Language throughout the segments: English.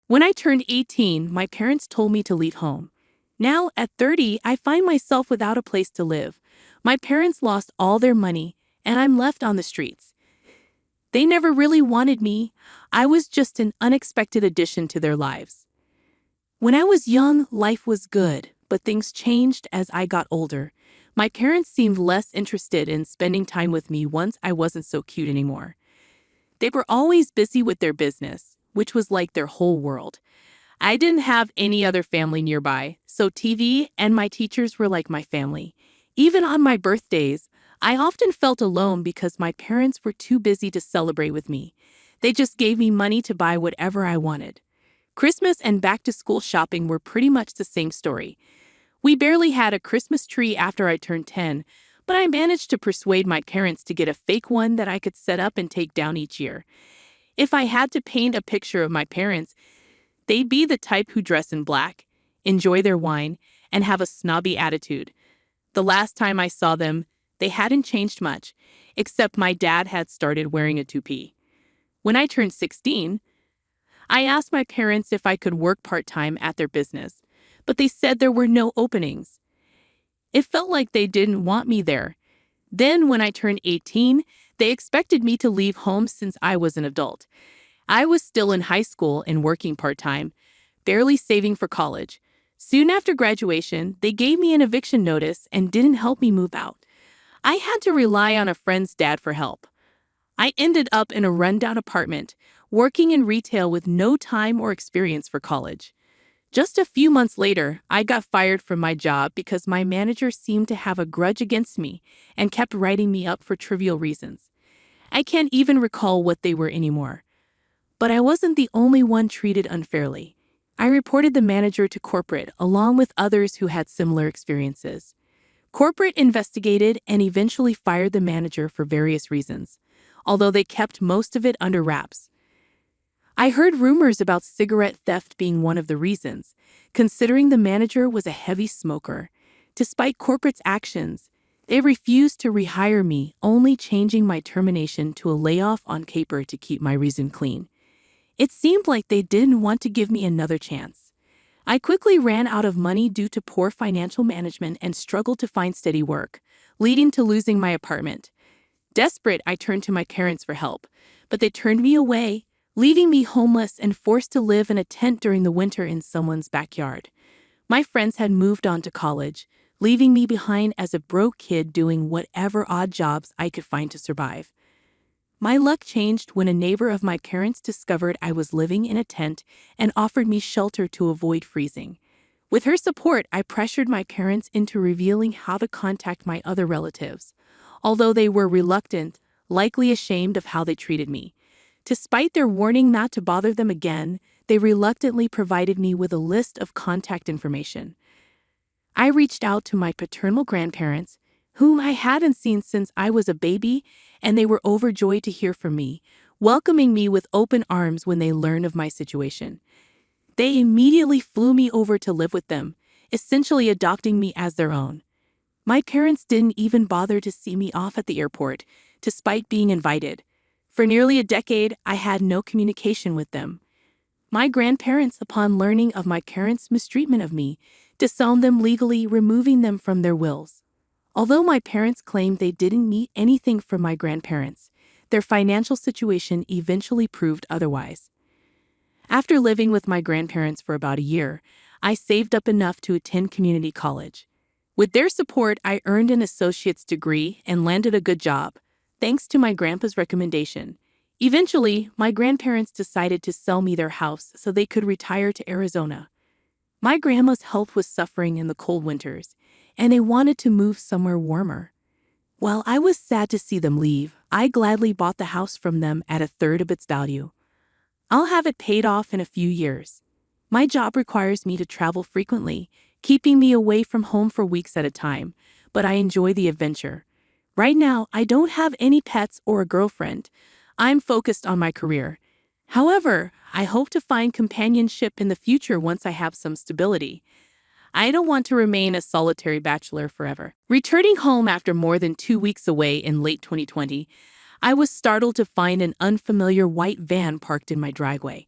When I turned 18, my parents told me to leave home. Now, at 30, I find myself without a place to live. My parents lost all their money, and I'm left on the streets. They never really wanted me. I was just an unexpected addition to their lives. When I was young, life was good, but things changed as I got older. My parents seemed less interested in spending time with me once I wasn't so cute anymore. They were always busy with their business, which was like their whole world. I didn't have any other family nearby, so TV and my teachers were like my family. Even on my birthdays, I often felt alone because my parents were too busy to celebrate with me. They just gave me money to buy whatever I wanted. Christmas and back-to-school shopping were pretty much the same story. We barely had a Christmas tree after I turned 10, but I managed to persuade my parents to get a fake one that I could set up and take down each year. If I had to paint a picture of my parents, they'd be the type who dress in black, enjoy their wine, and have a snobby attitude. The last time I saw them, they hadn't changed much, except my dad had started wearing a toupee. When I turned 16, I asked my parents if I could work part-time at their business, but they said there were no openings. It felt like they didn't want me there. Then, when I turned 18, they expected me to leave home since I was an adult. I was still in high school and working part-time, barely saving for college. Soon after graduation, they gave me an eviction notice and didn't help me move out. I had to rely on a friend's dad for help. I ended up in a rundown apartment, working in retail with no time or experience for college. Just a few months later, I got fired from my job because my manager seemed to have a grudge against me and kept writing me up for trivial reasons. I can't even recall what they were anymore. But I wasn't the only one treated unfairly. I reported the manager to corporate along with others who had similar experiences. Corporate investigated and eventually fired the manager for various reasons, although they kept most of it under wraps. I heard rumors about cigarette theft being one of the reasons, considering the manager was a heavy smoker. Despite corporate's actions, they refused to rehire me, only changing my termination to a layoff on paper to keep my reason clean. It seemed like they didn't want to give me another chance. I quickly ran out of money due to poor financial management and struggled to find steady work, leading to losing my apartment. Desperate, I turned to my parents for help, but they turned me away, leaving me homeless and forced to live in a tent during the winter in someone's backyard. My friends had moved on to college, leaving me behind as a broke kid doing whatever odd jobs I could find to survive. My luck changed when a neighbor of my parents discovered I was living in a tent and offered me shelter to avoid freezing. With her support, I pressured my parents into revealing how to contact my other relatives, although they were reluctant, likely ashamed of how they treated me. Despite their warning not to bother them again, they reluctantly provided me with a list of contact information. I reached out to my paternal grandparents, whom I hadn't seen since I was a baby, and they were overjoyed to hear from me, welcoming me with open arms when they learned of my situation. They immediately flew me over to live with them, essentially adopting me as their own. My parents didn't even bother to see me off at the airport, despite being invited. For nearly a decade, I had no communication with them. My grandparents, upon learning of my parents' mistreatment of me, disowned them legally, removing them from their wills. Although my parents claimed they didn't need anything from my grandparents, their financial situation eventually proved otherwise. After living with my grandparents for about a year, I saved up enough to attend community college. With their support, I earned an associate's degree and landed a good job, thanks to my grandpa's recommendation. Eventually, my grandparents decided to sell me their house so they could retire to Arizona. My grandma's health was suffering in the cold winters, and they wanted to move somewhere warmer. While I was sad to see them leave, I gladly bought the house from them at a third of its value. I'll have it paid off in a few years. My job requires me to travel frequently, keeping me away from home for weeks at a time, but I enjoy the adventure. Right now, I don't have any pets or a girlfriend. I'm focused on my career. However, I hope to find companionship in the future once I have some stability. I don't want to remain a solitary bachelor forever. Returning home after more than 2 weeks away in late 2020, I was startled to find an unfamiliar white van parked in my driveway.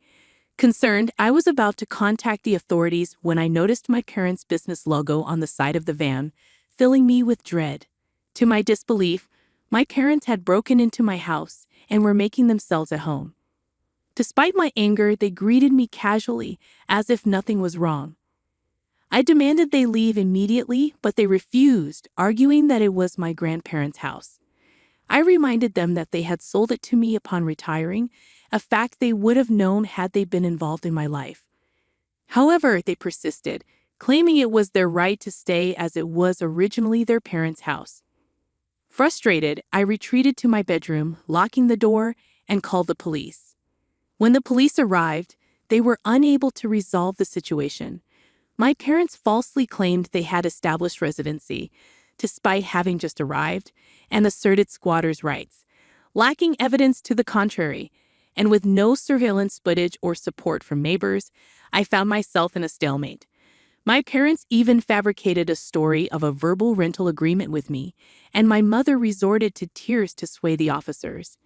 Concerned, I was about to contact the authorities when I noticed my parents' business logo on the side of the van, filling me with dread. To my disbelief, my parents had broken into my house and were making themselves at home. Despite my anger, they greeted me casually, as if nothing was wrong. I demanded they leave immediately, but they refused, arguing that it was my grandparents' house. I reminded them that they had sold it to me upon retiring, a fact they would have known had they been involved in my life. However, they persisted, claiming it was their right to stay as it was originally their parents' house. Frustrated, I retreated to my bedroom, locking the door, and called the police. When the police arrived, they were unable to resolve the situation. My parents falsely claimed they had established residency, despite having just arrived, and asserted squatters' rights, lacking evidence to the contrary, and with no surveillance footage or support from neighbors. I found myself in a stalemate. My parents even fabricated a story of a verbal rental agreement with me, and my mother resorted to tears to sway the officers.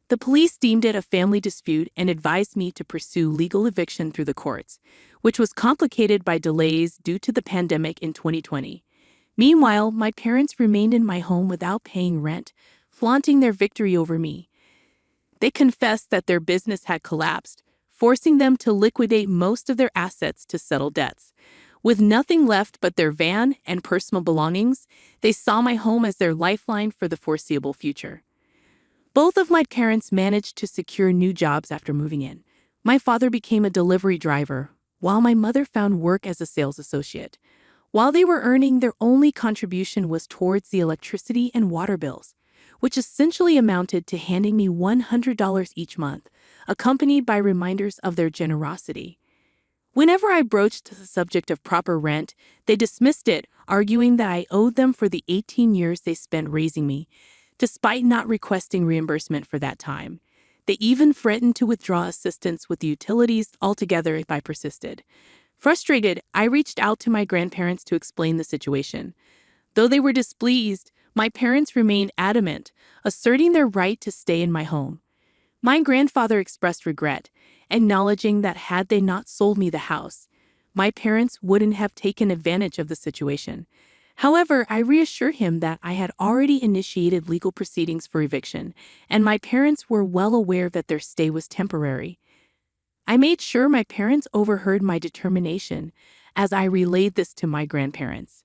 The police deemed it a family dispute and advised me to pursue legal eviction through the courts, which was complicated by delays due to the pandemic in 2020. Meanwhile, my parents remained in my home without paying rent, flaunting their victory over me. They confessed that their business had collapsed, forcing them to liquidate most of their assets to settle debts. With nothing left but their van and personal belongings, they saw my home as their lifeline for the foreseeable future. Both of my parents managed to secure new jobs after moving in. My father became a delivery driver, while my mother found work as a sales associate. While they were earning, their only contribution was towards the electricity and water bills, which essentially amounted to handing me $100 each month, accompanied by reminders of their generosity. Whenever I broached the subject of proper rent, they dismissed it, arguing that I owed them for the 18 years they spent raising me, despite not requesting reimbursement for that time. They even threatened to withdraw assistance with the utilities altogether if I persisted. Frustrated, I reached out to my grandparents to explain the situation. Though they were displeased, my parents remained adamant, asserting their right to stay in my home. My grandfather expressed regret, acknowledging that had they not sold me the house, my parents wouldn't have taken advantage of the situation. However, I reassured him that I had already initiated legal proceedings for eviction, and my parents were well aware that their stay was temporary. I made sure my parents overheard my determination as I relayed this to my grandparents.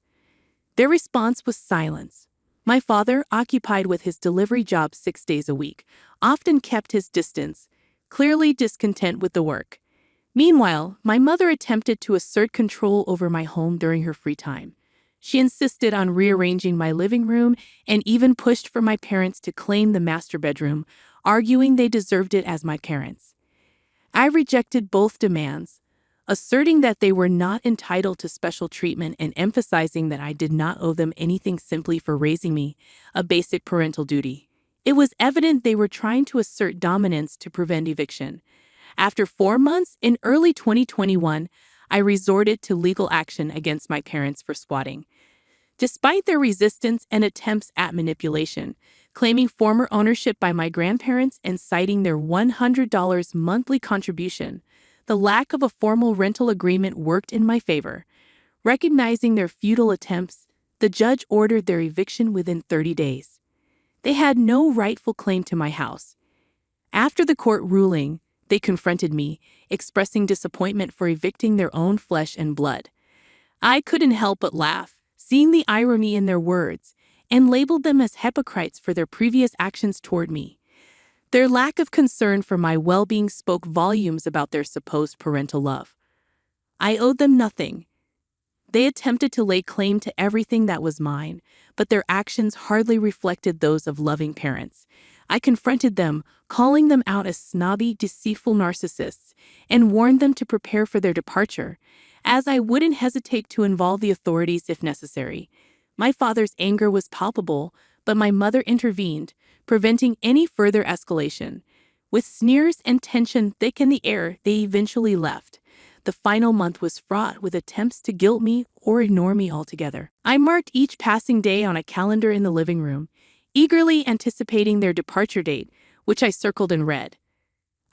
Their response was silence. My father, occupied with his delivery job 6 days a week, often kept his distance, clearly discontent with the work. Meanwhile, my mother attempted to assert control over my home during her free time. She insisted on rearranging my living room and even pushed for my parents to claim the master bedroom, arguing they deserved it as my parents. I rejected both demands, asserting that they were not entitled to special treatment and emphasizing that I did not owe them anything simply for raising me, a basic parental duty. It was evident they were trying to assert dominance to prevent eviction. After 4 months, in early 2021, I resorted to legal action against my parents for squatting. Despite their resistance and attempts at manipulation, claiming former ownership by my grandparents and citing their $100 monthly contribution, the lack of a formal rental agreement worked in my favor. Recognizing their futile attempts, the judge ordered their eviction within 30 days. They had no rightful claim to my house. After the court ruling, they confronted me, expressing disappointment for evicting their own flesh and blood. I couldn't help but laugh, seeing the irony in their words, and labeled them as hypocrites for their previous actions toward me. Their lack of concern for my well-being spoke volumes about their supposed parental love. I owed them nothing. They attempted to lay claim to everything that was mine, but their actions hardly reflected those of loving parents. I confronted them, calling them out as snobby, deceitful narcissists, and warned them to prepare for their departure, as I wouldn't hesitate to involve the authorities if necessary. My father's anger was palpable, but my mother intervened, preventing any further escalation. With sneers and tension thick in the air, they eventually left. The final month was fraught with attempts to guilt me or ignore me altogether. I marked each passing day on a calendar in the living room, eagerly anticipating their departure date, which I circled in red.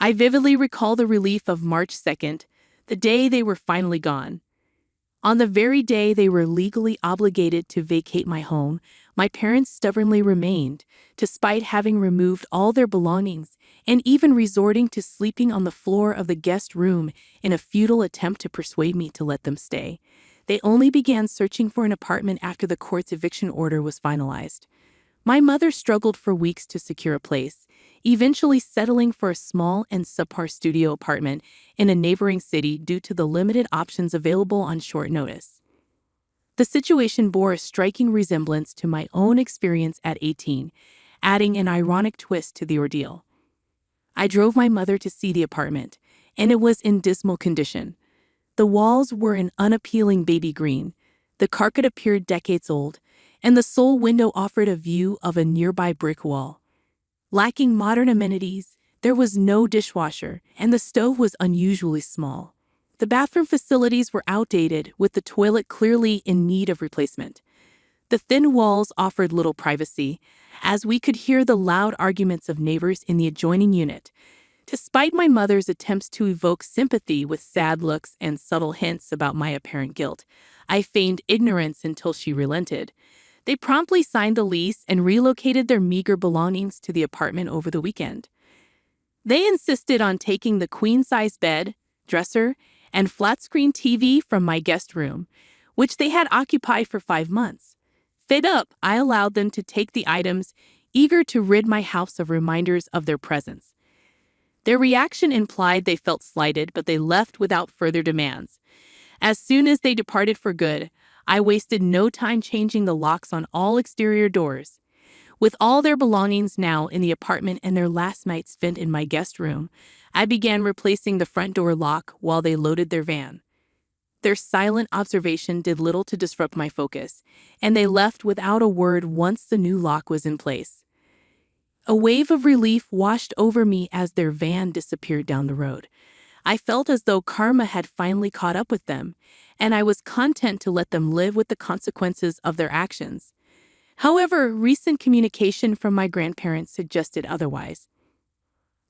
I vividly recall the relief of March 2nd, the day they were finally gone. On the very day they were legally obligated to vacate my home, my parents stubbornly remained, despite having removed all their belongings and even resorting to sleeping on the floor of the guest room in a futile attempt to persuade me to let them stay. They only began searching for an apartment after the court's eviction order was finalized. My mother struggled for weeks to secure a place, eventually settling for a small and subpar studio apartment in a neighboring city due to the limited options available on short notice. The situation bore a striking resemblance to my own experience at 18, adding an ironic twist to the ordeal. I drove my mother to see the apartment, and it was in dismal condition. The walls were an unappealing baby green, the carpet appeared decades old, and the sole window offered a view of a nearby brick wall. Lacking modern amenities, there was no dishwasher, and the stove was unusually small. The bathroom facilities were outdated, with the toilet clearly in need of replacement. The thin walls offered little privacy, as we could hear the loud arguments of neighbors in the adjoining unit. Despite my mother's attempts to evoke sympathy with sad looks and subtle hints about my apparent guilt, I feigned ignorance until she relented. They promptly signed the lease and relocated their meager belongings to the apartment over the weekend. They insisted on taking the queen-size bed, dresser, and flat-screen TV from my guest room, which they had occupied for 5 months. Fed up, I allowed them to take the items, eager to rid my house of reminders of their presence. Their reaction implied they felt slighted, but they left without further demands. As soon as they departed for good, I wasted no time changing the locks on all exterior doors. With all their belongings now in the apartment and their last night spent in my guest room, I began replacing the front door lock while they loaded their van. Their silent observation did little to disrupt my focus, and they left without a word once the new lock was in place. A wave of relief washed over me as their van disappeared down the road. I felt as though karma had finally caught up with them, and I was content to let them live with the consequences of their actions. However, recent communication from my grandparents suggested otherwise.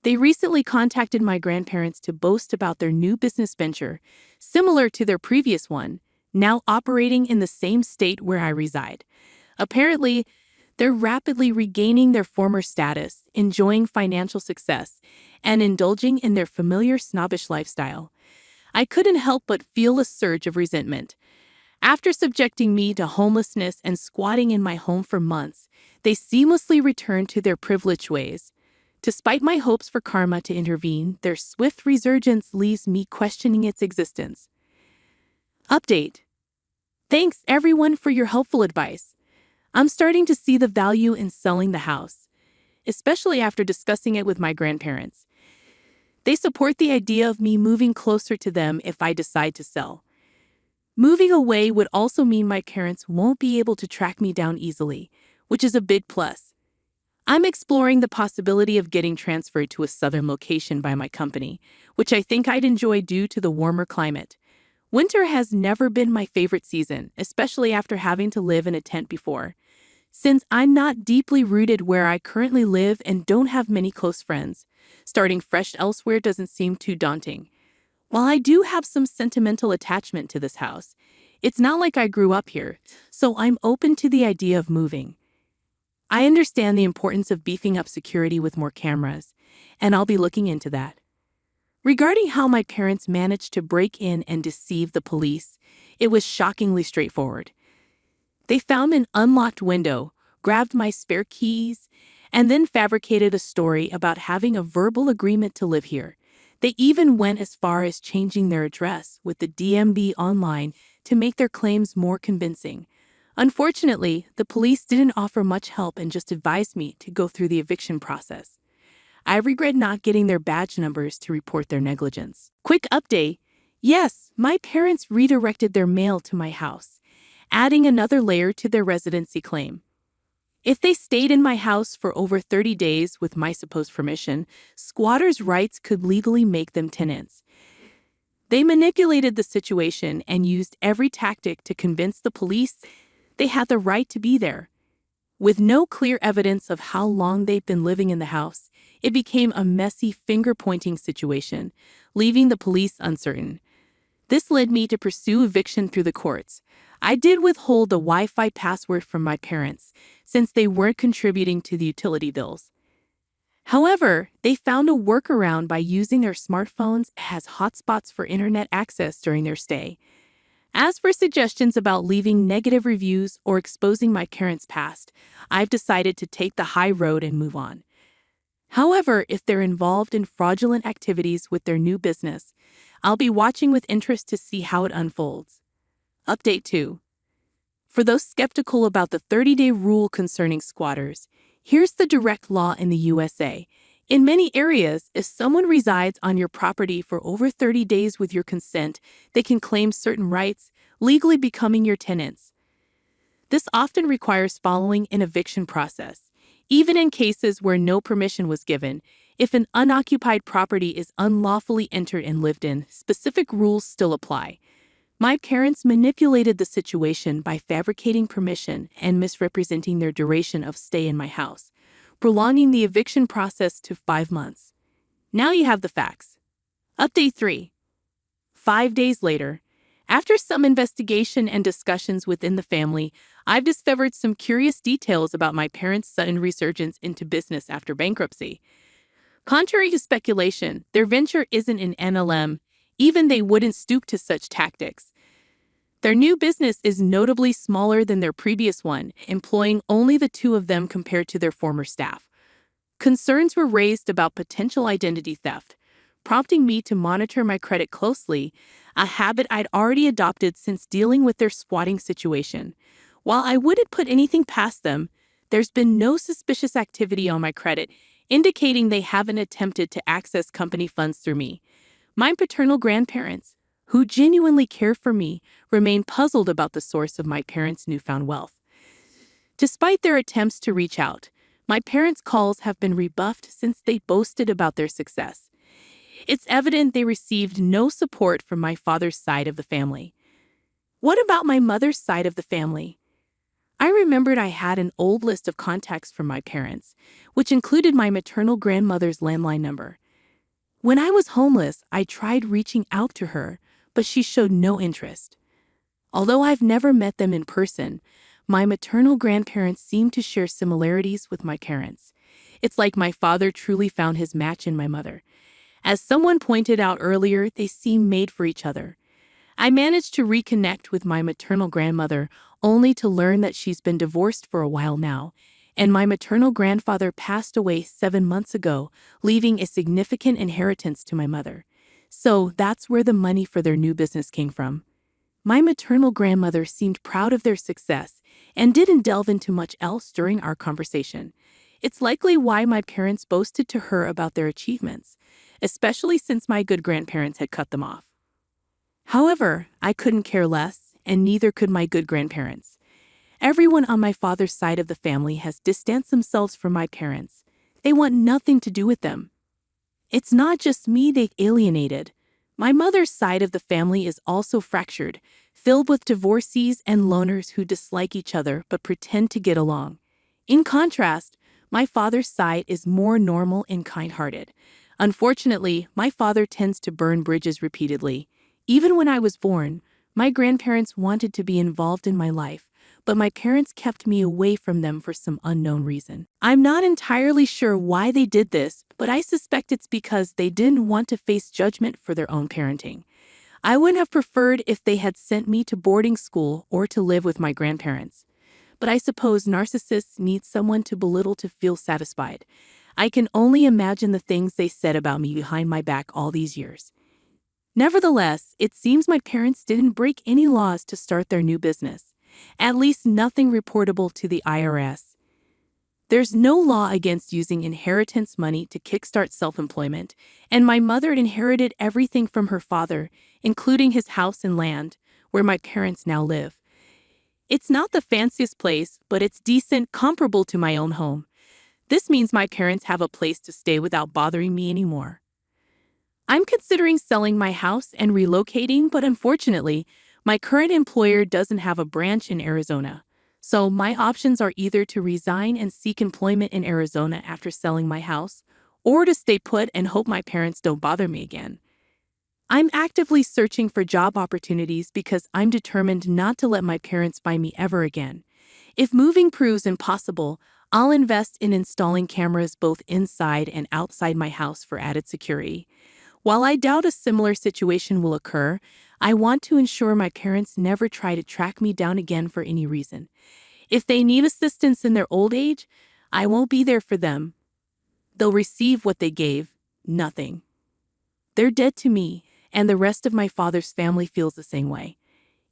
They recently contacted my grandparents to boast about their new business venture, similar to their previous one, now operating in the same state where I reside. Apparently, they're rapidly regaining their former status, enjoying financial success, and indulging in their familiar snobbish lifestyle. I couldn't help but feel a surge of resentment. After subjecting me to homelessness and squatting in my home for months, they seamlessly returned to their privileged ways. Despite my hopes for karma to intervene, their swift resurgence leaves me questioning its existence. Update. Thanks everyone for your helpful advice. I'm starting to see the value in selling the house, especially after discussing it with my grandparents. They support the idea of me moving closer to them if I decide to sell. Moving away would also mean my parents won't be able to track me down easily, which is a big plus. I'm exploring the possibility of getting transferred to a southern location by my company, which I think I'd enjoy due to the warmer climate. Winter has never been my favorite season, especially after having to live in a tent before. Since I'm not deeply rooted where I currently live and don't have many close friends, starting fresh elsewhere doesn't seem too daunting. While I do have some sentimental attachment to this house, it's not like I grew up here, so I'm open to the idea of moving. I understand the importance of beefing up security with more cameras, and I'll be looking into that. Regarding how my parents managed to break in and deceive the police, it was shockingly straightforward. They found an unlocked window, grabbed my spare keys, and then fabricated a story about having a verbal agreement to live here. They even went as far as changing their address with the DMV online to make their claims more convincing. Unfortunately, the police didn't offer much help and just advised me to go through the eviction process. I regret not getting their badge numbers to report their negligence. Quick update. Yes, my parents redirected their mail to my house, adding another layer to their residency claim. If they stayed in my house for over 30 days with my supposed permission, squatters' rights could legally make them tenants. They manipulated the situation and used every tactic to convince the police they had the right to be there. With no clear evidence of how long they've been living in the house, It became a messy finger-pointing situation, leaving the police uncertain. This led me to pursue eviction through the courts. I did withhold the Wi-Fi password from my parents, since they weren't contributing to the utility bills. However, they found a workaround by using their smartphones as hotspots for internet access during their stay. As for suggestions about leaving negative reviews or exposing my parents' past, I've decided to take the high road and move on. However, if they're involved in fraudulent activities with their new business, I'll be watching with interest to see how it unfolds. Update 2. For those skeptical about the 30-day rule concerning squatters, here's the direct law in the USA. In many areas, if someone resides on your property for over 30 days with your consent, they can claim certain rights, legally becoming your tenants. This often requires following an eviction process. Even in cases where no permission was given, if an unoccupied property is unlawfully entered and lived in, specific rules still apply. My parents manipulated the situation by fabricating permission and misrepresenting their duration of stay in my house, prolonging the eviction process to 5 months. Now you have the facts. Update 3. 5 days later, after some investigation and discussions within the family, I've discovered some curious details about my parents' sudden resurgence into business after bankruptcy. Contrary to speculation, their venture isn't an MLM. Even they wouldn't stoop to such tactics. Their new business is notably smaller than their previous one, employing only the 2 of them compared to their former staff. Concerns were raised about potential identity theft, prompting me to monitor my credit closely, a habit I'd already adopted since dealing with their squatting situation. While I wouldn't put anything past them, there's been no suspicious activity on my credit, indicating they haven't attempted to access company funds through me. My paternal grandparents, who genuinely care for me, remain puzzled about the source of my parents' newfound wealth. Despite their attempts to reach out, my parents' calls have been rebuffed since they boasted about their success. It's evident they received no support from my father's side of the family. What about my mother's side of the family? I remembered I had an old list of contacts from my parents, which included my maternal grandmother's landline number. When I was homeless, I tried reaching out to her, but she showed no interest. Although I've never met them in person, my maternal grandparents seem to share similarities with my parents. It's like my father truly found his match in my mother. As someone pointed out earlier, they seem made for each other. I managed to reconnect with my maternal grandmother only to learn that she's been divorced for a while now, and my maternal grandfather passed away 7 months ago, leaving a significant inheritance to my mother. So that's where the money for their new business came from. My maternal grandmother seemed proud of their success and didn't delve into much else during our conversation. It's likely why my parents boasted to her about their achievements, especially since my good grandparents had cut them off. However, I couldn't care less, and neither could my good grandparents. Everyone on my father's side of the family has distanced themselves from my parents. They want nothing to do with them. It's not just me they've alienated. My mother's side of the family is also fractured, filled with divorcees and loners who dislike each other but pretend to get along. In contrast, my father's side is more normal and kind-hearted. Unfortunately, my father tends to burn bridges repeatedly. Even when I was born, my grandparents wanted to be involved in my life, but my parents kept me away from them for some unknown reason. I'm not entirely sure why they did this, but I suspect it's because they didn't want to face judgment for their own parenting. I would have preferred if they had sent me to boarding school or to live with my grandparents. But I suppose narcissists need someone to belittle to feel satisfied. I can only imagine the things they said about me behind my back all these years. Nevertheless, it seems my parents didn't break any laws to start their new business. At least nothing reportable to the IRS. There's no law against using inheritance money to kickstart self-employment, and my mother inherited everything from her father, including his house and land, where my parents now live. It's not the fanciest place, but it's decent, comparable to my own home. This means my parents have a place to stay without bothering me anymore. I'm considering selling my house and relocating, but unfortunately, my current employer doesn't have a branch in Arizona. So my options are either to resign and seek employment in Arizona after selling my house, or to stay put and hope my parents don't bother me again. I'm actively searching for job opportunities because I'm determined not to let my parents find me ever again. If moving proves impossible, I'll invest in installing cameras both inside and outside my house for added security. While I doubt a similar situation will occur, I want to ensure my parents never try to track me down again for any reason. If they need assistance in their old age, I won't be there for them. They'll receive what they gave, nothing. They're dead to me, and the rest of my father's family feels the same way.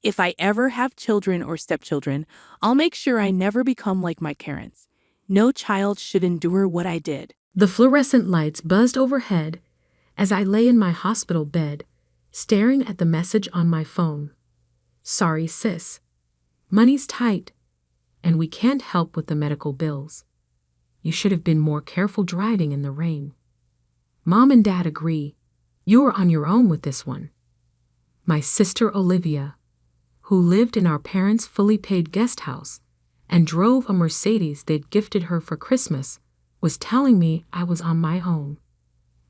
If I ever have children or stepchildren, I'll make sure I never become like my parents. No child should endure what I did. The fluorescent lights buzzed overhead as I lay in my hospital bed, staring at the message on my phone. Sorry, sis. Money's tight, and we can't help with the medical bills. You should have been more careful driving in the rain. Mom and Dad agree. You are on your own with this one. My sister Olivia, who lived in our parents' fully paid guest house and drove a Mercedes they'd gifted her for Christmas, was telling me I was on my own.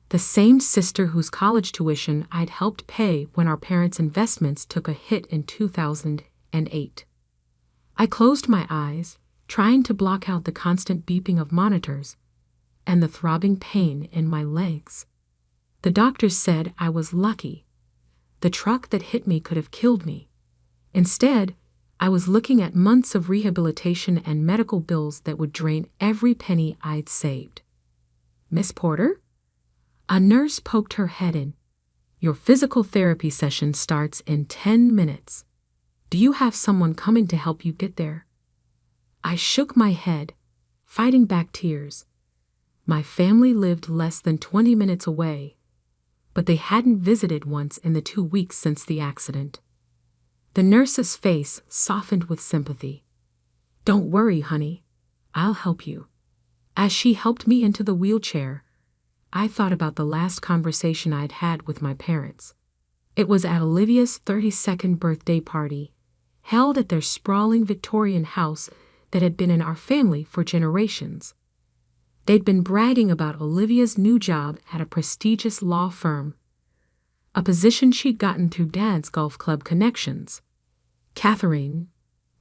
The same sister whose college tuition I'd helped pay when our parents' investments took a hit in 2008. I closed my eyes, trying to block out the constant beeping of monitors and the throbbing pain in my legs. The doctors said I was lucky. The truck that hit me could have killed me. Instead, I was looking at months of rehabilitation and medical bills that would drain every penny I'd saved. Miss Porter? A nurse poked her head in. Your physical therapy session starts in 10 minutes. Do you have someone coming to help you get there? I shook my head, fighting back tears. My family lived less than 20 minutes away, but they hadn't visited once in the 2 weeks since the accident. The nurse's face softened with sympathy. Don't worry, honey. I'll help you. As she helped me into the wheelchair, I thought about the last conversation I'd had with my parents. It was at Olivia's 32nd birthday party, held at their sprawling Victorian house that had been in our family for generations. They'd been bragging about Olivia's new job at a prestigious law firm, a position she'd gotten through Dad's golf club connections. Catherine,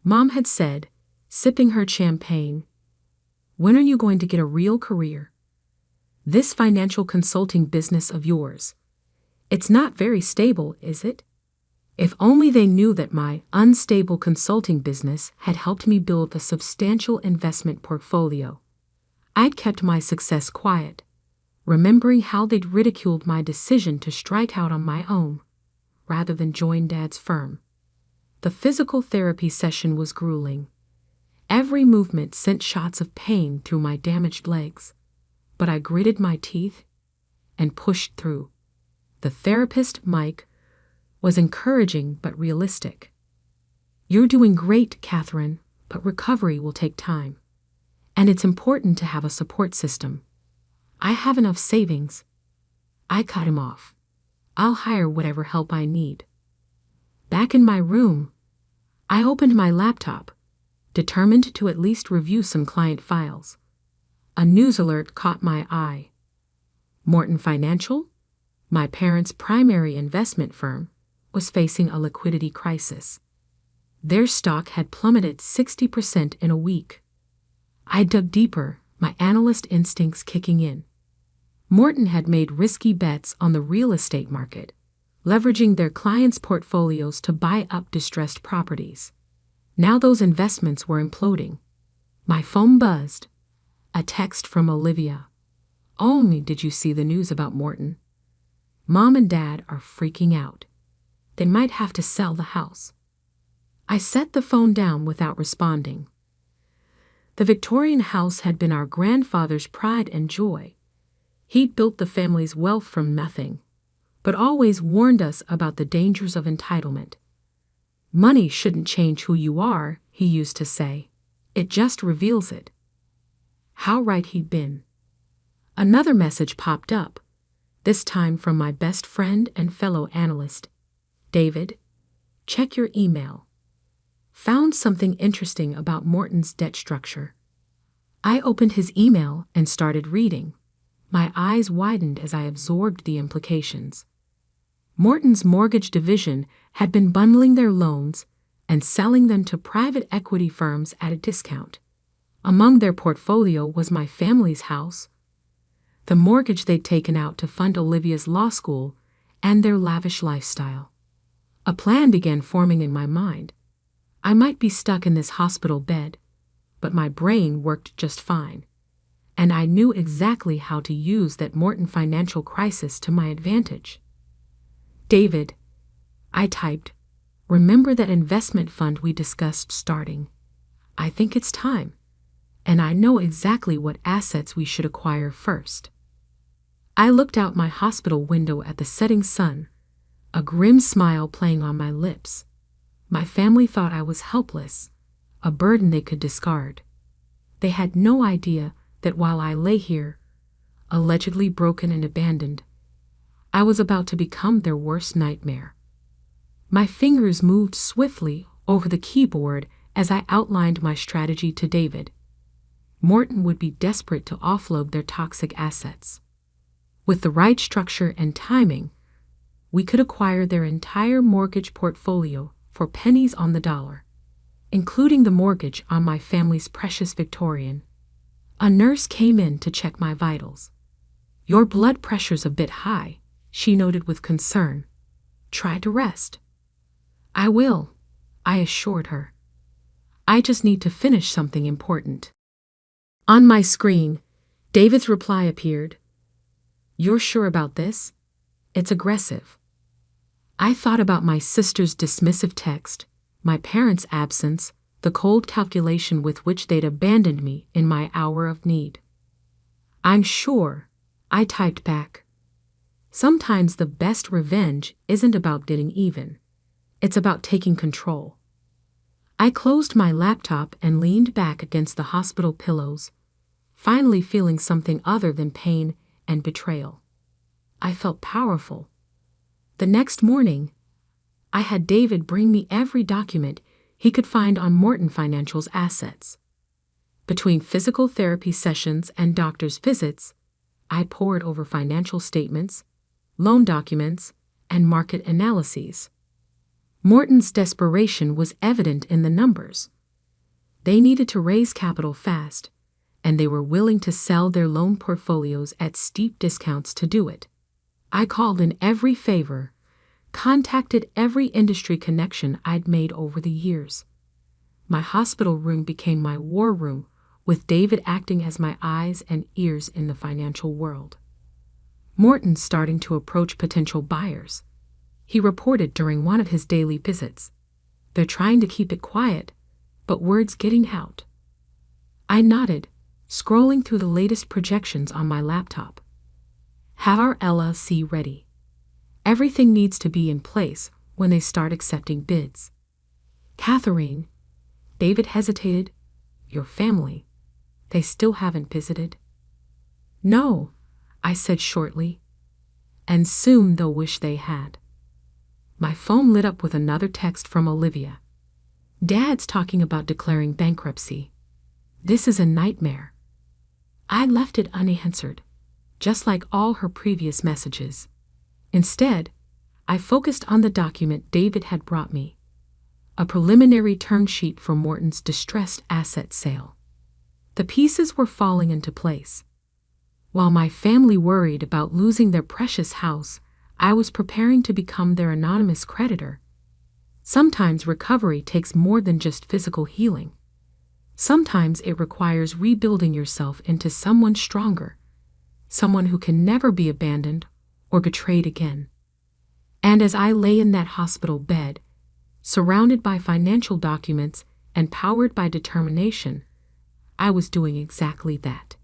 Mom had said, sipping her champagne, when are you going to get a real career? This financial consulting business of yours, it's not very stable, is it? If only they knew that my unstable consulting business had helped me build a substantial investment portfolio. I'd kept my success quiet, remembering how they'd ridiculed my decision to strike out on my own, rather than join Dad's firm. The physical therapy session was grueling. Every movement sent shots of pain through my damaged legs, but I gritted my teeth and pushed through. The therapist, Mike, was encouraging but realistic. You're doing great, Catherine, but recovery will take time. And it's important to have a support system. I have enough savings. I cut him off. I'll hire whatever help I need. Back in my room, I opened my laptop, determined to at least review some client files. A news alert caught my eye. Morton Financial, my parents' primary investment firm, was facing a liquidity crisis. Their stock had plummeted 60% in a week. I dug deeper, my analyst instincts kicking in. Morton had made risky bets on the real estate market, leveraging their clients' portfolios to buy up distressed properties. Now those investments were imploding. My phone buzzed. A text from Olivia. Only did you see the news about Morton? Mom and Dad are freaking out. They might have to sell the house. I set the phone down without responding. The Victorian house had been our grandfather's pride and joy. He'd built the family's wealth from nothing, but always warned us about the dangers of entitlement. Money shouldn't change who you are, he used to say. It just reveals it. How right he'd been. Another message popped up, this time from my best friend and fellow analyst. David, check your email. Found something interesting about Morton's debt structure. I opened his email and started reading. My eyes widened as I absorbed the implications. Morton's mortgage division had been bundling their loans and selling them to private equity firms at a discount. Among their portfolio was my family's house, the mortgage they'd taken out to fund Olivia's law school, and their lavish lifestyle. A plan began forming in my mind. I might be stuck in this hospital bed, but my brain worked just fine, and I knew exactly how to use that Morton financial crisis to my advantage. "David," I typed, "remember that investment fund we discussed starting? I think it's time, and I know exactly what assets we should acquire first." I looked out my hospital window at the setting sun, a grim smile playing on my lips. My family thought I was helpless, a burden they could discard. They had no idea that while I lay here, allegedly broken and abandoned, I was about to become their worst nightmare. My fingers moved swiftly over the keyboard as I outlined my strategy to David. Morton would be desperate to offload their toxic assets. With the right structure and timing, we could acquire their entire mortgage portfolio for pennies on the dollar, including the mortgage on my family's precious Victorian. A nurse came in to check my vitals. "Your blood pressure's a bit high," she noted with concern. "Try to rest." "I will," I assured her. "I just need to finish something important." On my screen, David's reply appeared. "You're sure about this? It's aggressive." I thought about my sister's dismissive text, my parents' absence, the cold calculation with which they'd abandoned me in my hour of need. "I'm sure," I typed back. Sometimes the best revenge isn't about getting even. It's about taking control. I closed my laptop and leaned back against the hospital pillows, finally feeling something other than pain and betrayal. I felt powerful. The next morning, I had David bring me every document he could find on Morton Financial's assets. Between physical therapy sessions and doctor's visits, I pored over financial statements, loan documents, and market analyses. Morton's desperation was evident in the numbers. They needed to raise capital fast, and they were willing to sell their loan portfolios at steep discounts to do it. I called in every favor, contacted every industry connection I'd made over the years. My hospital room became my war room, with David acting as my eyes and ears in the financial world. Morton starting to approach potential buyers. He reported during one of his daily visits. "They're trying to keep it quiet, but word's getting out." I nodded, scrolling through the latest projections on my laptop. "Have our LLC ready. Everything needs to be in place when they start accepting bids." "Catherine," David hesitated, "your family, they still haven't visited?" "No," I said shortly, "and soon they'll wish they had." My phone lit up with another text from Olivia. "Dad's talking about declaring bankruptcy. This is a nightmare." I left it unanswered, just like all her previous messages. Instead, I focused on the document David had brought me, a preliminary term sheet for Morton's distressed asset sale. The pieces were falling into place. While my family worried about losing their precious house, I was preparing to become their anonymous creditor. Sometimes recovery takes more than just physical healing. Sometimes it requires rebuilding yourself into someone stronger, someone who can never be abandoned or betrayed again. And as I lay in that hospital bed, surrounded by financial documents and powered by determination, I was doing exactly that.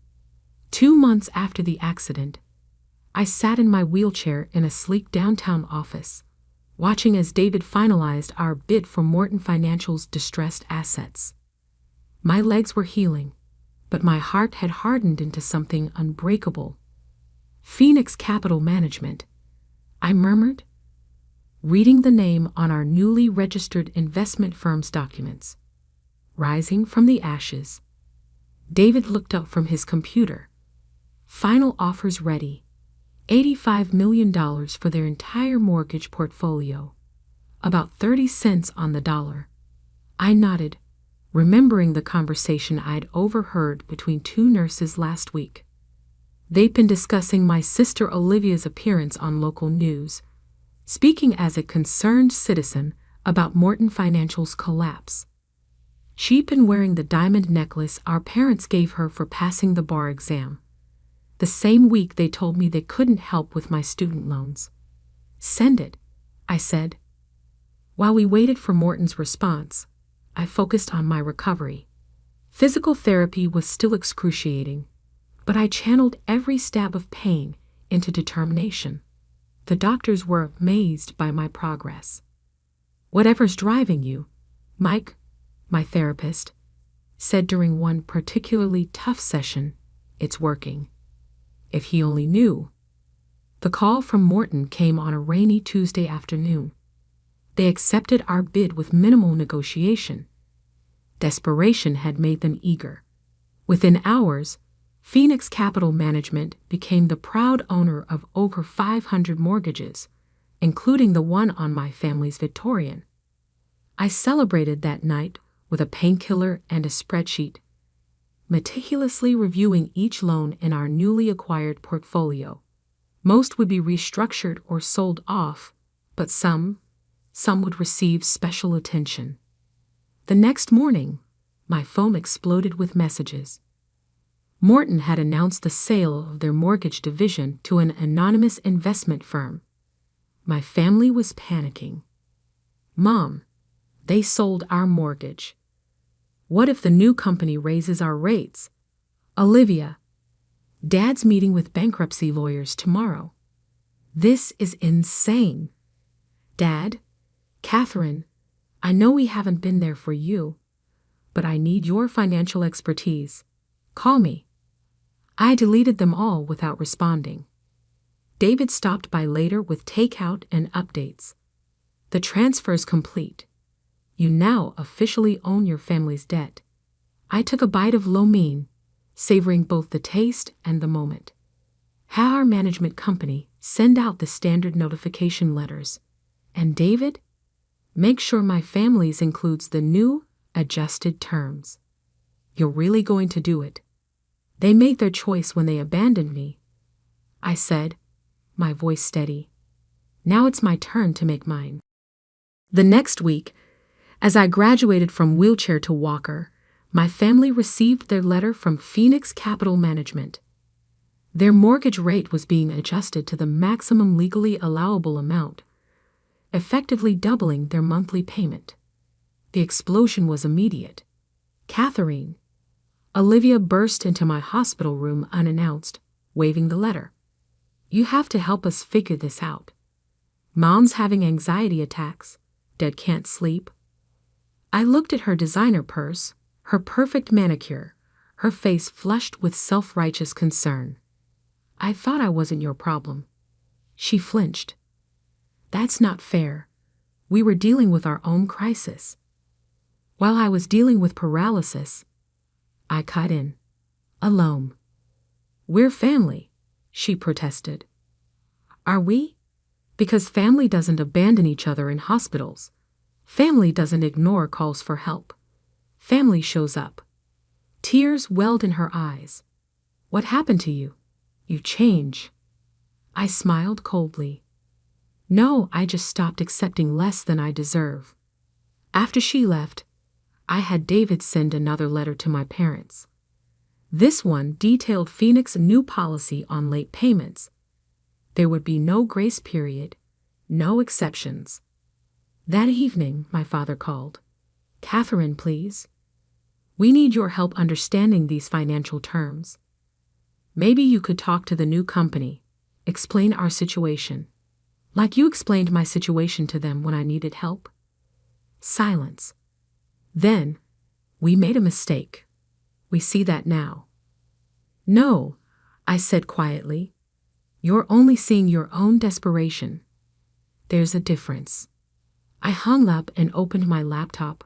2 months after the accident, I sat in my wheelchair in a sleek downtown office, watching as David finalized our bid for Morton Financial's distressed assets. My legs were healing, but my heart had hardened into something unbreakable. "Phoenix Capital Management," I murmured, reading the name on our newly registered investment firm's documents. Rising from the ashes, David looked up from his computer. Final offers ready. $85 million for their entire mortgage portfolio. About 30 cents on the dollar. I nodded, remembering the conversation I'd overheard between two nurses last week. They'd been discussing my sister Olivia's appearance on local news, speaking as a concerned citizen about Morton Financial's collapse. She'd been wearing the diamond necklace our parents gave her for passing the bar exam. The same week they told me they couldn't help with my student loans. Send it, I said. While we waited for Morton's response, I focused on my recovery. Physical therapy was still excruciating, but I channeled every stab of pain into determination. The doctors were amazed by my progress. Whatever's driving you, Mike, my therapist, said during one particularly tough session, it's working. If he only knew. The call from Morton came on a rainy Tuesday afternoon. They accepted our bid with minimal negotiation. Desperation had made them eager. Within hours, Phoenix Capital Management became the proud owner of over 500 mortgages, including the one on my family's Victorian. I celebrated that night with a painkiller and a spreadsheet, meticulously reviewing each loan in our newly acquired portfolio. Most would be restructured or sold off, but some would receive special attention. The next morning, my phone exploded with messages. Morton had announced the sale of their mortgage division to an anonymous investment firm. My family was panicking. Mom, they sold our mortgage. What if the new company raises our rates? Olivia, Dad's meeting with bankruptcy lawyers tomorrow. This is insane. Dad, Catherine, I know we haven't been there for you, but I need your financial expertise. Call me. I deleted them all without responding. David stopped by later with takeout and updates. The transfer's complete. You now officially own your family's debt. I took a bite of lo mein, savoring both the taste and the moment. Have our management company send out the standard notification letters. And David, make sure my family's includes the new, adjusted terms. You're really going to do it. They made their choice when they abandoned me, I said, my voice steady. Now it's my turn to make mine. The next week, as I graduated from wheelchair to walker, my family received their letter from Phoenix Capital Management. Their mortgage rate was being adjusted to the maximum legally allowable amount, effectively doubling their monthly payment. The explosion was immediate. Catherine, Olivia burst into my hospital room unannounced, waving the letter. You have to help us figure this out. Mom's having anxiety attacks. Dad can't sleep. I looked at her designer purse, her perfect manicure, her face flushed with self-righteous concern. I thought I wasn't your problem. She flinched. That's not fair. We were dealing with our own crisis. While I was dealing with paralysis, I cut in. Alone. We're family, she protested. Are we? Because family doesn't abandon each other in hospitals. Family doesn't ignore calls for help. Family shows up. Tears welled in her eyes. What happened to you? You change. I smiled coldly. No, I just stopped accepting less than I deserve. After she left, I had David send another letter to my parents. This one detailed Phoenix's new policy on late payments. There would be no grace period, no exceptions. That evening, my father called. Catherine, please. We need your help understanding these financial terms. Maybe you could talk to the new company, explain our situation, like you explained my situation to them when I needed help. Silence. Then, we made a mistake. We see that now. No, I said quietly. You're only seeing your own desperation. There's a difference. I hung up and opened my laptop,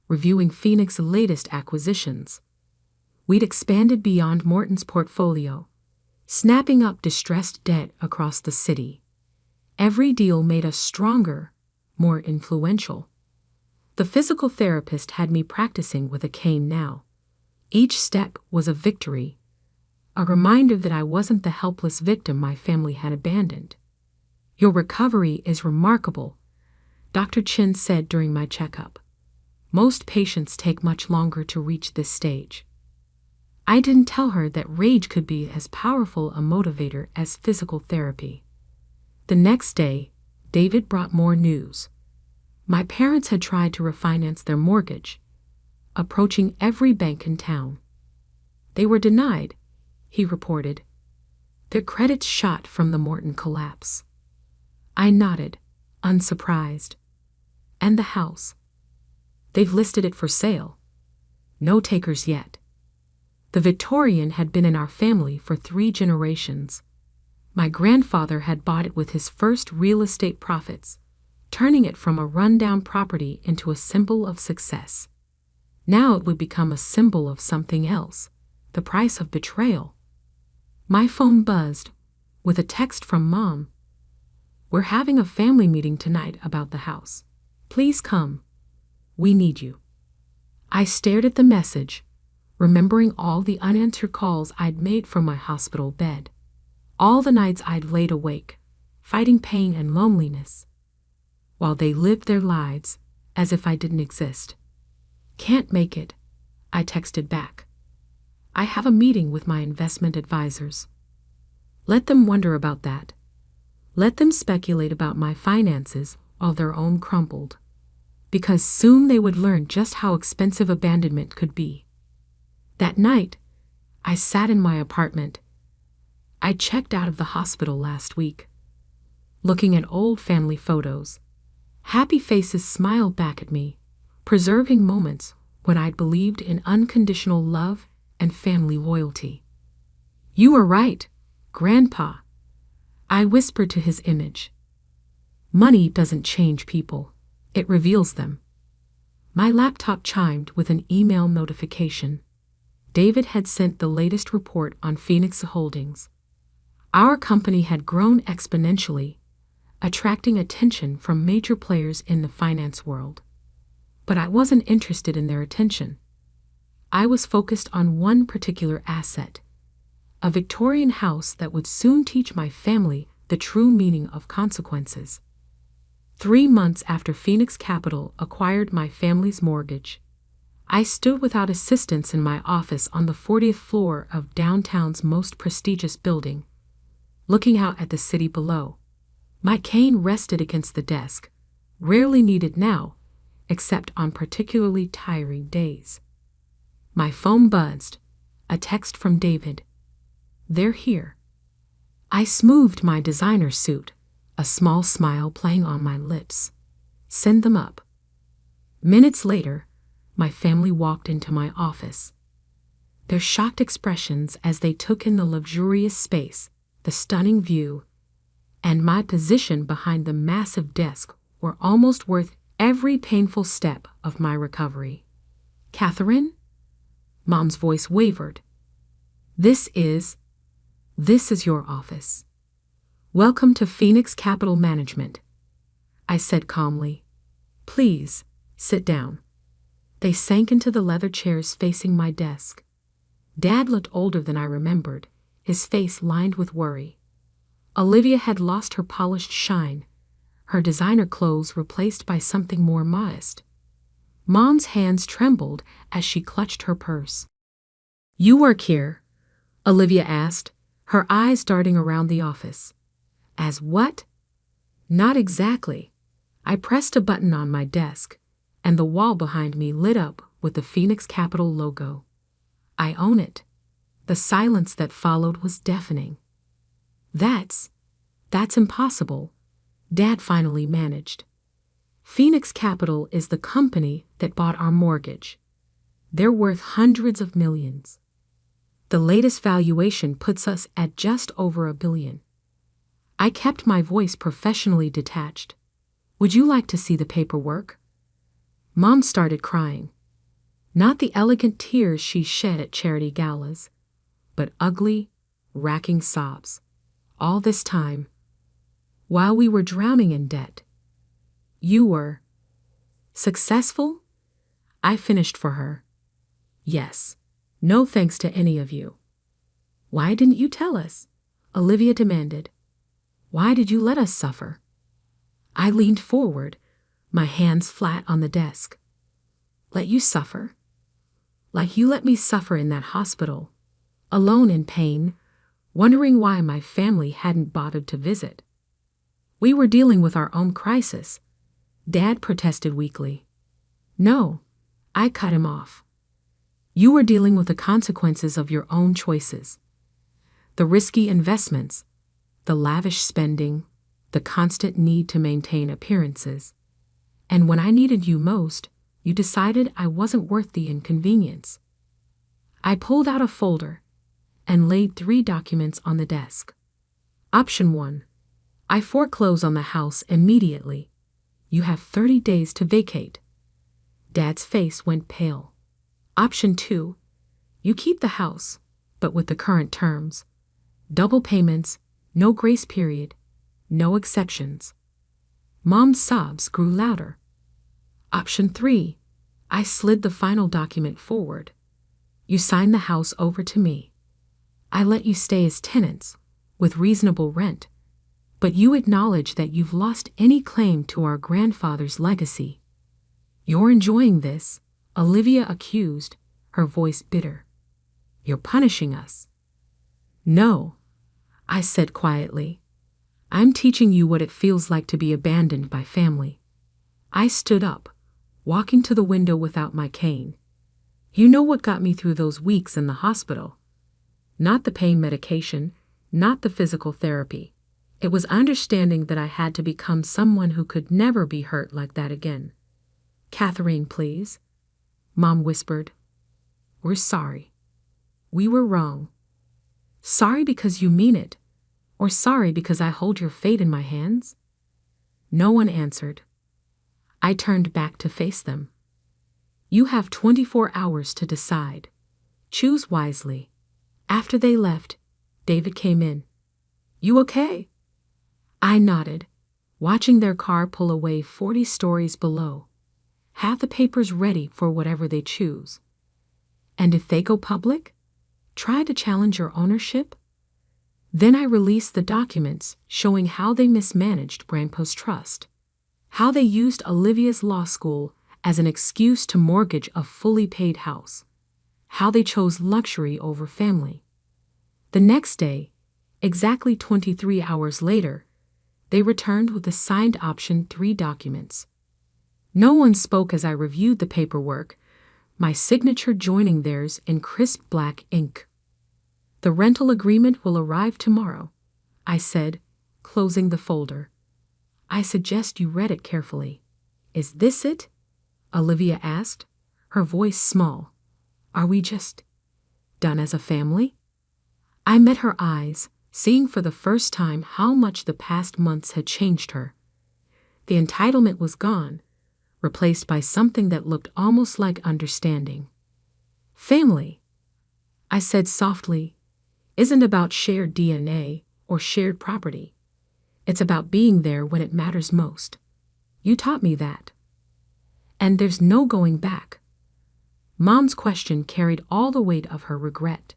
reviewing Phoenix's latest acquisitions. We'd expanded beyond Morton's portfolio, snapping up distressed debt across the city. Every deal made us stronger, more influential. The physical therapist had me practicing with a cane now. Each step was a victory, a reminder that I wasn't the helpless victim my family had abandoned. "Your recovery is remarkable," Dr. Chin said during my checkup. "Most patients take much longer to reach this stage." I didn't tell her that rage could be as powerful a motivator as physical therapy. The next day, David brought more news. My parents had tried to refinance their mortgage, approaching every bank in town. They were denied, he reported. Their credits shot from the Morton collapse. I nodded, unsurprised. "And the house?" "They've listed it for sale. No takers yet." The Victorian had been in our family for 3 generations. My grandfather had bought it with his first real estate profits, turning it from a rundown property into a symbol of success. Now it would become a symbol of something else, the price of betrayal. My phone buzzed, with a text from Mom. "We're having a family meeting tonight about the house. Please come. We need you." I stared at the message, remembering all the unanswered calls I'd made from my hospital bed. All the nights I'd laid awake, fighting pain and loneliness, while they lived their lives as if I didn't exist. "Can't make it," I texted back. "I have a meeting with my investment advisors." Let them wonder about that. Let them speculate about my finances while their own crumbled. Because soon they would learn just how expensive abandonment could be. That night, I sat in my apartment. I checked out of the hospital last week. Looking at old family photos, happy faces smiled back at me, preserving moments when I'd believed in unconditional love and family loyalty. "You were right, Grandpa," I whispered to his image. "Money doesn't change people, it reveals them." My laptop chimed with an email notification. David had sent the latest report on Phoenix Holdings. Our company had grown exponentially, attracting attention from major players in the finance world. But I wasn't interested in their attention. I was focused on one particular asset, a Victorian house that would soon teach my family the true meaning of consequences. 3 months after Phoenix Capital acquired my family's mortgage, I stood without assistance in my office on the 40th floor of downtown's most prestigious building, looking out at the city below. My cane rested against the desk, rarely needed now, except on particularly tiring days. My phone buzzed, a text from David. "They're here." I smoothed my designer suit, a small smile playing on my lips. "Send them up." Minutes later, my family walked into my office. Their shocked expressions as they took in the luxurious space, the stunning view, and my position behind the massive desk were almost worth every painful step of my recovery. "Catherine?" Mom's voice wavered. This is your office. Welcome to Phoenix Capital Management," I said calmly. "Please, sit down." They sank into the leather chairs facing my desk. Dad looked older than I remembered, his face lined with worry. Olivia had lost her polished shine, her designer clothes replaced by something more modest. Mom's hands trembled as she clutched her purse. "You work here?" Olivia asked, her eyes darting around the office. "As what?" "Not exactly." I pressed a button on my desk, and the wall behind me lit up with the Phoenix Capital logo. "I own it." The silence that followed was deafening. That's impossible," Dad finally managed. "Phoenix Capital is the company that bought our mortgage. They're worth hundreds of millions. The latest valuation puts us at just over $1 billion. I kept my voice professionally detached. "Would you like to see the paperwork?" Mom started crying. Not the elegant tears she shed at charity galas, but ugly, racking sobs. All this time, while we were drowning in debt. You were successful? I finished for her. Yes. No thanks to any of you. Why didn't you tell us? Olivia demanded. Why did you let us suffer? I leaned forward, my hands flat on the desk. Let you suffer? Like you let me suffer in that hospital, alone in pain, wondering why my family hadn't bothered to visit. We were dealing with our own crisis. Dad protested weakly. No, I cut him off. You were dealing with the consequences of your own choices. The risky investments, the lavish spending, the constant need to maintain appearances. And when I needed you most, you decided I wasn't worth the inconvenience. I pulled out a folder and laid 3 documents on the desk. Option 1. I foreclose on the house immediately. You have 30 days to vacate. Dad's face went pale. Option 2. You keep the house, but with the current terms. Double payments, no grace period, no exceptions. Mom's sobs grew louder. Option 3. I slid the final document forward. You sign the house over to me. I let you stay as tenants, with reasonable rent, but you acknowledge that you've lost any claim to our grandfather's legacy. You're enjoying this, Olivia accused, her voice bitter. You're punishing us. No, I said quietly. I'm teaching you what it feels like to be abandoned by family. I stood up, walking to the window without my cane. You know what got me through those weeks in the hospital? Not the pain medication, not the physical therapy. It was understanding that I had to become someone who could never be hurt like that again. Catherine, please, Mom whispered. We're sorry. We were wrong. Sorry because you mean it, or sorry because I hold your fate in my hands? No one answered. I turned back to face them. You have 24 hours to decide. Choose wisely. After they left, David came in. You okay? I nodded, watching their car pull away 40 stories below. Have the papers ready for whatever they choose. And if they go public, try to challenge your ownership? Then I released the documents showing how they mismanaged Grandpa's trust, how they used Olivia's law school as an excuse to mortgage a fully paid house, how they chose luxury over family. The next day, exactly 23 hours later, they returned with the signed option 3 documents. No one spoke as I reviewed the paperwork, my signature joining theirs in crisp black ink. The rental agreement will arrive tomorrow, I said, closing the folder. I suggest you read it carefully. Is this it? Olivia asked, her voice small. Are we just done as a family? I met her eyes, seeing for the first time how much the past months had changed her. The entitlement was gone, replaced by something that looked almost like understanding. Family, I said softly, isn't about shared DNA or shared property. It's about being there when it matters most. You taught me that. And there's no going back. Mom's question carried all the weight of her regret.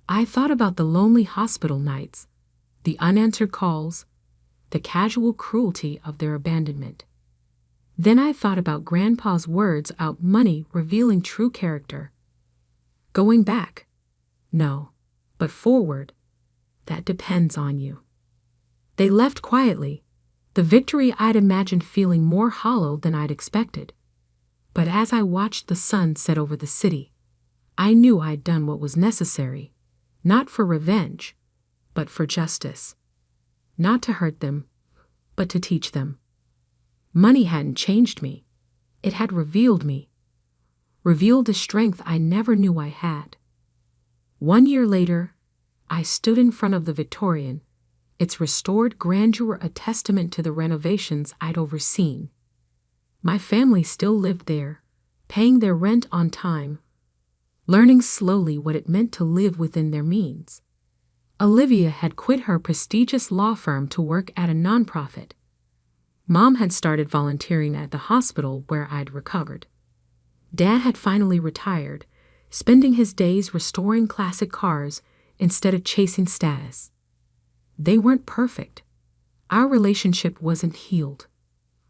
I thought about the lonely hospital nights, the unanswered calls, the casual cruelty of their abandonment. Then I thought about Grandpa's words about money revealing true character. Going back? No, but forward. That depends on you. They left quietly, the victory I'd imagined feeling more hollow than I'd expected. But as I watched the sun set over the city, I knew I'd done what was necessary, not for revenge, but for justice. Not to hurt them, but to teach them. Money hadn't changed me. It had revealed me. Revealed a strength I never knew I had. 1 year later, I stood in front of the Victorian, its restored grandeur a testament to the renovations I'd overseen. My family still lived there, paying their rent on time, learning slowly what it meant to live within their means. Olivia had quit her prestigious law firm to work at a nonprofit. Mom had started volunteering at the hospital where I'd recovered. Dad had finally retired, spending his days restoring classic cars instead of chasing status. They weren't perfect. Our relationship wasn't healed.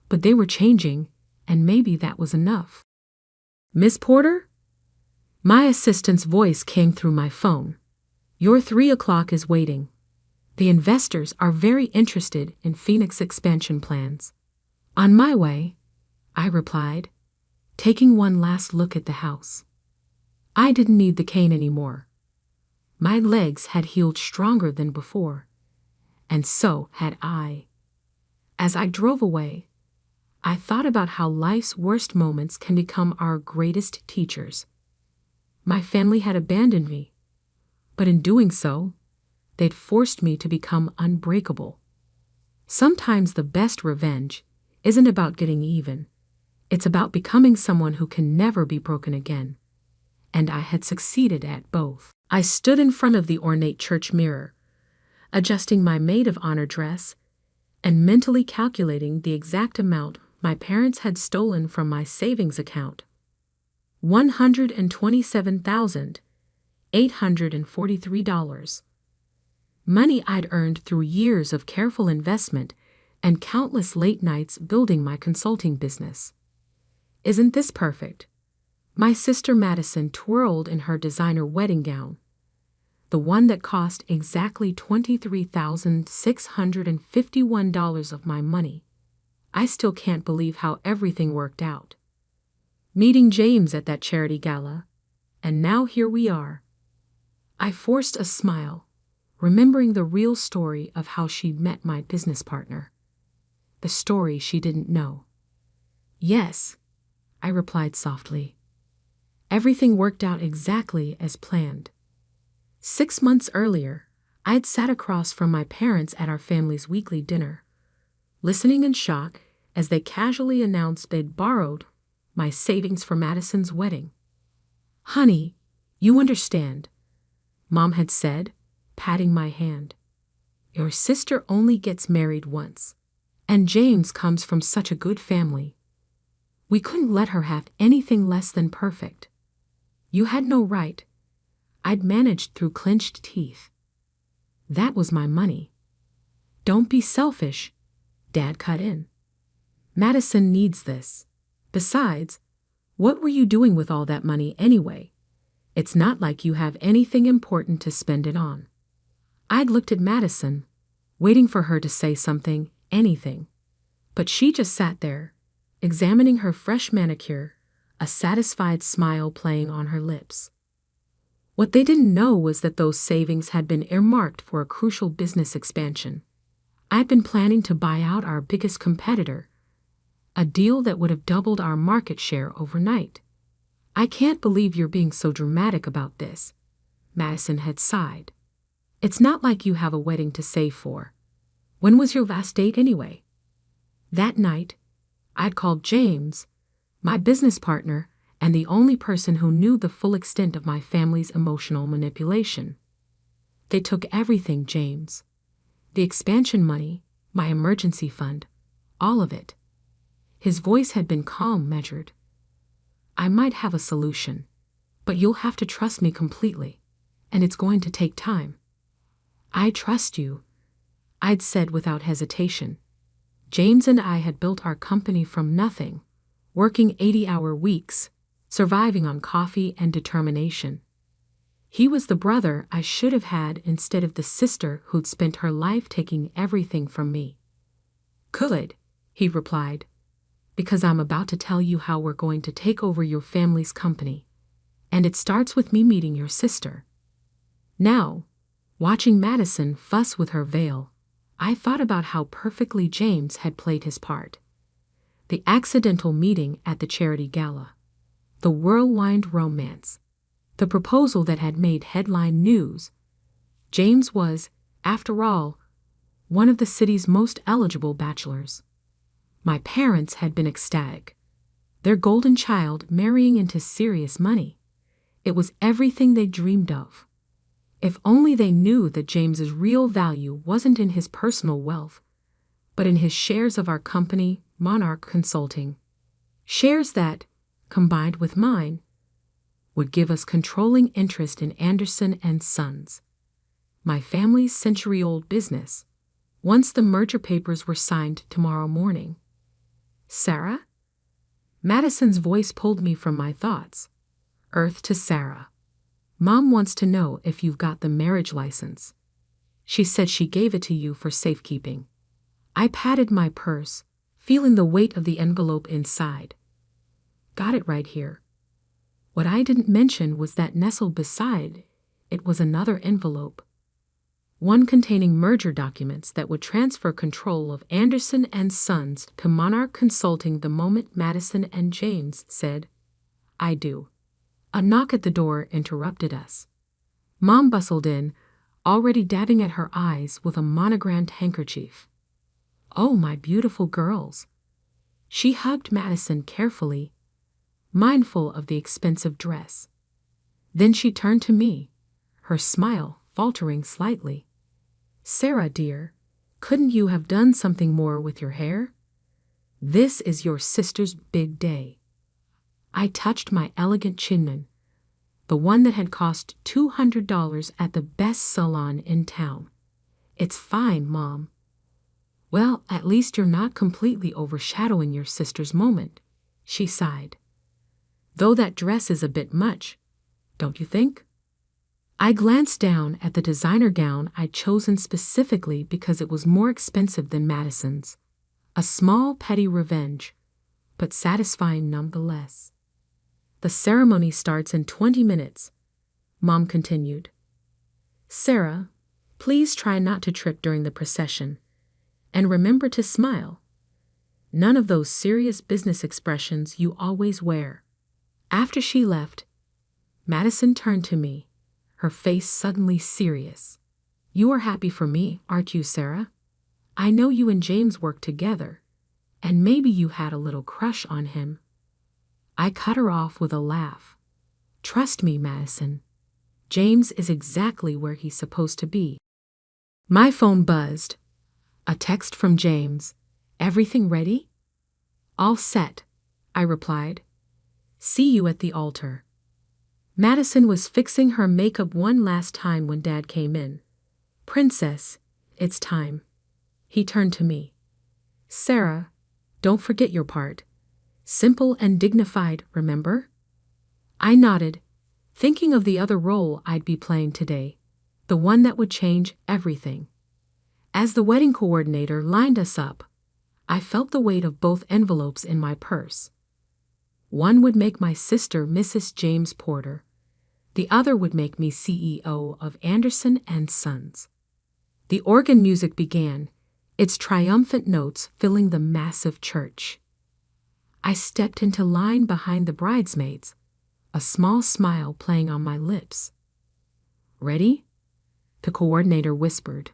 But they were changing, and maybe that was enough. "Miss Porter?" My assistant's voice came through my phone. "Your 3 o'clock is waiting. The investors are very interested in Phoenix expansion plans." "On my way," I replied, taking one last look at the house. I didn't need the cane anymore. My legs had healed stronger than before, and so had I. As I drove away, I thought about how life's worst moments can become our greatest teachers. My family had abandoned me, but in doing so, they'd forced me to become unbreakable. Sometimes the best revenge isn't about getting even. It's about becoming someone who can never be broken again. And I had succeeded at both. I stood in front of the ornate church mirror, adjusting my maid of honor dress and mentally calculating the exact amount my parents had stolen from my savings account. $127,843. Money I'd earned through years of careful investment and countless late nights building my consulting business. Isn't this perfect? My sister Madison twirled in her designer wedding gown, the one that cost exactly $23,651 of my money. I still can't believe how everything worked out. Meeting James at that charity gala, and now here we are. I forced a smile, remembering the real story of how she'd met my business partner. The story she didn't know. "Yes," I replied softly. Everything worked out exactly as planned. 6 months earlier, I'd sat across from my parents at our family's weekly dinner, listening in shock as they casually announced they'd borrowed my savings for Madison's wedding. "Honey, you understand," Mom had said, patting my hand. "Your sister only gets married once, and James comes from such a good family. We couldn't let her have anything less than perfect. You had no right." I'd managed through clenched teeth. "That was my money." "Don't be selfish," Dad cut in. "Madison needs this. Besides, what were you doing with all that money anyway? It's not like you have anything important to spend it on." I'd looked at Madison, waiting for her to say something, anything. But she just sat there, examining her fresh manicure, a satisfied smile playing on her lips. What they didn't know was that those savings had been earmarked for a crucial business expansion. I'd been planning to buy out our biggest competitor, a deal that would have doubled our market share overnight. "I can't believe you're being so dramatic about this," Madison had sighed. "It's not like you have a wedding to save for. When was your last date anyway?" That night, I'd called James, my business partner, and the only person who knew the full extent of my family's emotional manipulation. "They took everything, James. The expansion money, my emergency fund, all of it." His voice had been calm, measured. "I might have a solution, but you'll have to trust me completely, and it's going to take time." "I trust you," I'd said without hesitation. James and I had built our company from nothing, working 80-hour weeks, surviving on coffee and determination. He was the brother I should have had instead of the sister who'd spent her life taking everything from me. "Good," he replied, "because I'm about to tell you how we're going to take over your family's company, and it starts with me meeting your sister." Now, watching Madison fuss with her veil, I thought about how perfectly James had played his part. The accidental meeting at the charity gala, the whirlwind romance, the proposal that had made headline news. James was, after all, one of the city's most eligible bachelors. My parents had been ecstatic. Their golden child marrying into serious money. It was everything they dreamed of. If only they knew that James's real value wasn't in his personal wealth, but in his shares of our company, Monarch Consulting. Shares that, combined with mine, would give us controlling interest in Anderson and Sons, my family's century-old business, once the merger papers were signed tomorrow morning. Sarah? Madison's voice pulled me from my thoughts. Earth to Sarah. Mom wants to know if you've got the marriage license. She said she gave it to you for safekeeping. I patted my purse, feeling the weight of the envelope inside. Got it right here. What I didn't mention was that nestled beside it was another envelope, one containing merger documents that would transfer control of Anderson and Sons to Monarch Consulting the moment Madison and James said, "I do." A knock at the door interrupted us. Mom bustled in, already dabbing at her eyes with a monogrammed handkerchief. "Oh, my beautiful girls." She hugged Madison carefully, mindful of the expensive dress. Then she turned to me, her smile faltering slightly. "Sarah, dear, couldn't you have done something more with your hair? This is your sister's big day." I touched my elegant chinman, the one that had cost $200 at the best salon in town. "It's fine, Mom." "Well, at least you're not completely overshadowing your sister's moment," she sighed. "Though that dress is a bit much, don't you think?" I glanced down at the designer gown I'd chosen specifically because it was more expensive than Madison's. A small petty revenge, but satisfying nonetheless. "The ceremony starts in 20 minutes, Mom continued. "Sarah, please try not to trip during the procession, and remember to smile. None of those serious business expressions you always wear." After she left, Madison turned to me, her face suddenly serious. "You are happy for me, aren't you, Sarah? I know you and James work together, and maybe you had a little crush on him." I cut her off with a laugh. "Trust me, Madison. James is exactly where he's supposed to be." My phone buzzed. A text from James. "Everything ready?" "All set," I replied. "See you at the altar." Madison was fixing her makeup one last time when Dad came in. "Princess, it's time." He turned to me. "Sarah, don't forget your part. Simple and dignified, remember?" I nodded, thinking of the other role I'd be playing today, the one that would change everything. As the wedding coordinator lined us up, I felt the weight of both envelopes in my purse. One would make my sister Mrs. James Porter. The other would make me CEO of Anderson and Sons. The organ music began, its triumphant notes filling the massive church. I stepped into line behind the bridesmaids, a small smile playing on my lips. "Ready?" the coordinator whispered.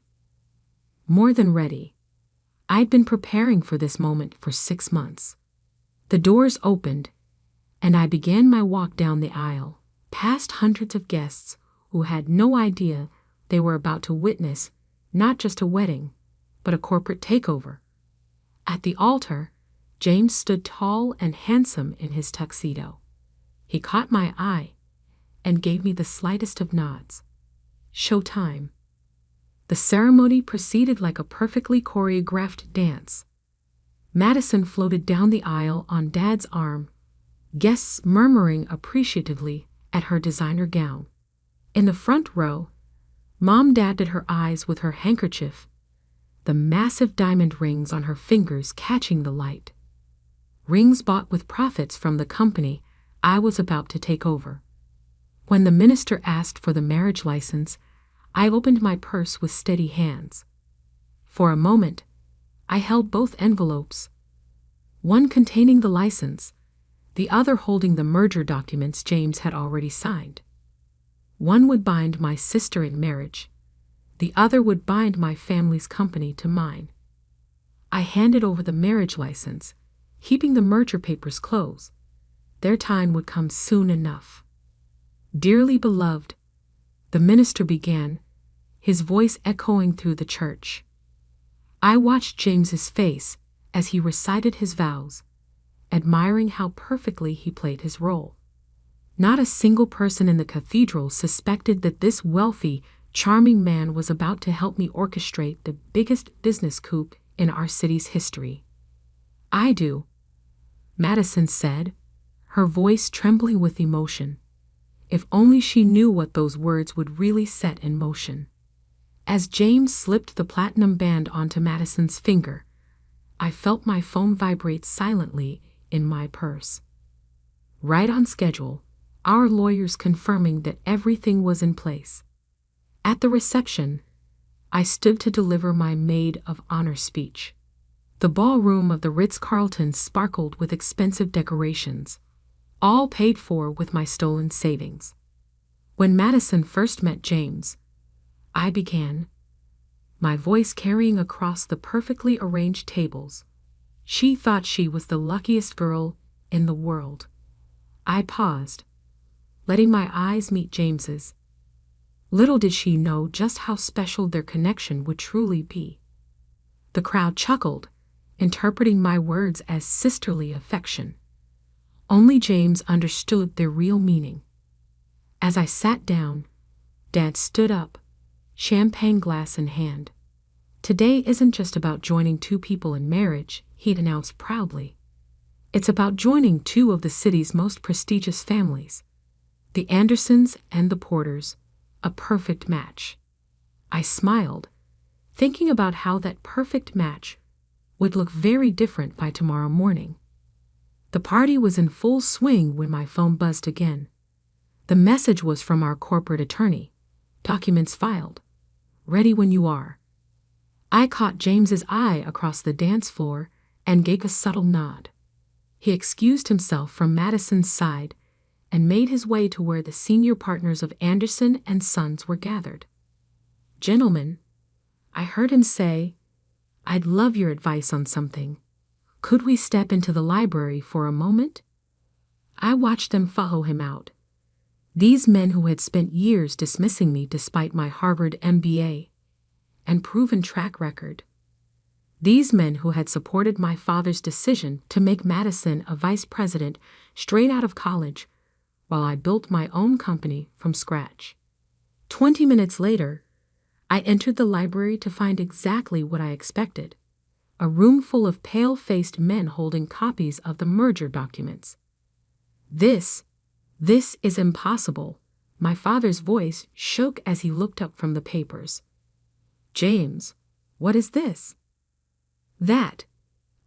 More than ready. I'd been preparing for this moment for 6 months. The doors opened, and I began my walk down the aisle, past hundreds of guests who had no idea they were about to witness not just a wedding, but a corporate takeover. At the altar, James stood tall and handsome in his tuxedo. He caught my eye and gave me the slightest of nods. Showtime. The ceremony proceeded like a perfectly choreographed dance. Madison floated down the aisle on Dad's arm, guests murmuring appreciatively at her designer gown. In the front row, Mom dabbed at her eyes with her handkerchief, the massive diamond rings on her fingers catching the light. Rings bought with profits from the company I was about to take over. When the minister asked for the marriage license, I opened my purse with steady hands. For a moment, I held both envelopes, one containing the license, the other holding the merger documents James had already signed. One would bind my sister in marriage, the other would bind my family's company to mine. I handed over the marriage license, keeping the merger papers close. Their time would come soon enough. Dearly beloved, the minister began, his voice echoing through the church. I watched James's face as he recited his vows, admiring how perfectly he played his role. Not a single person in the cathedral suspected that this wealthy, charming man was about to help me orchestrate the biggest business coup in our city's history. I do, Madison said, her voice trembling with emotion. If only she knew what those words would really set in motion. As James slipped the platinum band onto Madison's finger, I felt my phone vibrate silently in my purse. Right on schedule, our lawyers confirming that everything was in place. At the reception, I stood to deliver my maid of honor speech. The ballroom of the Ritz-Carlton sparkled with expensive decorations, all paid for with my stolen savings. When Madison first met James, I began, my voice carrying across the perfectly arranged tables. She thought she was the luckiest girl in the world. I paused, letting my eyes meet James's. Little did she know just how special their connection would truly be. The crowd chuckled, interpreting my words as sisterly affection. Only James understood their real meaning. As I sat down, Dad stood up, champagne glass in hand. Today isn't just about joining two people in marriage, he'd announced proudly. It's about joining two of the city's most prestigious families, the Andersons and the Porters, a perfect match. I smiled, thinking about how that perfect match would look very different by tomorrow morning. The party was in full swing when my phone buzzed again. The message was from our corporate attorney. Documents filed. Ready when you are. I caught James's eye across the dance floor and gave a subtle nod. He excused himself from Madison's side and made his way to where the senior partners of Anderson and Sons were gathered. Gentlemen, I heard him say, I'd love your advice on something. Could we step into the library for a moment? I watched them follow him out. These men who had spent years dismissing me despite my Harvard MBA and proven track record. These men who had supported my father's decision to make Madison a vice president straight out of college while I built my own company from scratch. 20 minutes later, I entered the library to find exactly what I expected. A room full of pale-faced men holding copies of the merger documents. This is impossible. My father's voice shook as he looked up from the papers. James, what is this? That,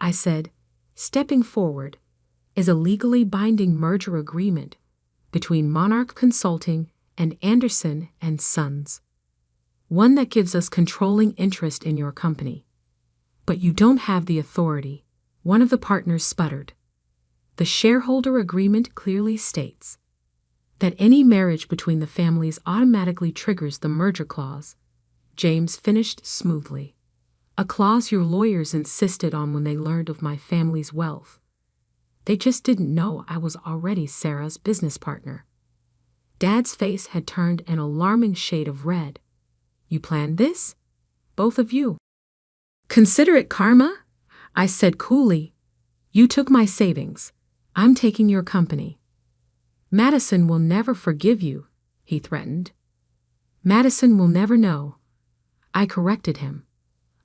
I said, stepping forward, is a legally binding merger agreement between Monarch Consulting and Anderson and Sons. One that gives us controlling interest in your company. But you don't have the authority, one of the partners sputtered. The shareholder agreement clearly states that any marriage between the families automatically triggers the merger clause. James finished smoothly. A clause your lawyers insisted on when they learned of my family's wealth. They just didn't know I was already Sarah's business partner. Dad's face had turned an alarming shade of red. You planned this? Both of you? Consider it karma, I said coolly. You took my savings. I'm taking your company. Madison will never forgive you, he threatened. Madison will never know. I corrected him.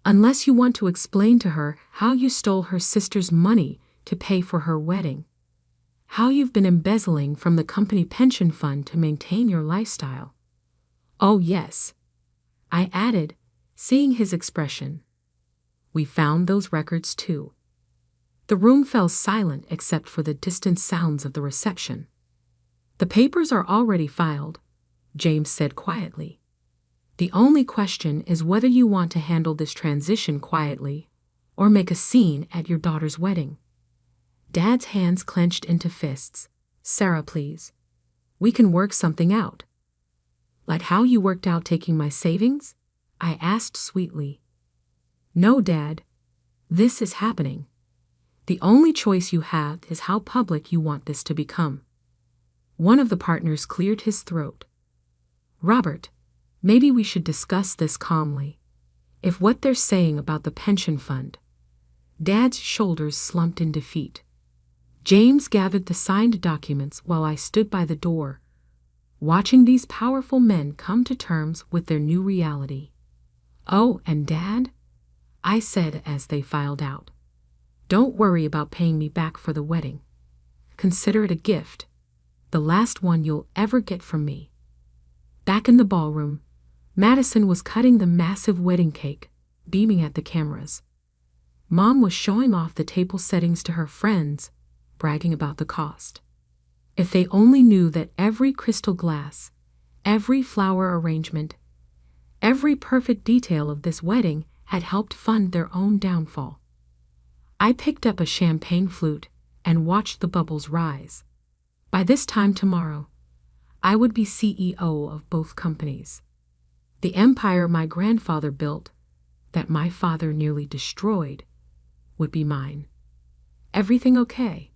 Unless you want to explain to her how you stole her sister's money to pay for her wedding. How you've been embezzling from the company pension fund to maintain your lifestyle. Oh yes, I added, seeing his expression. We found those records too. The room fell silent except for the distant sounds of the reception. The papers are already filed, James said quietly. The only question is whether you want to handle this transition quietly or make a scene at your daughter's wedding. Dad's hands clenched into fists. Sarah, please. We can work something out. Like how you worked out taking my savings? I asked sweetly. No, Dad. This is happening. The only choice you have is how public you want this to become. One of the partners cleared his throat. Robert, maybe we should discuss this calmly. If what they're saying about the pension fund. Dad's shoulders slumped in defeat. James gathered the signed documents while I stood by the door, watching these powerful men come to terms with their new reality. Oh, and Dad? I said as they filed out. Don't worry about paying me back for the wedding. Consider it a gift, the last one you'll ever get from me. Back in the ballroom, Madison was cutting the massive wedding cake, beaming at the cameras. Mom was showing off the table settings to her friends, bragging about the cost. If they only knew that every crystal glass, every flower arrangement, every perfect detail of this wedding had helped fund their own downfall. I picked up a champagne flute and watched the bubbles rise. By this time tomorrow, I would be CEO of both companies. The empire my grandfather built, that my father nearly destroyed, would be mine. Everything okay?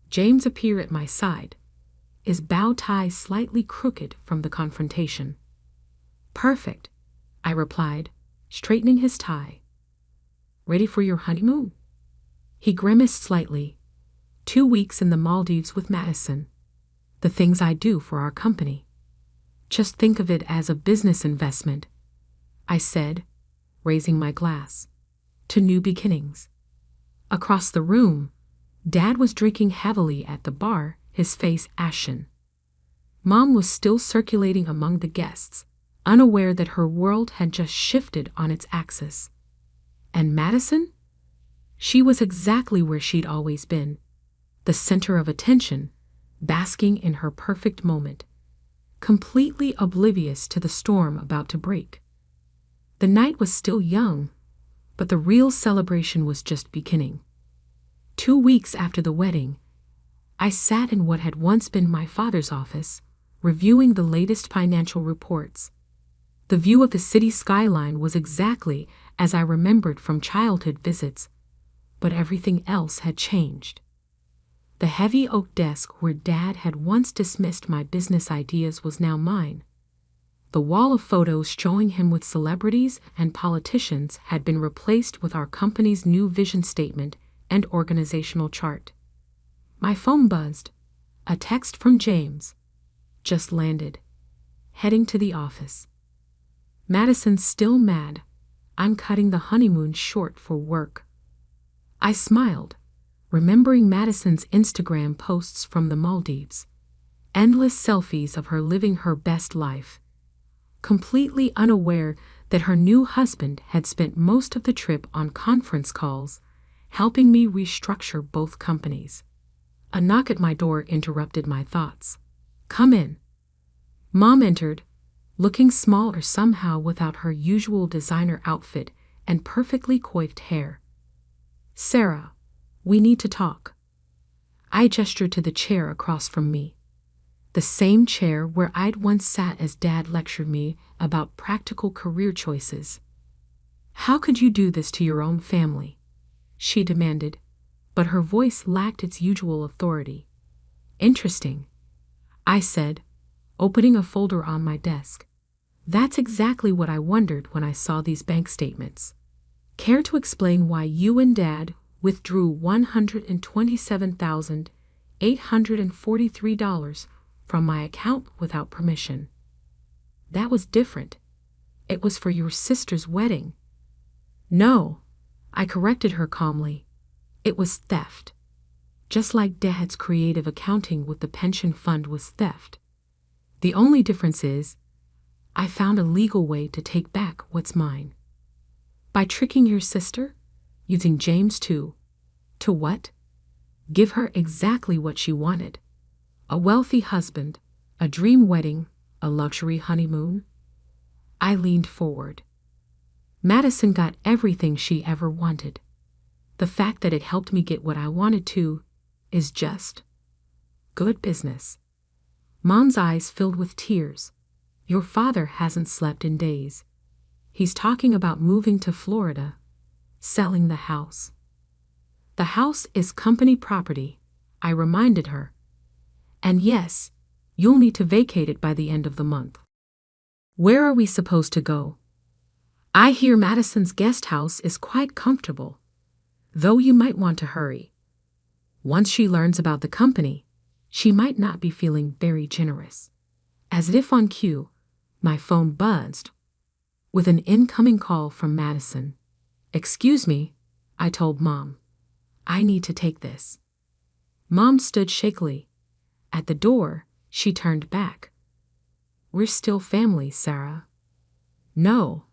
James appeared at my side, his bow tie slightly crooked from the confrontation. Perfect, I replied, straightening his tie. Ready for your honeymoon? He grimaced slightly. 2 weeks in the Maldives with Madison. The things I do for our company. Just think of it as a business investment, I said, raising my glass. To new beginnings. Across the room, Dad was drinking heavily at the bar, his face ashen. Mom was still circulating among the guests, unaware that her world had just shifted on its axis. And Madison? She was exactly where she'd always been, the center of attention, basking in her perfect moment, completely oblivious to the storm about to break. The night was still young, but the real celebration was just beginning. 2 weeks after the wedding, I sat in what had once been my father's office, reviewing the latest financial reports. The view of the city skyline was exactly as I remembered from childhood visits, but everything else had changed. The heavy oak desk where Dad had once dismissed my business ideas was now mine. The wall of photos showing him with celebrities and politicians had been replaced with our company's new vision statement and organizational chart. My phone buzzed. A text from James. Just landed. Heading to the office. Madison's still mad. I'm cutting the honeymoon short for work. I smiled, remembering Madison's Instagram posts from the Maldives. Endless selfies of her living her best life. Completely unaware that her new husband had spent most of the trip on conference calls, helping me restructure both companies. A knock at my door interrupted my thoughts. Come in. Mom entered, looking smaller somehow without her usual designer outfit and perfectly coiffed hair. Sarah, we need to talk. I gestured to the chair across from me. The same chair where I'd once sat as Dad lectured me about practical career choices. How could you do this to your own family? She demanded, but her voice lacked its usual authority. Interesting, I said, opening a folder on my desk. That's exactly what I wondered when I saw these bank statements. Care to explain why you and Dad withdrew $127,843 from my account without permission? That was different. It was for your sister's wedding. No, I corrected her calmly. It was theft. Just like Dad's creative accounting with the pension fund was theft. The only difference is, I found a legal way to take back what's mine. By tricking your sister? Using James to what? Give her exactly what she wanted. A wealthy husband, a dream wedding, a luxury honeymoon. I leaned forward. Madison got everything she ever wanted. The fact that it helped me get what I wanted to is just good business. Mom's eyes filled with tears. Your father hasn't slept in days. He's talking about moving to Florida, selling the house. The house is company property, I reminded her. And yes, you'll need to vacate it by the end of the month. Where are we supposed to go? I hear Madison's guest house is quite comfortable, though you might want to hurry. Once she learns about the company, she might not be feeling very generous. As if on cue, my phone buzzed with an incoming call from Madison. Excuse me, I told Mom. I need to take this. Mom stood shakily. At the door, she turned back. We're still family, Sarah. No,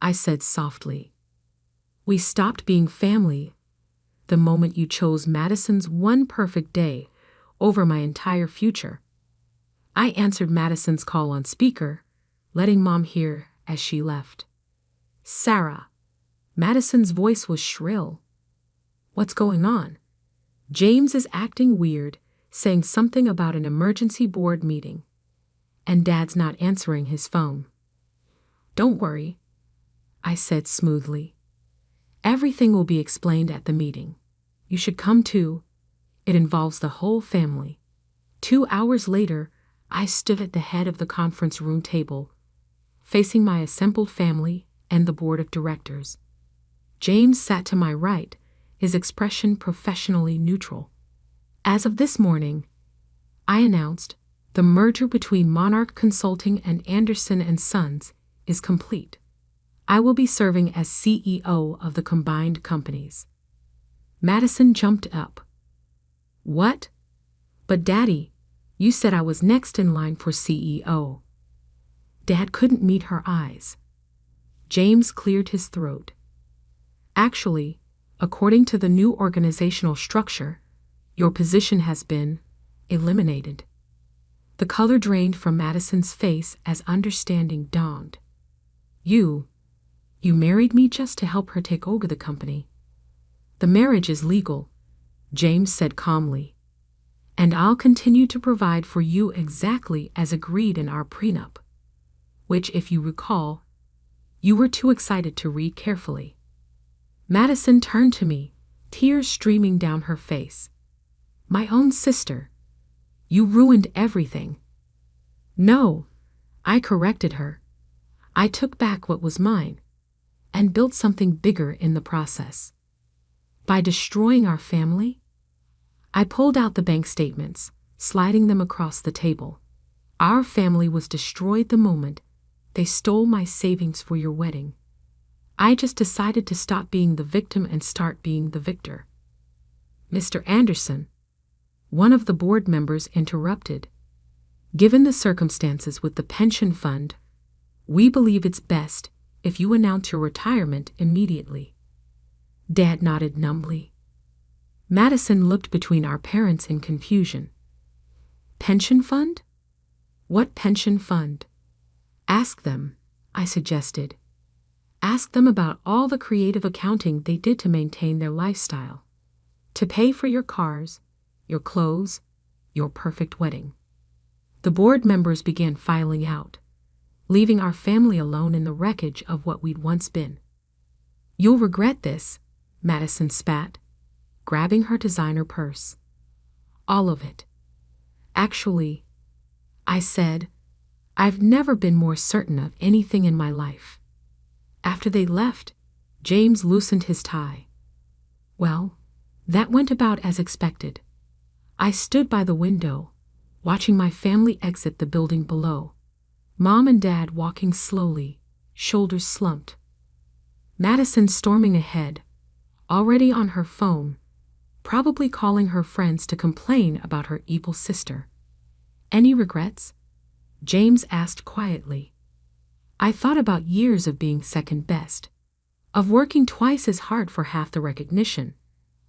I said softly. We stopped being family the moment you chose Madison's one perfect day over my entire future. I answered Madison's call on speaker, letting Mom hear as she left. Sarah. Madison's voice was shrill. What's going on? James is acting weird, saying something about an emergency board meeting. And Dad's not answering his phone. Don't worry, I said smoothly. Everything will be explained at the meeting. You should come too. It involves the whole family. 2 hours later, I stood at the head of the conference room table, facing my assembled family and the board of directors. James sat to my right, his expression professionally neutral. As of this morning, I announced, the merger between Monarch Consulting and Anderson & Sons is complete. I will be serving as CEO of the combined companies. Madison jumped up. What? But Daddy, you said I was next in line for CEO. Dad couldn't meet her eyes. James cleared his throat. Actually, according to the new organizational structure, your position has been eliminated. The color drained from Madison's face as understanding dawned. You married me just to help her take over the company. The marriage is legal, James said calmly. And I'll continue to provide for you exactly as agreed in our prenup, which, if you recall, you were too excited to read carefully. Madison turned to me, tears streaming down her face. My own sister. You ruined everything. No, I corrected her. I took back what was mine and built something bigger in the process. By destroying our family, I pulled out the bank statements, sliding them across the table. Our family was destroyed the moment they stole my savings for your wedding. I just decided to stop being the victim and start being the victor. Mr. Anderson, one of the board members interrupted. Given the circumstances with the pension fund, we believe it's best if you announce your retirement immediately. Dad nodded numbly. Madison looked between our parents in confusion. Pension fund? What pension fund? Ask them, I suggested. Ask them about all the creative accounting they did to maintain their lifestyle, to pay for your cars, your clothes, your perfect wedding. The board members began filing out, leaving our family alone in the wreckage of what we'd once been. You'll regret this, Madison spat, grabbing her designer purse. All of it. Actually, I said, I've never been more certain of anything in my life. After they left, James loosened his tie. Well, that went about as expected. I stood by the window, watching my family exit the building below. Mom and Dad walking slowly, shoulders slumped. Madison storming ahead, already on her phone, probably calling her friends to complain about her evil sister. Any regrets? James asked quietly. I thought about years of being second best, of working twice as hard for half the recognition,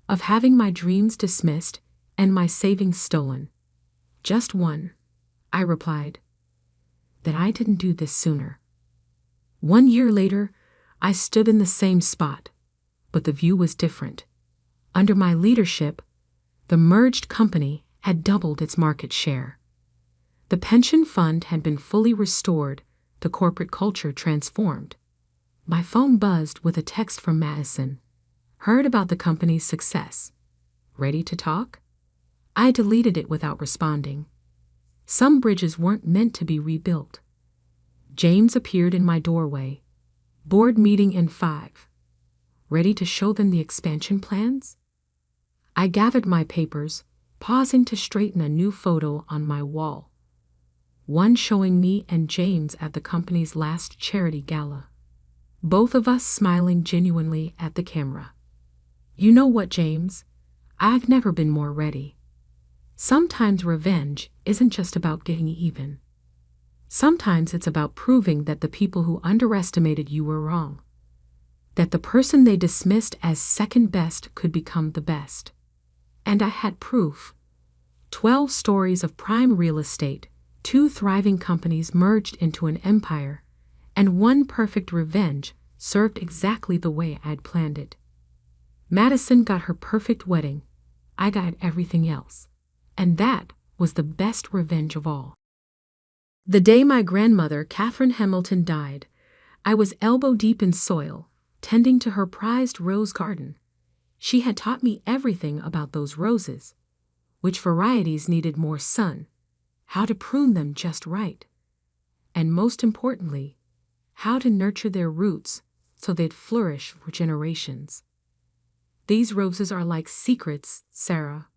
of having my dreams dismissed and my savings stolen. Just one, I replied. That I didn't do this sooner. 1 year later, I stood in the same spot, but the view was different. Under my leadership, the merged company had doubled its market share. The pension fund had been fully restored, the corporate culture transformed. My phone buzzed with a text from Madison. Heard about the company's success. Ready to talk? I deleted it without responding. Some bridges weren't meant to be rebuilt. James appeared in my doorway. Board meeting in 5. Ready to show them the expansion plans? I gathered my papers, pausing to straighten a new photo on my wall. One showing me and James at the company's last charity gala. Both of us smiling genuinely at the camera. You know what, James? I've never been more ready. Sometimes revenge isn't just about getting even. Sometimes it's about proving that the people who underestimated you were wrong. That the person they dismissed as second best could become the best. And I had proof. 12 stories of prime real estate, 2 thriving companies merged into an empire, and one perfect revenge served exactly the way I'd planned it. Madison got her perfect wedding. I got everything else. And that was the best revenge of all. The day my grandmother, Catherine Hamilton, died, I was elbow-deep in soil, tending to her prized rose garden. She had taught me everything about those roses, which varieties needed more sun, how to prune them just right, and most importantly, how to nurture their roots so they'd flourish for generations. These roses are like secrets, Sarah,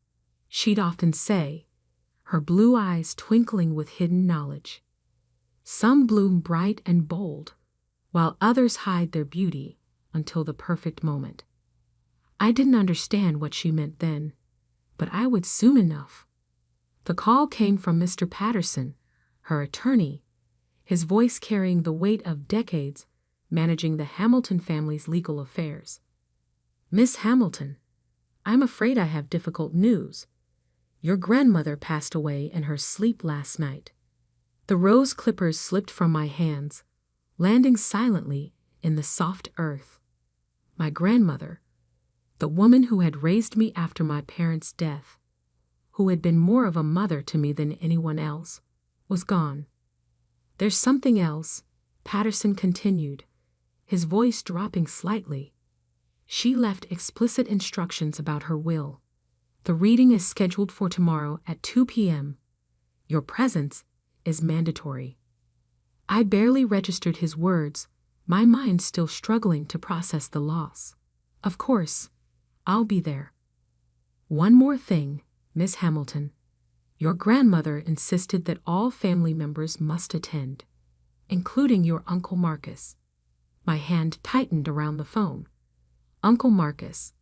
she'd often say, her blue eyes twinkling with hidden knowledge. Some bloom bright and bold, while others hide their beauty until the perfect moment. I didn't understand what she meant then, but I would soon enough. The call came from Mr. Patterson, her attorney, his voice carrying the weight of decades managing the Hamilton family's legal affairs. Miss Hamilton, I'm afraid I have difficult news. Your grandmother passed away in her sleep last night. The rose clippers slipped from my hands, landing silently in the soft earth. My grandmother, the woman who had raised me after my parents' death, who had been more of a mother to me than anyone else, was gone. There's something else, Patterson continued, his voice dropping slightly. She left explicit instructions about her will. The reading is scheduled for tomorrow at 2 p.m. Your presence is mandatory. I barely registered his words, my mind still struggling to process the loss. Of course, I'll be there. One more thing, Miss Hamilton. Your grandmother insisted that all family members must attend, including your Uncle Marcus. My hand tightened around the phone. Uncle Marcus,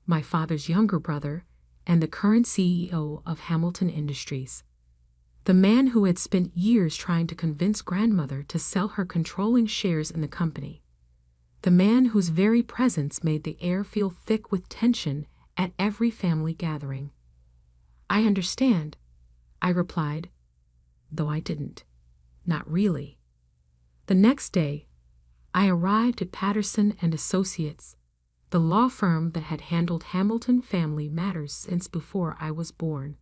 my father's younger brother, and the current CEO of Hamilton Industries. The man who had spent years trying to convince grandmother to sell her controlling shares in the company. The man whose very presence made the air feel thick with tension at every family gathering. I understand, I replied, though I didn't. Not really. The next day, I arrived at Patterson and Associates, the law firm that had handled Hamilton family matters since before I was born.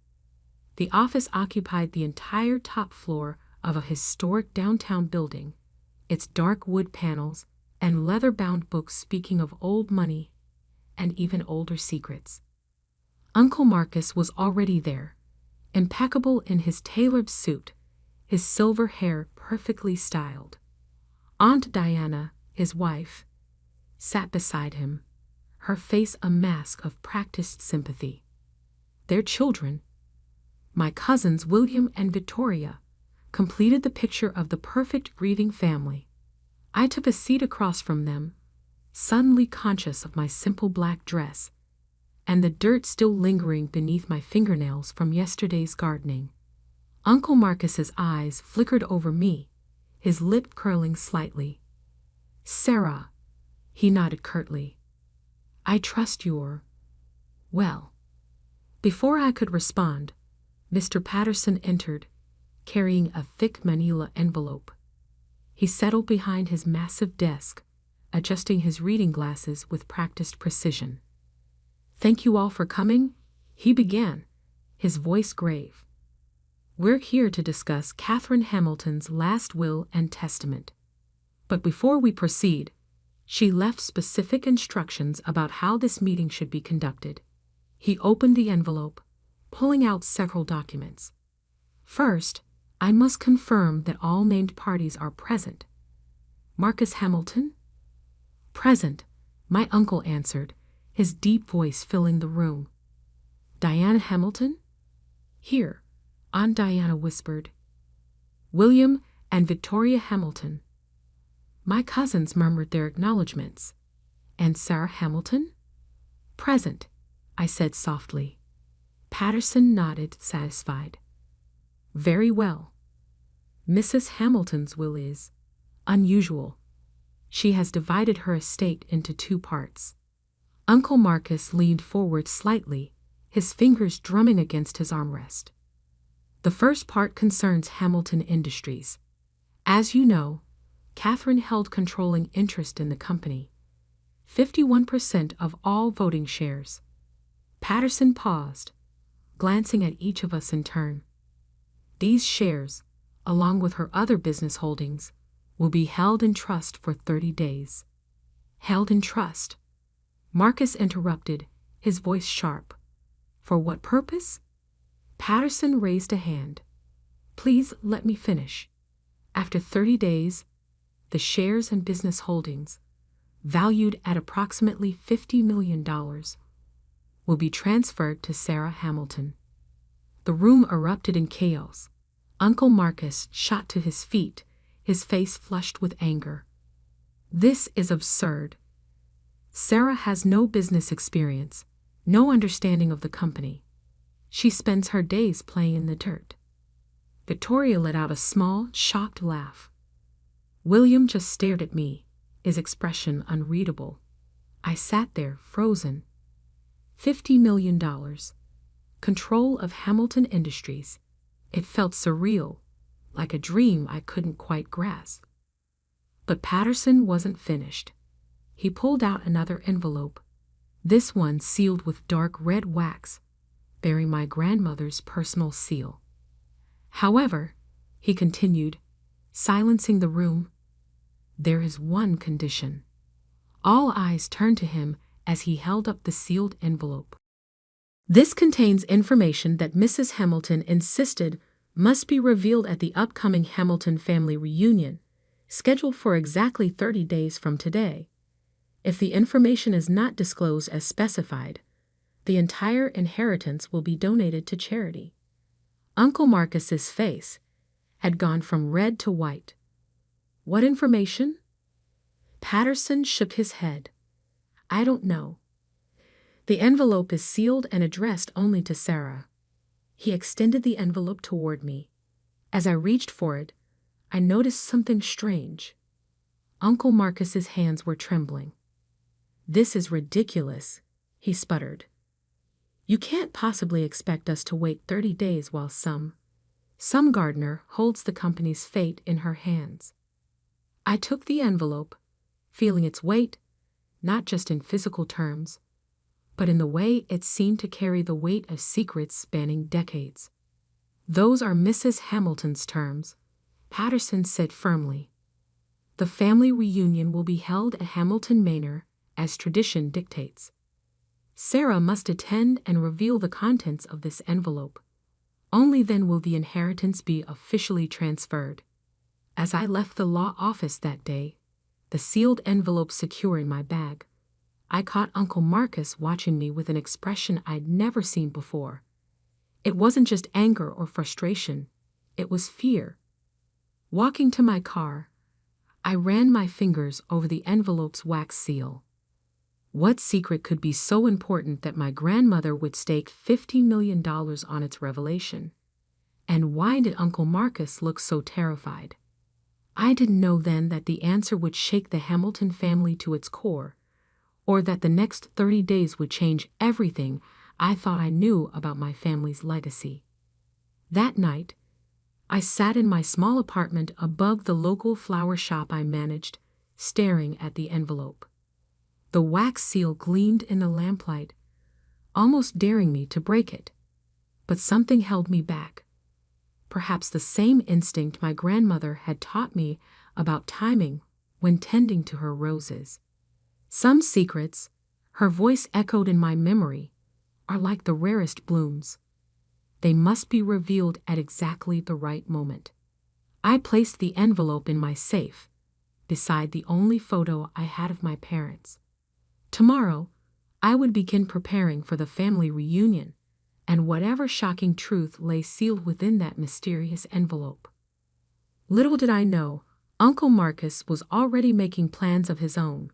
The office occupied the entire top floor of a historic downtown building, its dark wood panels and leather-bound books speaking of old money and even older secrets. Uncle Marcus was already there, impeccable in his tailored suit, his silver hair perfectly styled. Aunt Diana, his wife, sat beside him, her face a mask of practiced sympathy. Their children, my cousins William and Victoria, completed the picture of the perfect grieving family. I took a seat across from them, suddenly conscious of my simple black dress and the dirt still lingering beneath my fingernails from yesterday's gardening. Uncle Marcus's eyes flickered over me, his lip curling slightly. Sarah, he nodded curtly. I trust you're well. Before I could respond, Mr. Patterson entered, carrying a thick manila envelope. He settled behind his massive desk, adjusting his reading glasses with practiced precision. Thank you all for coming, he began, his voice grave. We're here to discuss Catherine Hamilton's last will and testament. But before we proceed, she left specific instructions about how this meeting should be conducted. He opened the envelope, pulling out several documents. First, I must confirm that all named parties are present. Marcus Hamilton? Present, my uncle answered, his deep voice filling the room. Diana Hamilton? Here, Aunt Diana whispered. William and Victoria Hamilton. My cousins murmured their acknowledgments. And Sarah Hamilton? Present, I said softly. Patterson nodded, satisfied. Very well. Mrs. Hamilton's will is unusual. She has divided her estate into 2 parts. Uncle Marcus leaned forward slightly, his fingers drumming against his armrest. The first part concerns Hamilton Industries. As you know, Catherine held controlling interest in the company. 51% of all voting shares. Patterson paused, glancing at each of us in turn. These shares, along with her other business holdings, will be held in trust for 30 days. Held in trust? Marcus interrupted, his voice sharp. For what purpose? Patterson raised a hand. Please let me finish. After 30 days, the shares and business holdings, valued at approximately $50 million, will be transferred to Sarah Hamilton. The room erupted in chaos. Uncle Marcus shot to his feet, his face flushed with anger. This is absurd. Sarah has no business experience, no understanding of the company. She spends her days playing in the dirt. Victoria let out a small, shocked laugh. William just stared at me, his expression unreadable. I sat there, frozen. $50 million. Control of Hamilton Industries. It felt surreal, like a dream I couldn't quite grasp. But Patterson wasn't finished. He pulled out another envelope, this one sealed with dark red wax, bearing my grandmother's personal seal. However, he continued, silencing the room, there is one condition. All eyes turned to him as he held up the sealed envelope. This contains information that Mrs. Hamilton insisted must be revealed at the upcoming Hamilton family reunion, scheduled for exactly 30 days from today. If the information is not disclosed as specified, the entire inheritance will be donated to charity. Uncle Marcus's face had gone from red to white. What information? Patterson shook his head. I don't know. The envelope is sealed and addressed only to Sarah. He extended the envelope toward me. As I reached for it, I noticed something strange. Uncle Marcus's hands were trembling. This is ridiculous, he sputtered. You can't possibly expect us to wait 30 days while some gardener holds the company's fate in her hands. I took the envelope, feeling its weight, not just in physical terms, but in the way it seemed to carry the weight of secrets spanning decades. Those are Mrs. Hamilton's terms, Patterson said firmly. The family reunion will be held at Hamilton Manor as tradition dictates. Sarah must attend and reveal the contents of this envelope. Only then will the inheritance be officially transferred. As I left the law office that day, the sealed envelope secure in my bag, I caught Uncle Marcus watching me with an expression I'd never seen before. It wasn't just anger or frustration, it was fear. Walking to my car, I ran my fingers over the envelope's wax seal. What secret could be so important that my grandmother would stake $50 million on its revelation? And why did Uncle Marcus look so terrified? I didn't know then that the answer would shake the Hamilton family to its core, or that the next 30 days would change everything I thought I knew about my family's legacy. That night, I sat in my small apartment above the local flower shop I managed, staring at the envelope. The wax seal gleamed in the lamplight, almost daring me to break it. But something held me back. Perhaps the same instinct my grandmother had taught me about timing when tending to her roses. Some secrets, her voice echoed in my memory, are like the rarest blooms. They must be revealed at exactly the right moment. I placed the envelope in my safe, beside the only photo I had of my parents. Tomorrow, I would begin preparing for the family reunion, and whatever shocking truth lay sealed within that mysterious envelope. Little did I know, Uncle Marcus was already making plans of his own.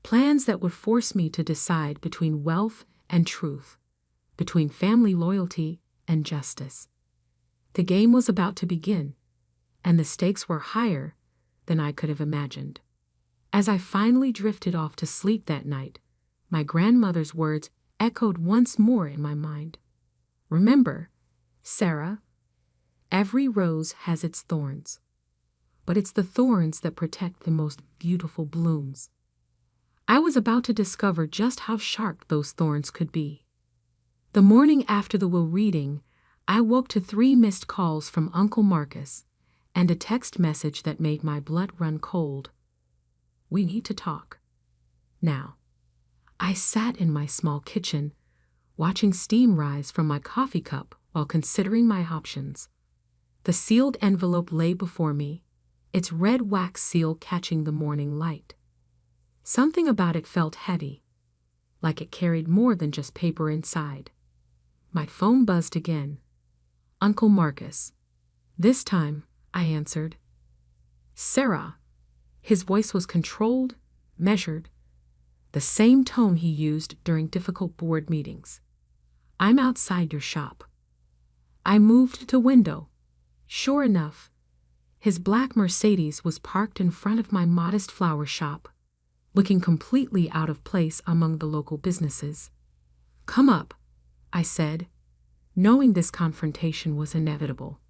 Plans that would force me to decide between wealth and truth, between family loyalty and justice. The game was about to begin, and the stakes were higher than I could have imagined. As I finally drifted off to sleep that night, my grandmother's words echoed once more in my mind. Remember, Sarah, every rose has its thorns, but it's the thorns that protect the most beautiful blooms. I was about to discover just how sharp those thorns could be. The morning after the will reading, I woke to 3 missed calls from Uncle Marcus and a text message that made my blood run cold. We need to talk. Now. I sat in my small kitchen, watching steam rise from my coffee cup while considering my options. The sealed envelope lay before me, its red wax seal catching the morning light. Something about it felt heavy, like it carried more than just paper inside. My phone buzzed again. Uncle Marcus. This time, I answered. Sarah. His voice was controlled, measured, the same tone he used during difficult board meetings. I'm outside your shop. I moved to window. Sure enough, his black Mercedes was parked in front of my modest flower shop, looking completely out of place among the local businesses. Come up, I said, knowing this confrontation was inevitable.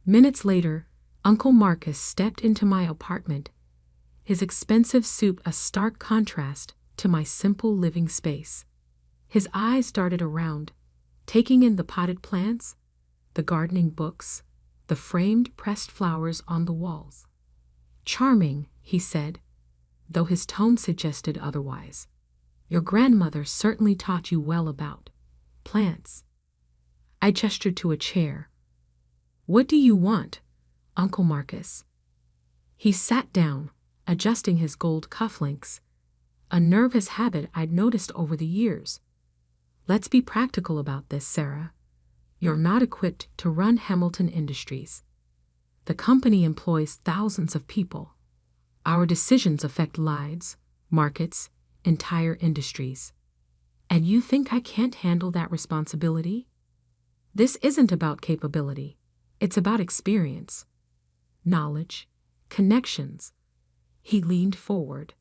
Minutes later, Uncle Marcus stepped into my apartment, his expensive suit a stark contrast to my simple living space. His eyes darted around, taking in the potted plants, the gardening books, the framed pressed flowers on the walls. Charming, he said, though his tone suggested otherwise. Your grandmother certainly taught you well about plants. I gestured to a chair. What do you want, Uncle Marcus? He sat down, adjusting his gold cufflinks, a nervous habit I'd noticed over the years. Let's be practical about this, Sarah. You're not equipped to run Hamilton Industries. The company employs thousands of people. Our decisions affect lives, markets, entire industries. And you think I can't handle that responsibility? This isn't about capability. It's about experience, knowledge, connections. He leaned forward.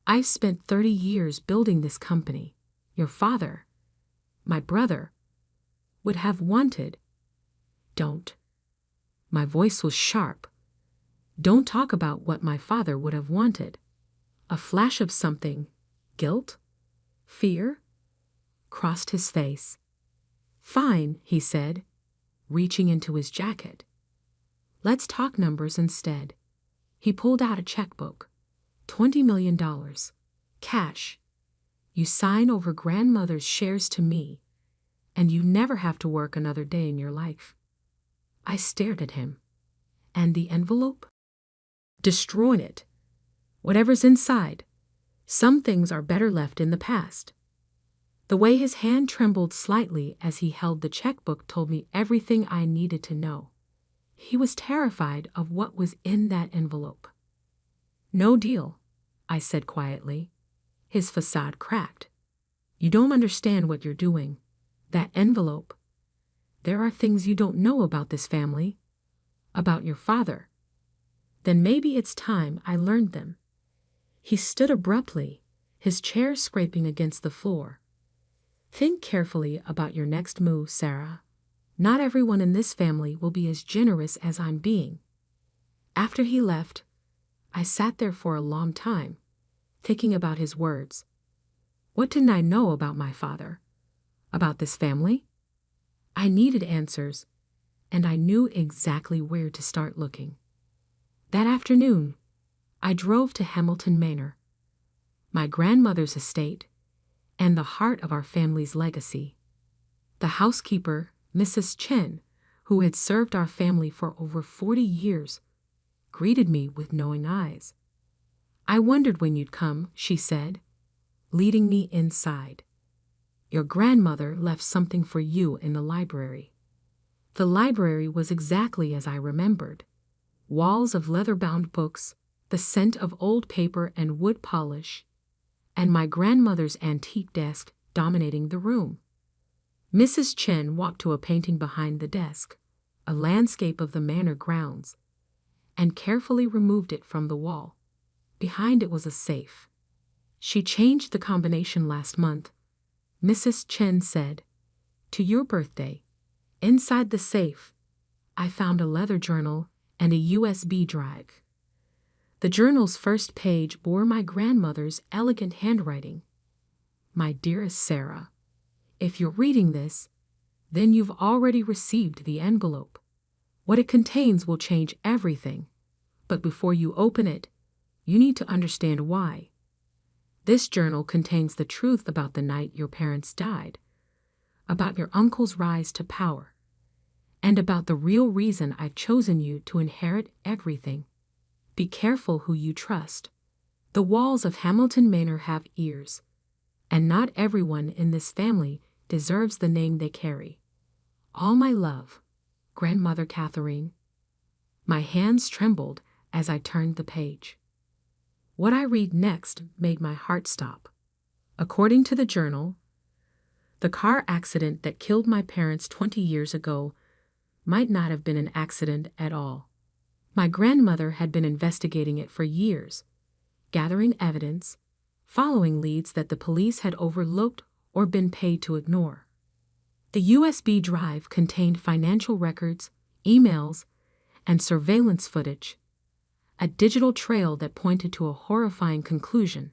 I've spent 30 years building this company. Your father, my brother, would have wanted. Don't. My voice was sharp. Don't talk about what my father would have wanted. A flash of something, guilt, fear, crossed his face. Fine, he said, reaching into his jacket. Let's talk numbers instead. He pulled out a checkbook. $20 million. Cash. You sign over grandmother's shares to me, and you never have to work another day in your life. I stared at him. And the envelope? Destroy it. Whatever's inside. Some things are better left in the past. The way his hand trembled slightly as he held the checkbook told me everything I needed to know. He was terrified of what was in that envelope. No deal, I said quietly. His facade cracked. You don't understand what you're doing. That envelope. There are things you don't know about this family, about your father. Then maybe it's time I learned them. He stood abruptly, his chair scraping against the floor. Think carefully about your next move, Sarah. Not everyone in this family will be as generous as I'm being. After he left, I sat there for a long time, thinking about his words. What didn't I know about my father? About this family? I needed answers, and I knew exactly where to start looking. That afternoon, I drove to Hamilton Manor, my grandmother's estate, and the heart of our family's legacy. The housekeeper, Mrs. Chen, who had served our family for over 40 years, greeted me with knowing eyes. "I wondered when you'd come," she said, leading me inside. "Your grandmother left something for you in the library." The library was exactly as I remembered. Walls of leather-bound books, the scent of old paper and wood polish, and my grandmother's antique desk dominating the room. Mrs. Chen walked to a painting behind the desk, a landscape of the manor grounds, and carefully removed it from the wall. Behind it was a safe. "She changed the combination last month," Mrs. Chen said. "To your birthday." Inside the safe, I found a leather journal and a USB drive. The journal's first page bore my grandmother's elegant handwriting. "My dearest Sarah, if you're reading this, then you've already received the envelope. What it contains will change everything, but before you open it, you need to understand why. This journal contains the truth about the night your parents died, about your uncle's rise to power, and about the real reason I've chosen you to inherit everything. Be careful who you trust. The walls of Hamilton Manor have ears, and not everyone in this family deserves the name they carry. All my love, Grandmother Catherine." My hands trembled as I turned the page. What I read next made my heart stop. According to the journal, the car accident that killed my parents 20 years ago might not have been an accident at all. My grandmother had been investigating it for years, gathering evidence, following leads that the police had overlooked or been paid to ignore. The USB drive contained financial records, emails, and surveillance footage, a digital trail that pointed to a horrifying conclusion.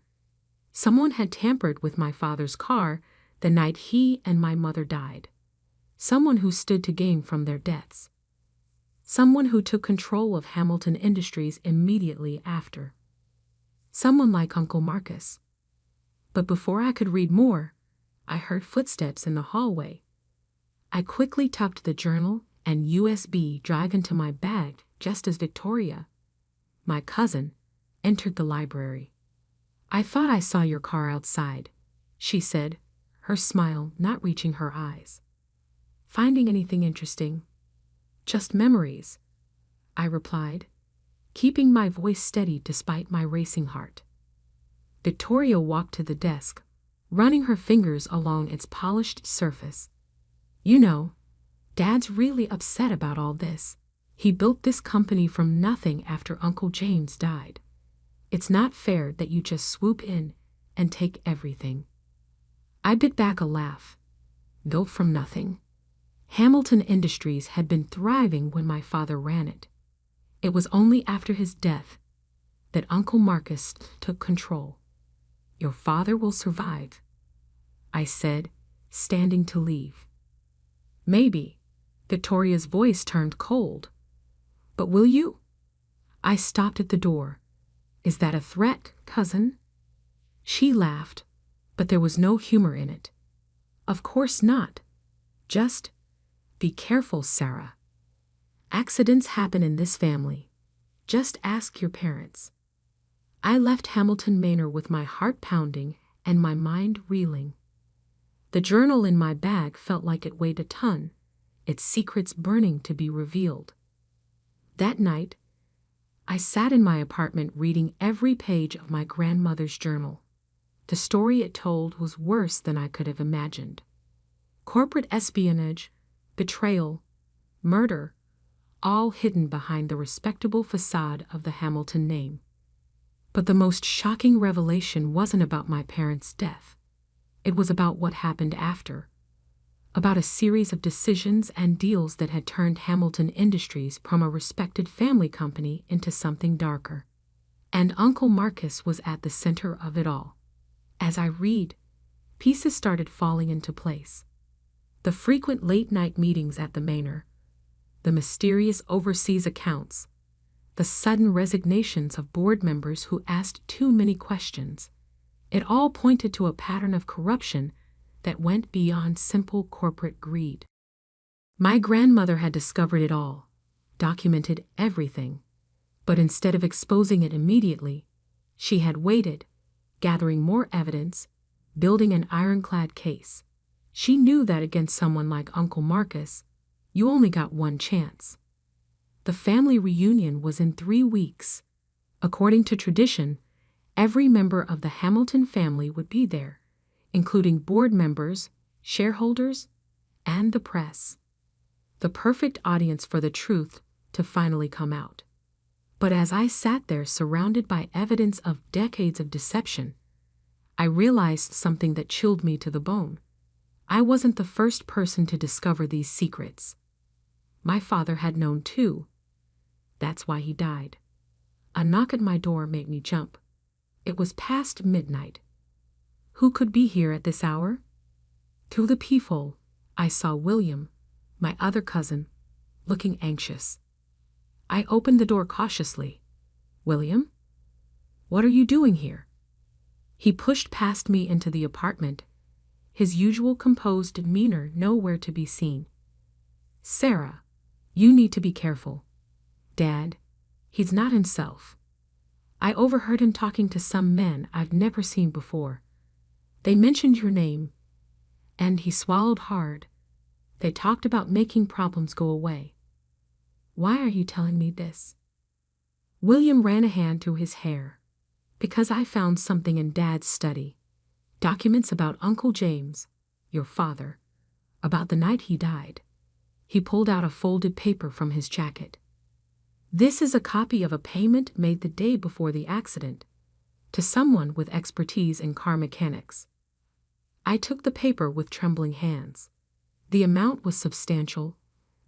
Someone had tampered with my father's car the night he and my mother died. Someone who stood to gain from their deaths. Someone who took control of Hamilton Industries immediately after. Someone like Uncle Marcus. But before I could read more, I heard footsteps in the hallway. I quickly tucked the journal and USB drive into my bag just as Victoria, my cousin, entered the library. "I thought I saw your car outside," she said, her smile not reaching her eyes. "Finding anything interesting?" "Just memories," I replied, keeping my voice steady despite my racing heart. Victoria walked to the desk, running her fingers along its polished surface. "You know, Dad's really upset about all this. He built this company from nothing after Uncle James died. It's not fair that you just swoop in and take everything." I bit back a laugh. Built from nothing. Hamilton Industries had been thriving when my father ran it. It was only after his death that Uncle Marcus took control. "Your father will survive," I said, standing to leave. "Maybe." Victoria's voice turned cold. "But will you?" I stopped at the door. "Is that a threat, cousin?" She laughed, but there was no humor in it. "Of course not. Just be careful, Sarah. Accidents happen in this family. Just ask your parents." I left Hamilton Manor with my heart pounding and my mind reeling. The journal in my bag felt like it weighed a ton, its secrets burning to be revealed. That night, I sat in my apartment reading every page of my grandmother's journal. The story it told was worse than I could have imagined. Corporate espionage, betrayal, murder, all hidden behind the respectable facade of the Hamilton name. But the most shocking revelation wasn't about my parents' death. It was about what happened after. About a series of decisions and deals that had turned Hamilton Industries from a respected family company into something darker. And Uncle Marcus was at the center of it all. As I read, pieces started falling into place. The frequent late-night meetings at the manor, the mysterious overseas accounts, the sudden resignations of board members who asked too many questions. It all pointed to a pattern of corruption that went beyond simple corporate greed. My grandmother had discovered it all, documented everything, but instead of exposing it immediately, she had waited, gathering more evidence, building an ironclad case. She knew that against someone like Uncle Marcus, you only got one chance. The family reunion was in 3 weeks. According to tradition, every member of the Hamilton family would be there, including board members, shareholders, and the press. The perfect audience for the truth to finally come out. But as I sat there surrounded by evidence of decades of deception, I realized something that chilled me to the bone. I wasn't the first person to discover these secrets. My father had known too. That's why he died. A knock at my door made me jump. It was past midnight. Who could be here at this hour? Through the peephole, I saw William, my other cousin, looking anxious. I opened the door cautiously. "William? What are you doing here?" He pushed past me into the apartment, his usual composed demeanor nowhere to be seen. "Sarah, you need to be careful. Dad, he's not himself. I overheard him talking to some men I've never seen before. They mentioned your name, and he swallowed hard. They talked about making problems go away. Why are you telling me this?" William ran a hand through his hair. "Because I found something in Dad's study. Documents about Uncle James, your father, about the night he died." He pulled out a folded paper from his jacket. "This is a copy of a payment made the day before the accident, to someone with expertise in car mechanics." I took the paper with trembling hands. The amount was substantial,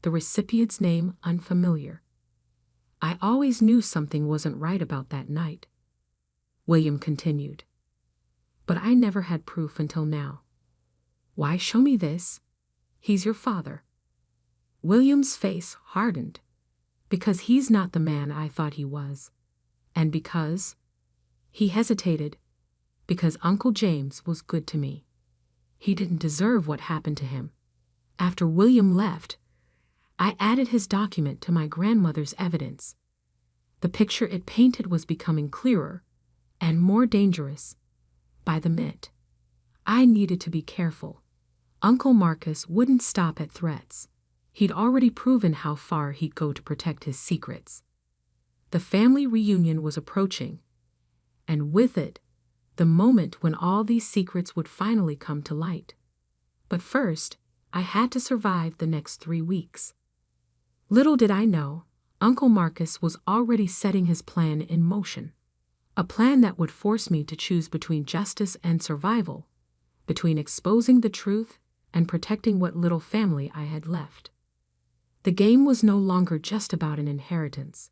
the recipient's name unfamiliar. I always knew something wasn't right about that night. William continued. "But I never had proof until now." "Why show me this? He's your father." William's face hardened. "Because he's not the man I thought he was. And because—" he hesitated, "because Uncle James was good to me. He didn't deserve what happened to him." After William left, I added his document to my grandmother's evidence. The picture it painted was becoming clearer and more dangerous by the minute. I needed to be careful. Uncle Marcus wouldn't stop at threats. He'd already proven how far he'd go to protect his secrets. The family reunion was approaching, and with it, the moment when all these secrets would finally come to light. But first, I had to survive the next 3 weeks. Little did I know, Uncle Marcus was already setting his plan in motion. A plan that would force me to choose between justice and survival, between exposing the truth and protecting what little family I had left. The game was no longer just about an inheritance.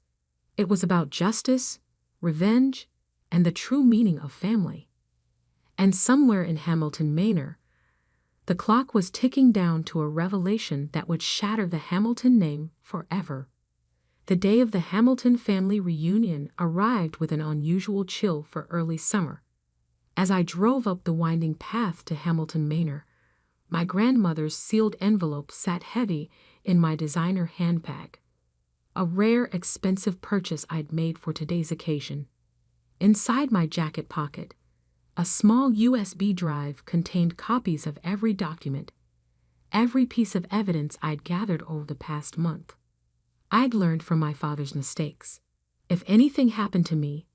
It was about justice, revenge, and the true meaning of family. And somewhere in Hamilton Manor, the clock was ticking down to a revelation that would shatter the Hamilton name forever. The day of the Hamilton family reunion arrived with an unusual chill for early summer. As I drove up the winding path to Hamilton Manor, my grandmother's sealed envelope sat heavy in my designer handbag, a rare, expensive purchase I'd made for today's occasion. Inside my jacket pocket, a small USB drive contained copies of every document, every piece of evidence I'd gathered over the past month. I'd learned from my father's mistakes. If anything happened to me,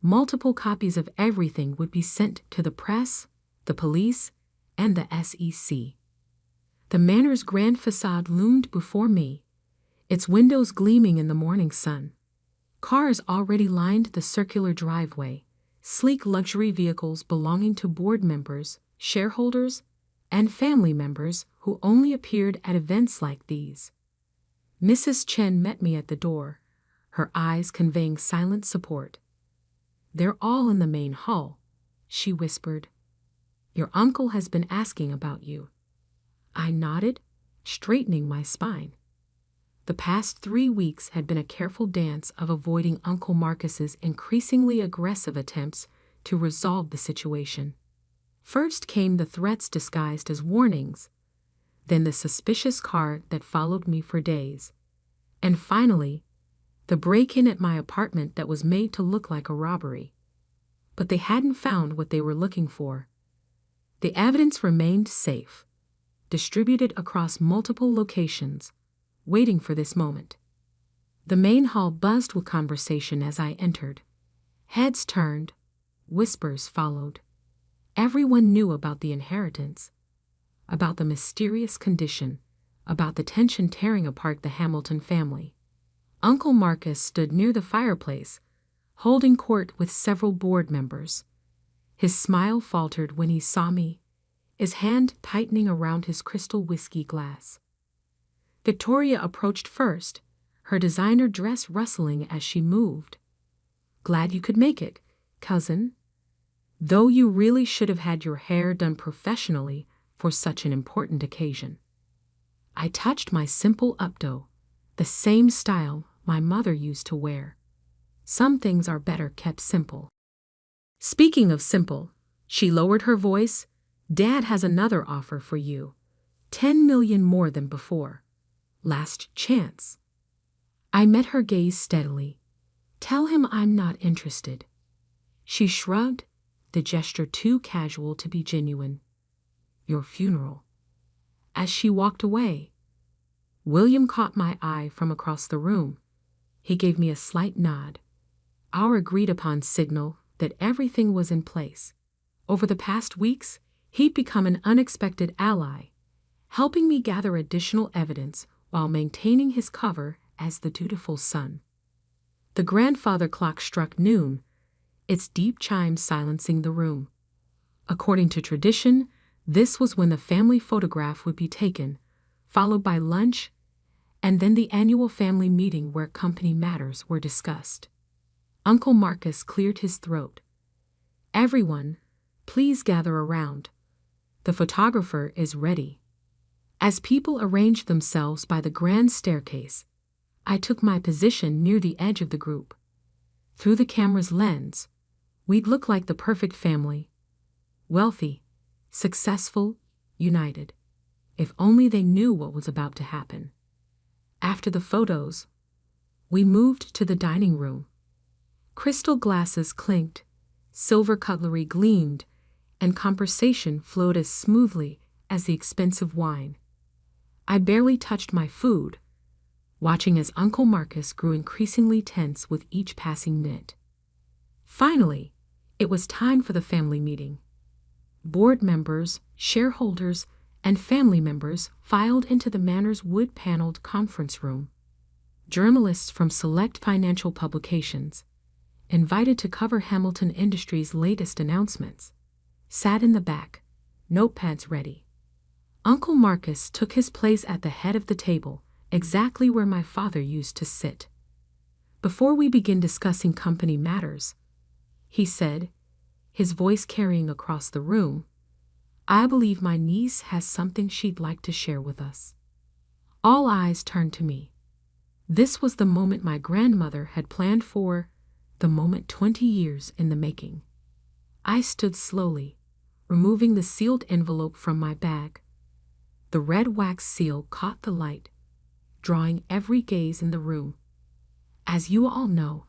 multiple copies of everything would be sent to the press, the police, and the SEC. The manor's grand facade loomed before me, its windows gleaming in the morning sun. Cars already lined the circular driveway, sleek luxury vehicles belonging to board members, shareholders, and family members who only appeared at events like these. Mrs. Chen met me at the door, her eyes conveying silent support. "They're all in the main hall," she whispered. "Your uncle has been asking about you." I nodded, straightening my spine. The past 3 weeks had been a careful dance of avoiding Uncle Marcus's increasingly aggressive attempts to resolve the situation. First came the threats disguised as warnings, then the suspicious car that followed me for days, and finally, the break-in at my apartment that was made to look like a robbery. But they hadn't found what they were looking for. The evidence remained safe, distributed across multiple locations, waiting for this moment. The main hall buzzed with conversation as I entered. Heads turned, whispers followed. Everyone knew about the inheritance, about the mysterious condition, about the tension tearing apart the Hamilton family. Uncle Marcus stood near the fireplace, holding court with several board members. His smile faltered when he saw me, his hand tightening around his crystal whiskey glass. Victoria approached first, her designer dress rustling as she moved. "Glad you could make it, cousin. Though you really should have had your hair done professionally for such an important occasion." I touched my simple updo, the same style my mother used to wear. Some things are better kept simple. "Speaking of simple," she lowered her voice, "Dad has another offer for you. 10 million more than before. Last chance." I met her gaze steadily. "Tell him I'm not interested." She shrugged, the gesture too casual to be genuine. "Your funeral." As she walked away, William caught my eye from across the room. He gave me a slight nod, our agreed-upon signal that everything was in place. Over the past weeks, he'd become an unexpected ally, helping me gather additional evidence while maintaining his cover as the dutiful son. The grandfather clock struck noon, its deep chimes silencing the room. According to tradition, this was when the family photograph would be taken, followed by lunch, and then the annual family meeting where company matters were discussed. Uncle Marcus cleared his throat. "Everyone, please gather around. The photographer is ready." As people arranged themselves by the grand staircase, I took my position near the edge of the group. Through the camera's lens, we'd look like the perfect family. Wealthy, successful, united. If only they knew what was about to happen. After the photos, we moved to the dining room. Crystal glasses clinked, silver cutlery gleamed, and conversation flowed as smoothly as the expensive wine. I barely touched my food, watching as Uncle Marcus grew increasingly tense with each passing minute. Finally, it was time for the family meeting. Board members, shareholders, and family members filed into the Manor's wood-paneled conference room. Journalists from select financial publications, invited to cover Hamilton Industries' latest announcements, sat in the back, notepads ready. Uncle Marcus took his place at the head of the table, exactly where my father used to sit. "Before we begin discussing company matters," he said, his voice carrying across the room, "I believe my niece has something she'd like to share with us." All eyes turned to me. This was the moment my grandmother had planned for, the moment 20 years in the making. I stood slowly, removing the sealed envelope from my bag. The red wax seal caught the light, drawing every gaze in the room. "As you all know,"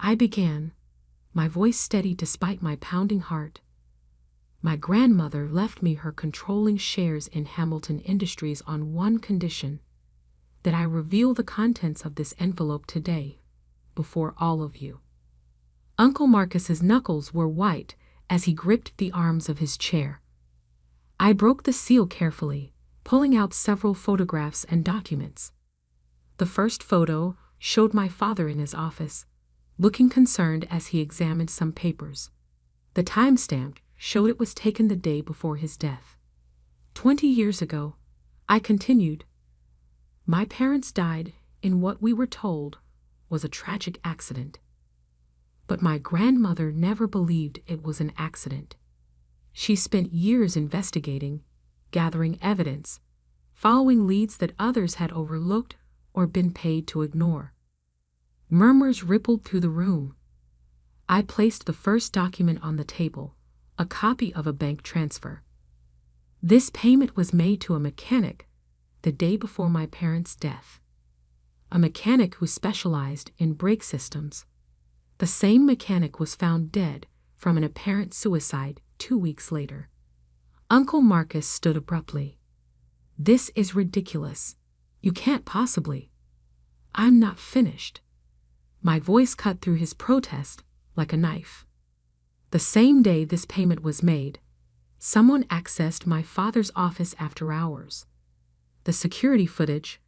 I began, my voice steady despite my pounding heart. "My grandmother left me her controlling shares in Hamilton Industries on one condition, that I reveal the contents of this envelope today, before all of you." Uncle Marcus's knuckles were white as he gripped the arms of his chair. I broke the seal carefully, pulling out several photographs and documents. The first photo showed my father in his office, looking concerned as he examined some papers. The timestamp showed it was taken the day before his death. 20 years ago, I continued. My parents died in what we were told was a tragic accident. But my grandmother never believed it was an accident. She spent years investigating, gathering evidence, following leads that others had overlooked or been paid to ignore. Murmurs rippled through the room. I placed the first document on the table, a copy of a bank transfer. This payment was made to a mechanic the day before my parents' death. A mechanic who specialized in brake systems. The same mechanic was found dead from an apparent suicide 2 weeks later. Uncle Marcus stood abruptly. "This is ridiculous. You can't possibly." "I'm not finished." My voice cut through his protest like a knife. The same day this payment was made, someone accessed my father's office after hours. The security footage,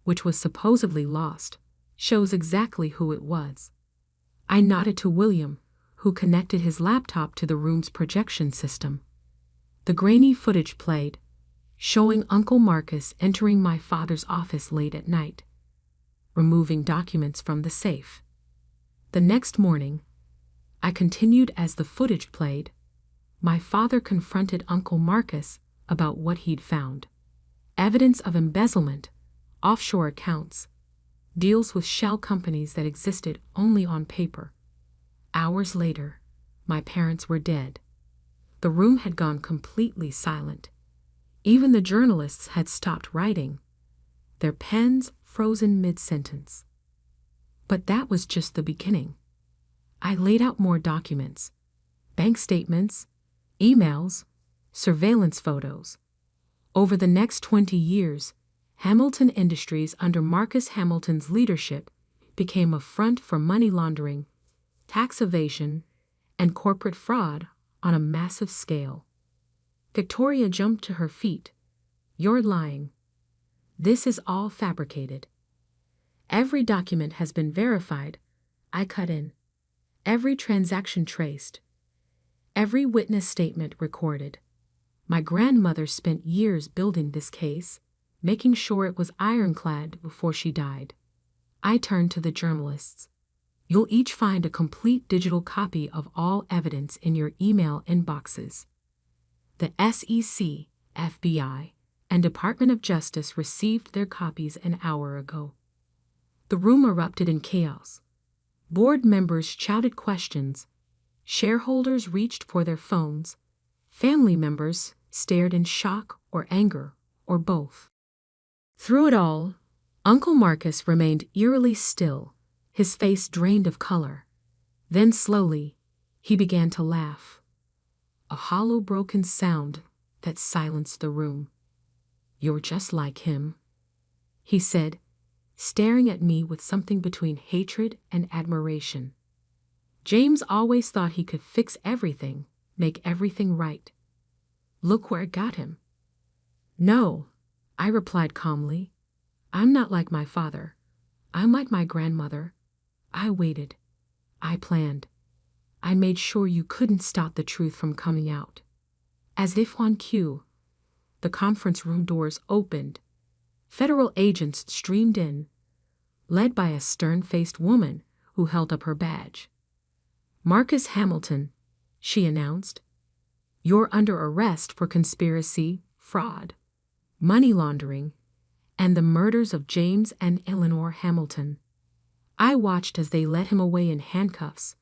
which was supposedly lost, shows exactly who it was. I nodded to William, who connected his laptop to the room's projection system. The grainy footage played, showing Uncle Marcus entering my father's office late at night, removing documents from the safe. The next morning, I continued as the footage played. My father confronted Uncle Marcus about what he'd found. Evidence of embezzlement, offshore accounts, deals with shell companies that existed only on paper. Hours later, my parents were dead. The room had gone completely silent. Even the journalists had stopped writing, their pens frozen mid-sentence. But that was just the beginning. I laid out more documents, bank statements, emails, surveillance photos. Over the next 20 years, Hamilton Industries under Marcus Hamilton's leadership became a front for money laundering, tax evasion, and corporate fraud on a massive scale. Victoria jumped to her feet. "You're lying. This is all fabricated." "Every document has been verified," I cut in. "Every transaction traced. Every witness statement recorded. My grandmother spent years building this case, making sure it was ironclad before she died." I turned to the journalists. "You'll each find a complete digital copy of all evidence in your email inboxes. The SEC, FBI, and Department of Justice received their copies an hour ago." The room erupted in chaos. Board members shouted questions. Shareholders reached for their phones. Family members stared in shock or anger, or both. Through it all, Uncle Marcus remained eerily still, his face drained of color. Then slowly, he began to laugh. A hollow, broken sound that silenced the room. "You're just like him," he said, staring at me with something between hatred and admiration. "James always thought he could fix everything, make everything right. Look where it got him." "No," I replied calmly. "I'm not like my father. I'm like my grandmother. I waited. I planned. I made sure you couldn't stop the truth from coming out." As if on cue, the conference room doors opened. Federal agents streamed in, led by a stern-faced woman who held up her badge. "Marcus Hamilton," she announced. "You're under arrest for conspiracy, fraud, money laundering, and the murders of James and Eleanor Hamilton." I watched as they led him away in handcuffs,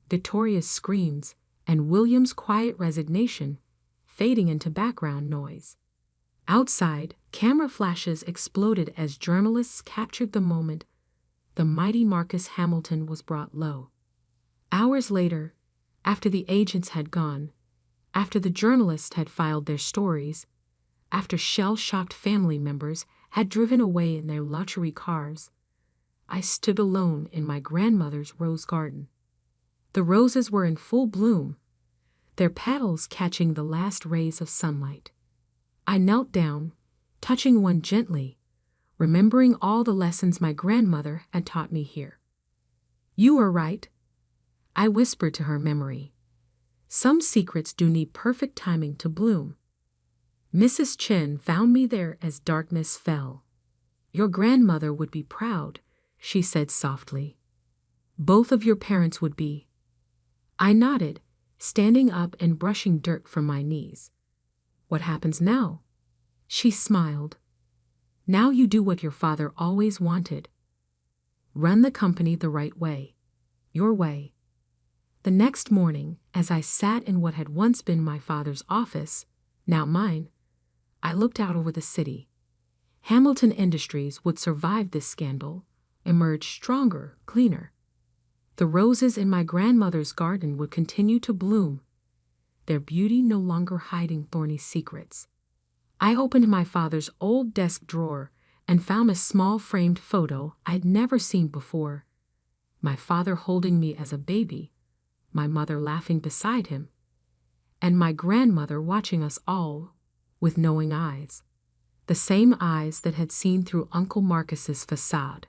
Victoria's screams, and William's quiet resignation fading into background noise. Outside, camera flashes exploded as journalists captured the moment the mighty Marcus Hamilton was brought low. Hours later, after the agents had gone, after the journalists had filed their stories, after shell-shocked family members had driven away in their luxury cars, I stood alone in my grandmother's rose garden. The roses were in full bloom, their petals catching the last rays of sunlight. I knelt down, touching one gently, remembering all the lessons my grandmother had taught me here. "You are right," I whispered to her memory. "Some secrets do need perfect timing to bloom." Mrs. Chen found me there as darkness fell. "Your grandmother would be proud," she said softly. "Both of your parents would be." I nodded, standing up and brushing dirt from my knees. "What happens now?" She smiled. "Now you do what your father always wanted. Run the company the right way. Your way." The next morning, as I sat in what had once been my father's office, now mine, I looked out over the city. Hamilton Industries would survive this scandal, emerge stronger, cleaner. The roses in my grandmother's garden would continue to bloom, their beauty no longer hiding thorny secrets. I opened my father's old desk drawer and found a small framed photo I'd never seen before. My father holding me as a baby, my mother laughing beside him, and my grandmother watching us all with knowing eyes. The same eyes that had seen through Uncle Marcus's facade,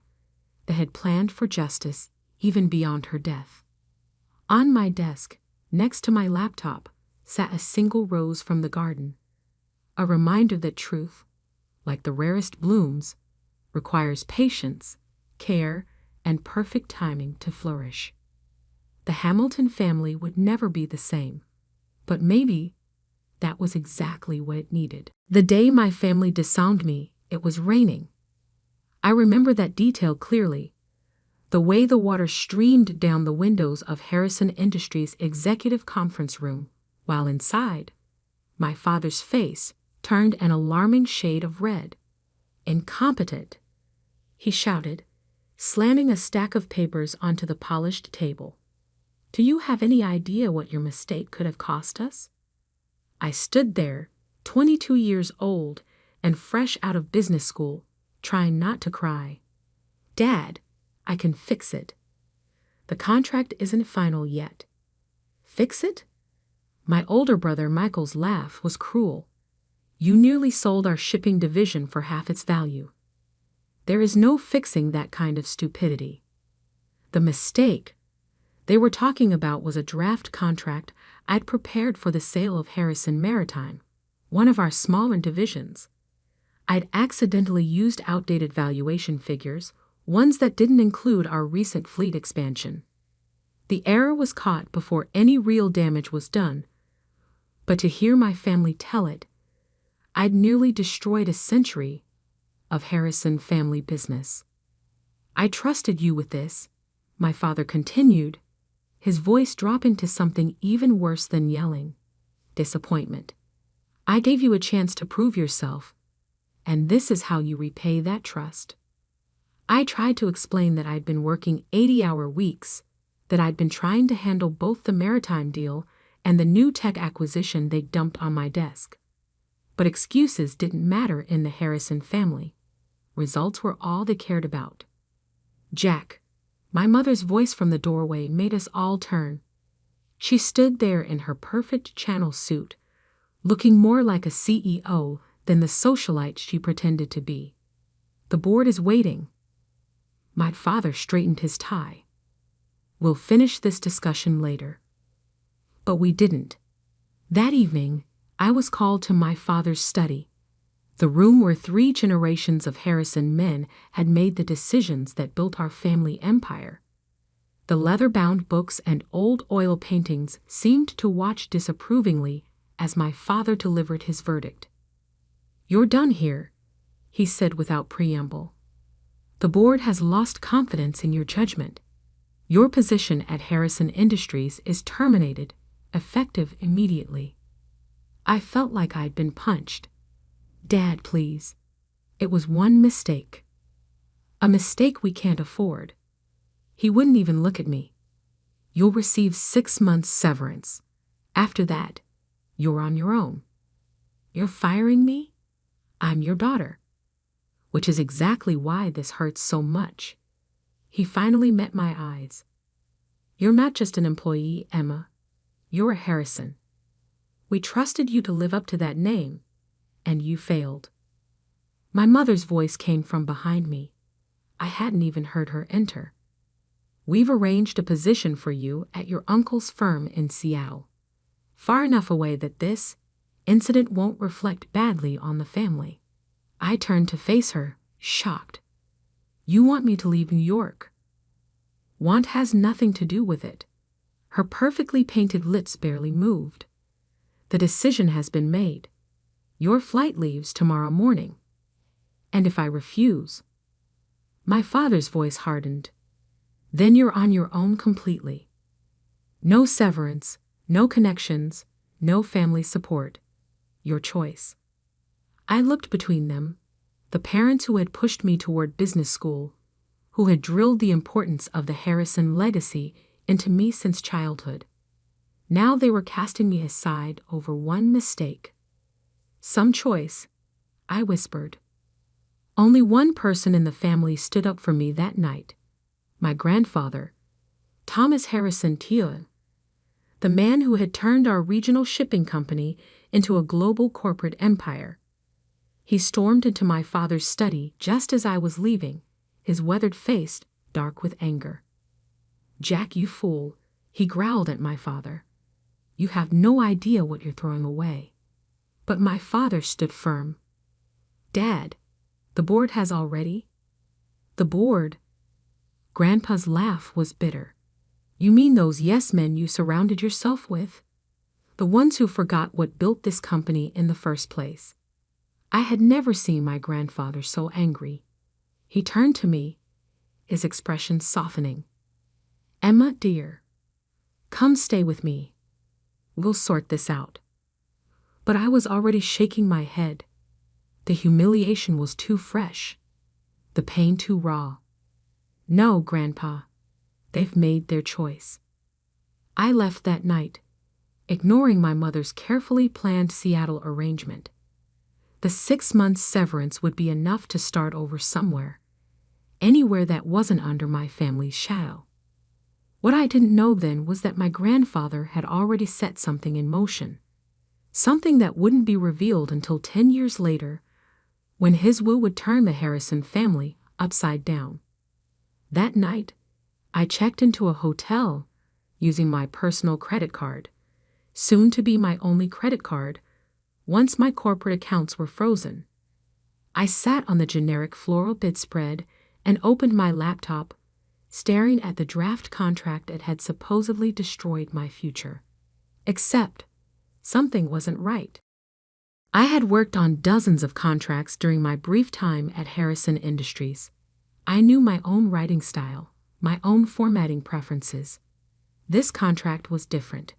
that had planned for justice even beyond her death. On my desk, next to my laptop, sat a single rose from the garden, a reminder that truth, like the rarest blooms, requires patience, care, and perfect timing to flourish. The Hamilton family would never be the same, but maybe that was exactly what it needed. The day my family disowned me, it was raining. I remember that detail clearly. The way the water streamed down the windows of Harrison Industries' executive conference room, while inside, my father's face turned an alarming shade of red. "Incompetent," he shouted, slamming a stack of papers onto the polished table. "Do you have any idea what your mistake could have cost us?" I stood there, 22 years old and fresh out of business school, trying not to cry. "Dad, I can fix it. The contract isn't final yet." "Fix it?" My older brother Michael's laugh was cruel. "You nearly sold our shipping division for half its value. There is no fixing that kind of stupidity. The mistake they were talking about was a draft contract I'd prepared for the sale of Harrison Maritime, one of our smaller divisions. I'd accidentally used outdated valuation figures, ones that didn't include our recent fleet expansion. The error was caught before any real damage was done, but to hear my family tell it, I'd nearly destroyed a century of Harrison family business. "I trusted you with this," my father continued, his voice dropping to something even worse than yelling: disappointment. "I gave you a chance to prove yourself, and this is how you repay that trust." I tried to explain that I'd been working 80-hour weeks, that I'd been trying to handle both the maritime deal and the new tech acquisition they dumped on my desk. But excuses didn't matter in the Harrison family. Results were all they cared about. "Jack," my mother's voice from the doorway made us all turn. She stood there in her perfect Channel suit, looking more like a CEO than the socialite she pretended to be. "The board is waiting." My father straightened his tie. "We'll finish this discussion later." But we didn't. That evening, I was called to my father's study, the room where 3 generations of Harrison men had made the decisions that built our family empire. The leather-bound books and old oil paintings seemed to watch disapprovingly as my father delivered his verdict. "You're done here," he said without preamble. "The board has lost confidence in your judgment. Your position at Harrison Industries is terminated, effective immediately." I felt like I'd been punched. "Dad, please. It was one mistake. A mistake we can't afford." He wouldn't even look at me. "You'll receive 6 months severance. After that, you're on your own." "You're firing me? I'm your daughter." Which is exactly why this hurts so much. He finally met my eyes. "You're not just an employee, Emma. You're a Harrison. We trusted you to live up to that name, and you failed." My mother's voice came from behind me. I hadn't even heard her enter. "We've arranged a position for you at your uncle's firm in Seattle, far enough away that this incident won't reflect badly on the family." I turned to face her, shocked. "You want me to leave New York?" "Want has nothing to do with it." Her perfectly painted lips barely moved. "The decision has been made. Your flight leaves tomorrow morning. And if I refuse—" My father's voice hardened. "Then you're on your own completely. No severance, no connections, no family support. Your choice." I looked between them, the parents who had pushed me toward business school, who had drilled the importance of the Harrison legacy into me since childhood. Now they were casting me aside over one mistake. Some choice, I whispered. Only one person in the family stood up for me that night. My grandfather, Thomas Harrison Teal, the man who had turned our regional shipping company into a global corporate empire. He stormed into my father's study just as I was leaving, his weathered face dark with anger. "Jack, you fool," he growled at my father. "You have no idea what you're throwing away." But my father stood firm. "Dad, the board has already?" "The board?" Grandpa's laugh was bitter. "You mean those yes-men you surrounded yourself with? The ones who forgot what built this company in the first place." I had never seen my grandfather so angry. He turned to me, his expression softening. "Emma, dear, come stay with me. We'll sort this out." But I was already shaking my head. The humiliation was too fresh, the pain too raw. "No, Grandpa, they've made their choice." I left that night, ignoring my mother's carefully planned Seattle arrangement. The 6 months severance would be enough to start over somewhere, anywhere that wasn't under my family's shadow. What I didn't know then was that my grandfather had already set something in motion, something that wouldn't be revealed until 10 years later, when his will would turn the Harrison family upside down. That night, I checked into a hotel using my personal credit card, soon to be my only credit card, once my corporate accounts were frozen. I sat on the generic floral bedspread and opened my laptop, staring at the draft contract that had supposedly destroyed my future. Except, something wasn't right. I had worked on dozens of contracts during my brief time at Harrison Industries. I knew my own writing style, my own formatting preferences. This contract was different.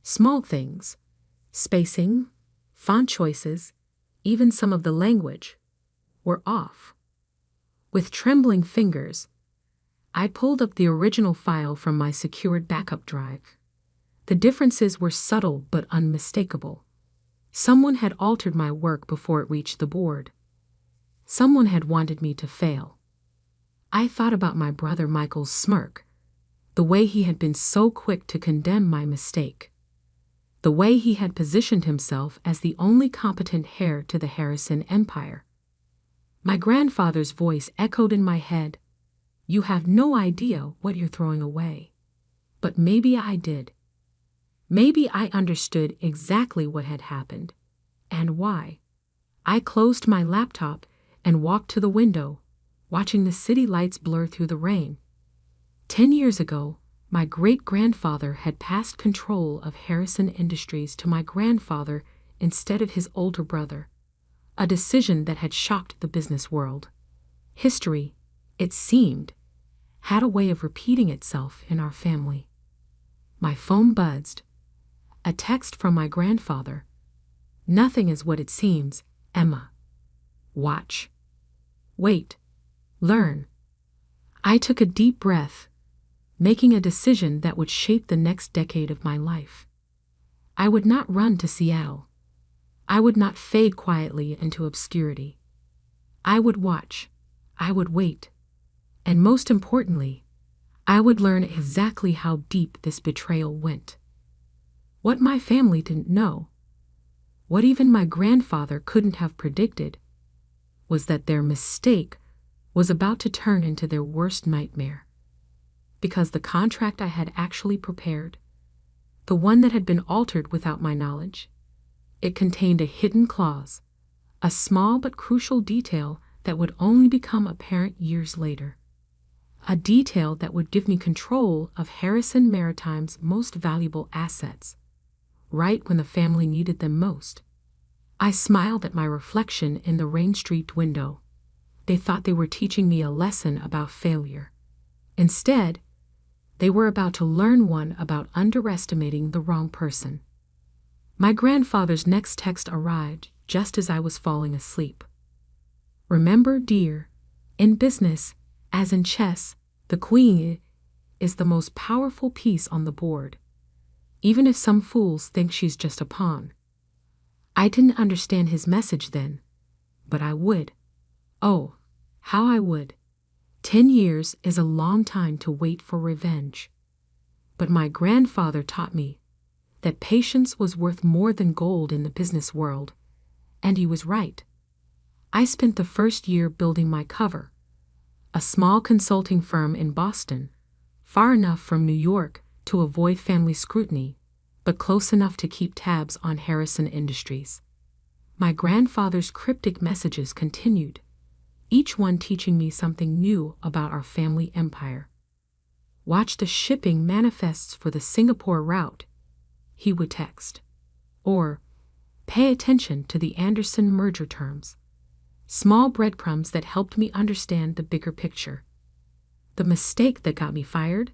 Small things, spacing, font choices, even some of the language, were off. With trembling fingers, I pulled up the original file from my secured backup drive. The differences were subtle but unmistakable. Someone had altered my work before it reached the board. Someone had wanted me to fail. I thought about my brother Michael's smirk, the way he had been so quick to condemn my mistake, the way he had positioned himself as the only competent heir to the Harrison empire. My grandfather's voice echoed in my head, "You have no idea what you're throwing away." But maybe I did. Maybe I understood exactly what had happened, and why. I closed my laptop and walked to the window, watching the city lights blur through the rain. 10 years ago, my great-grandfather had passed control of Harrison Industries to my grandfather instead of his older brother, a decision that had shocked the business world. History, it seemed, had a way of repeating itself in our family. My phone buzzed. A text from my grandfather. "Nothing is what it seems, Emma. Watch. Wait. Learn." I took a deep breath, making a decision that would shape the next decade of my life. I would not run to Seattle. I would not fade quietly into obscurity. I would watch. I would wait. And most importantly, I would learn exactly how deep this betrayal went. What my family didn't know, what even my grandfather couldn't have predicted, was that their mistake was about to turn into their worst nightmare. Because the contract I had actually prepared, the one that had been altered without my knowledge, it contained a hidden clause, a small but crucial detail that would only become apparent years later. A detail that would give me control of Harrison Maritime's most valuable assets, right when the family needed them most. I smiled at my reflection in the rain-streaked window. They thought they were teaching me a lesson about failure. Instead, they were about to learn one about underestimating the wrong person. My grandfather's next text arrived just as I was falling asleep. Remember, dear, in business, as in chess, the queen is the most powerful piece on the board, even if some fools think she's just a pawn. I didn't understand his message then, but I would. Oh, how I would. 10 years is a long time to wait for revenge. But my grandfather taught me that patience was worth more than gold in the business world, and he was right. I spent the first year building my cover, a small consulting firm in Boston, far enough from New York to avoid family scrutiny, but close enough to keep tabs on Harrison Industries. My grandfather's cryptic messages continued, each one teaching me something new about our family empire. Watch the shipping manifests for the Singapore route, he would text. Or, pay attention to the Anderson merger terms. Small breadcrumbs that helped me understand the bigger picture. The mistake that got me fired?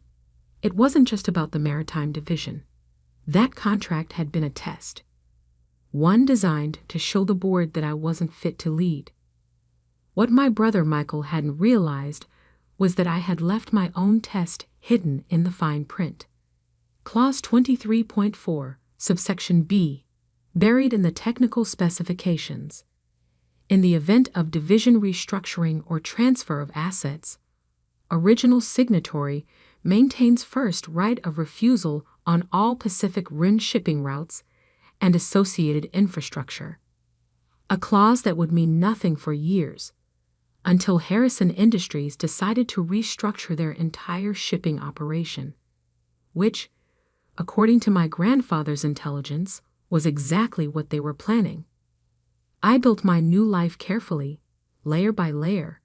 It wasn't just about the maritime division. That contract had been a test. One designed to show the board that I wasn't fit to lead. What my brother Michael hadn't realized was that I had left my own test hidden in the fine print. Clause 23.4, subsection B, buried in the technical specifications. In the event of division restructuring or transfer of assets, original signatory maintains first right of refusal on all Pacific Rim shipping routes and associated infrastructure. A clause that would mean nothing for years, until Harrison Industries decided to restructure their entire shipping operation, which, according to my grandfather's intelligence, was exactly what they were planning. I built my new life carefully, layer by layer.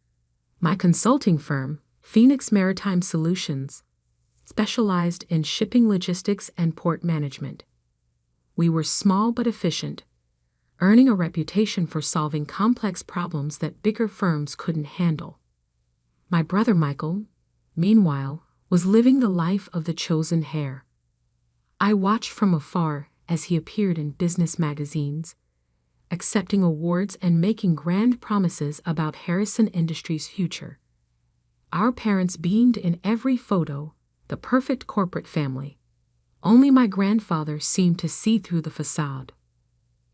My consulting firm, Phoenix Maritime Solutions, specialized in shipping logistics and port management. We were small but efficient, earning a reputation for solving complex problems that bigger firms couldn't handle. My brother Michael, meanwhile, was living the life of the chosen heir. I watched from afar as he appeared in business magazines, accepting awards and making grand promises about Harrison Industries' future. Our parents beamed in every photo, the perfect corporate family. Only my grandfather seemed to see through the facade.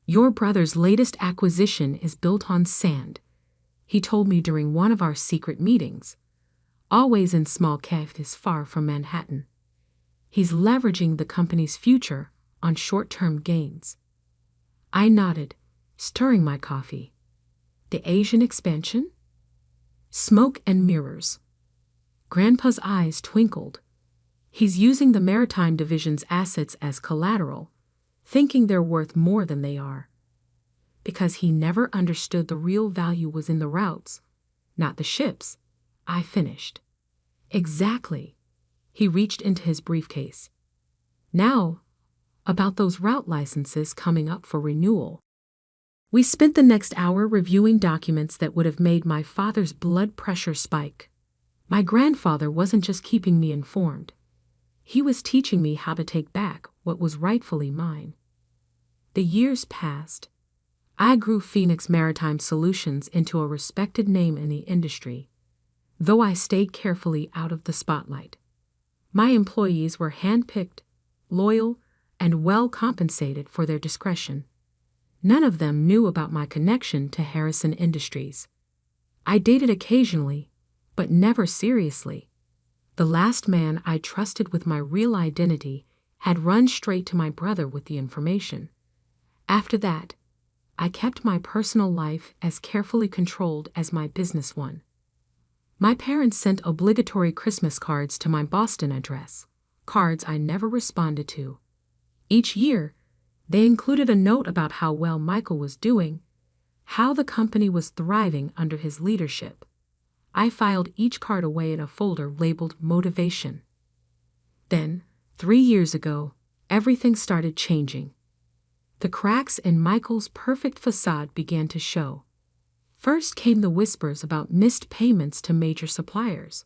Your brother's latest acquisition is built on sand, he told me during one of our secret meetings, always in small cafes far from Manhattan. He's leveraging the company's future on short-term gains. I nodded, stirring my coffee. The Asian expansion? Smoke and mirrors. Grandpa's eyes twinkled. He's using the maritime division's assets as collateral, thinking they're worth more than they are. Because he never understood the real value was in the routes, not the ships, I finished. Exactly. He reached into his briefcase. Now, about those route licenses coming up for renewal. We spent the next hour reviewing documents that would have made my father's blood pressure spike. My grandfather wasn't just keeping me informed. He was teaching me how to take back what was rightfully mine. The years passed. I grew Phoenix Maritime Solutions into a respected name in the industry, though I stayed carefully out of the spotlight. My employees were handpicked, loyal, and well compensated for their discretion. None of them knew about my connection to Harrison Industries. I dated occasionally, but never seriously. The last man I trusted with my real identity had run straight to my brother with the information. After that, I kept my personal life as carefully controlled as my business one. My parents sent obligatory Christmas cards to my Boston address, cards I never responded to. Each year, they included a note about how well Michael was doing, how the company was thriving under his leadership. I filed each card away in a folder labeled Motivation. Then, 3 years ago, everything started changing. The cracks in Michael's perfect facade began to show. First came the whispers about missed payments to major suppliers.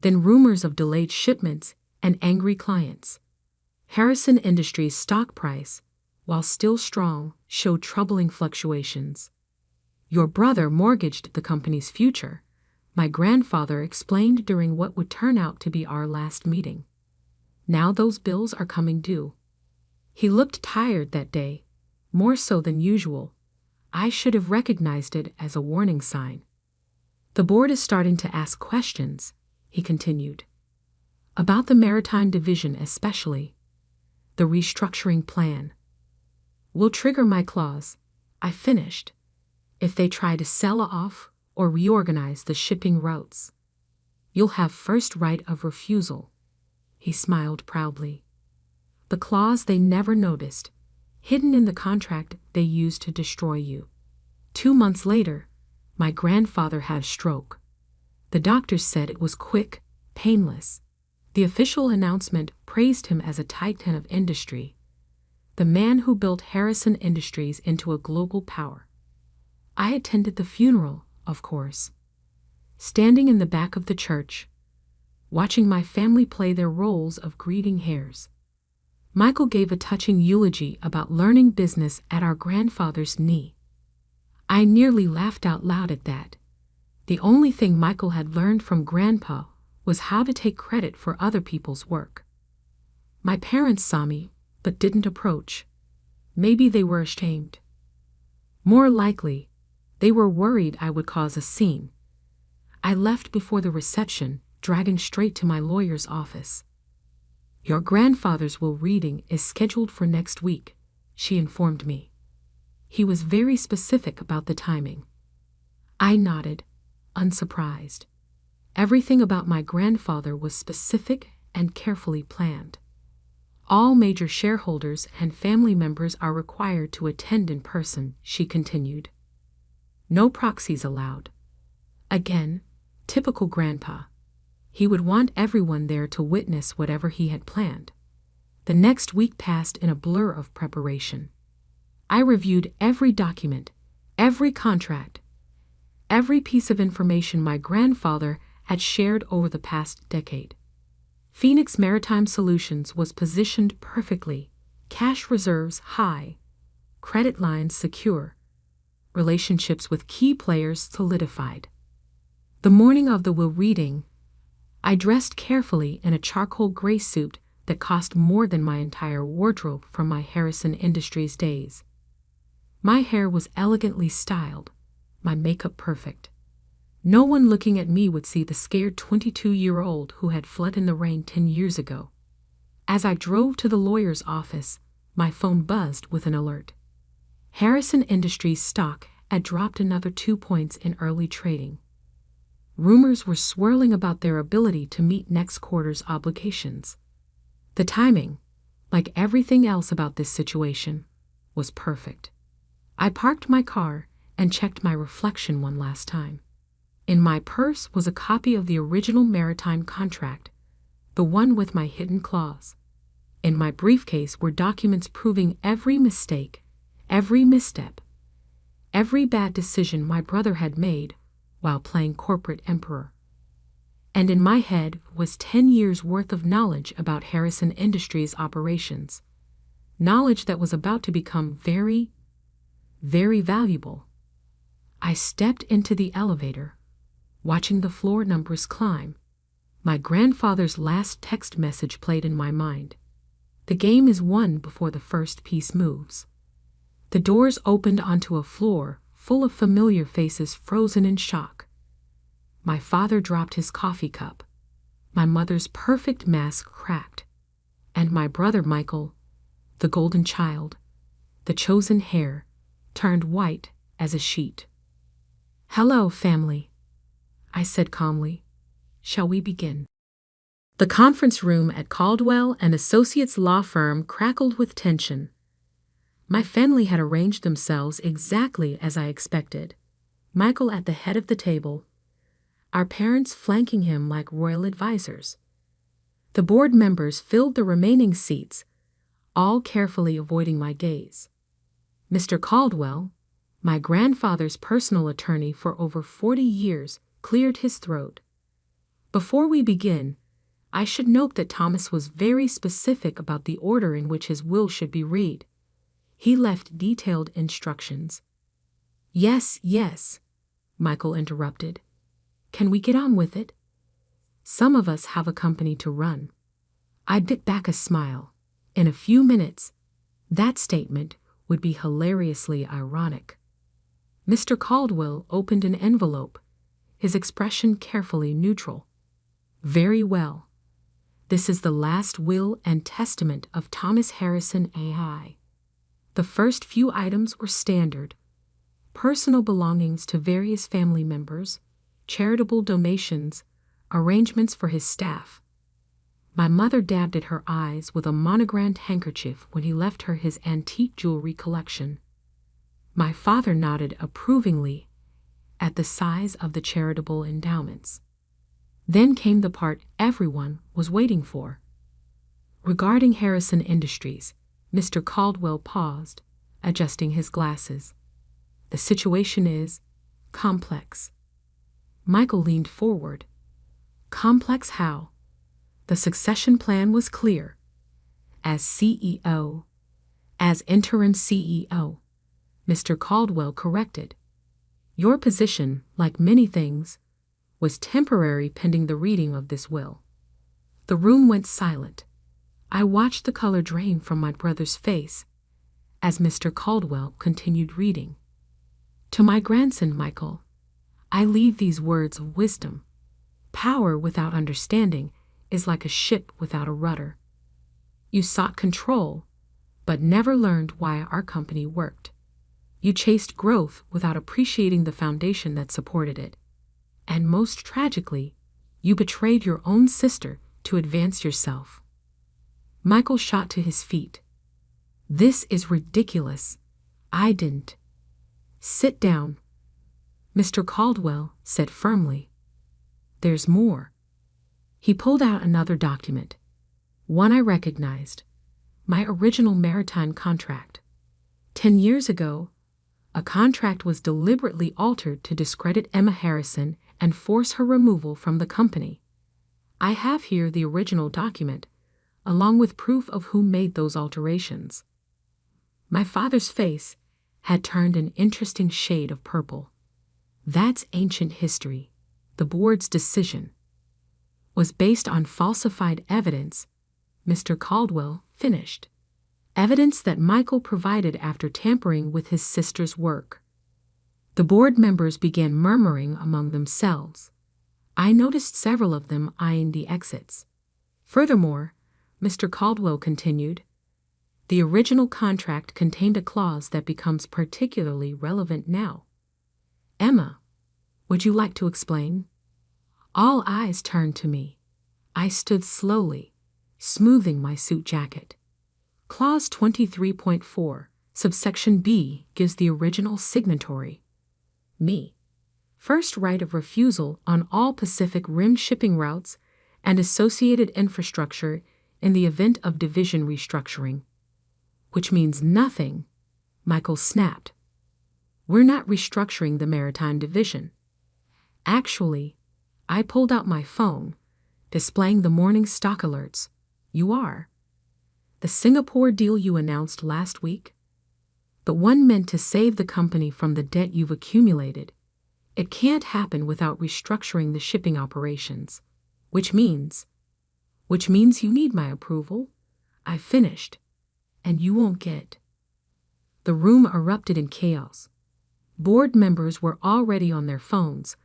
Then rumors of delayed shipments and angry clients. Harrison Industries' stock price, while still strong, showed troubling fluctuations. "Your brother mortgaged the company's future," my grandfather explained during what would turn out to be our last meeting. "Now those bills are coming due." He looked tired that day, more so than usual. I should have recognized it as a warning sign. "The board is starting to ask questions," he continued. "About the maritime division especially. The restructuring plan will trigger my clause," I finished, "if they try to sell off or reorganize the shipping routes. You'll have first right of refusal." He smiled proudly. "The clause they never noticed, hidden in the contract they used to destroy you." 2 months later, my grandfather had a stroke. The doctors said it was quick, painless. The official announcement praised him as a titan of industry, the man who built Harrison Industries into a global power. I attended the funeral, of course, standing in the back of the church, watching my family play their roles of grieving heirs. Michael gave a touching eulogy about learning business at our grandfather's knee. I nearly laughed out loud at that. The only thing Michael had learned from Grandpa was how to take credit for other people's work. My parents saw me, but didn't approach. Maybe they were ashamed. More likely, they were worried I would cause a scene. I left before the reception, dragging straight to my lawyer's office. "Your grandfather's will reading is scheduled for next week," she informed me. He was very specific about the timing. I nodded, unsurprised. Everything about my grandfather was specific and carefully planned. "All major shareholders and family members are required to attend in person," she continued. "No proxies allowed." Again, typical Grandpa. He would want everyone there to witness whatever he had planned. The next week passed in a blur of preparation. I reviewed every document, every contract, every piece of information my grandfather had shared over the past decade. Phoenix Maritime Solutions was positioned perfectly, cash reserves high, credit lines secure, relationships with key players solidified. The morning of the will reading, I dressed carefully in a charcoal gray suit that cost more than my entire wardrobe from my Harrison Industries days. My hair was elegantly styled, my makeup perfect. No one looking at me would see the scared 22-year-old who had fled in the rain 10 years ago. As I drove to the lawyer's office, my phone buzzed with an alert. Harrison Industries stock had dropped another 2 points in early trading. Rumors were swirling about their ability to meet next quarter's obligations. The timing, like everything else about this situation, was perfect. I parked my car and checked my reflection one last time. In my purse was a copy of the original maritime contract, the one with my hidden clause. In my briefcase were documents proving every mistake, every misstep, every bad decision my brother had made while playing corporate emperor. And in my head was 10 years' worth of knowledge about Harrison Industries operations, knowledge that was about to become very, very valuable. I stepped into the elevator, watching the floor numbers climb. My grandfather's last text message played in my mind. The game is won before the first piece moves. The doors opened onto a floor full of familiar faces frozen in shock. My father dropped his coffee cup. My mother's perfect mask cracked. And my brother Michael, the golden child, the chosen heir, turned white as a sheet. "Hello, family," I said calmly. "Shall we begin?" The conference room at Caldwell and Associates law firm crackled with tension. My family had arranged themselves exactly as I expected. Michael at the head of the table, our parents flanking him like royal advisors. The board members filled the remaining seats, all carefully avoiding my gaze. Mr. Caldwell, my grandfather's personal attorney for over 40 years, cleared his throat. "Before we begin, I should note that Thomas was very specific about the order in which his will should be read. He left detailed instructions. Yes, yes, Michael interrupted. Can we get on with it? Some of us have a company to run. I bit back a smile. In a few minutes, that statement would be hilariously ironic. Mr. Caldwell opened an envelope, his expression carefully neutral. Very well. This is the last will and testament of Thomas Harrison AI. The first few items were standard: personal belongings to various family members, charitable donations, arrangements for his staff. My mother dabbed at her eyes with a monogrammed handkerchief when he left her his antique jewelry collection. My father nodded approvingly at the size of the charitable endowments. Then came the part everyone was waiting for. Regarding Harrison Industries, Mr. Caldwell paused, adjusting his glasses. The situation is complex. Michael leaned forward. Complex how? The succession plan was clear. As CEO, as interim CEO, Mr. Caldwell corrected. Your position, like many things, was temporary pending the reading of this will. The room went silent. I watched the color drain from my brother's face as Mr. Caldwell continued reading. To my grandson, Michael, I leave these words of wisdom. Power without understanding is like a ship without a rudder. You sought control, but never learned why our company worked. You chased growth without appreciating the foundation that supported it. And most tragically, you betrayed your own sister to advance yourself. Michael shot to his feet. This is ridiculous. I didn't. Sit down, Mr. Caldwell said firmly. There's more. He pulled out another document, one I recognized, my original maritime contract. 10 years ago, a contract was deliberately altered to discredit Emma Harrison and force her removal from the company. I have here the original document, along with proof of who made those alterations. My father's face had turned an interesting shade of purple. That's ancient history. The board's decision was based on falsified evidence, Mr. Caldwell finished. Evidence that Michael provided after tampering with his sister's work. The board members began murmuring among themselves. I noticed several of them eyeing the exits. Furthermore, Mr. Caldwell continued, the original contract contained a clause that becomes particularly relevant now. Emma, would you like to explain? All eyes turned to me. I stood slowly, smoothing my suit jacket. Clause 23.4, subsection B, gives the original signatory, me, first right of refusal on all Pacific Rim shipping routes and associated infrastructure in the event of division restructuring. Which means nothing, Michael snapped. We're not restructuring the maritime division. Actually, I pulled out my phone, displaying the morning stock alerts. You are. The Singapore deal you announced last week? The one meant to save the company from the debt you've accumulated. It can't happen without restructuring the shipping operations. Which means you need my approval. I finished. And you won't get. The room erupted in chaos. Board members were already on their phones,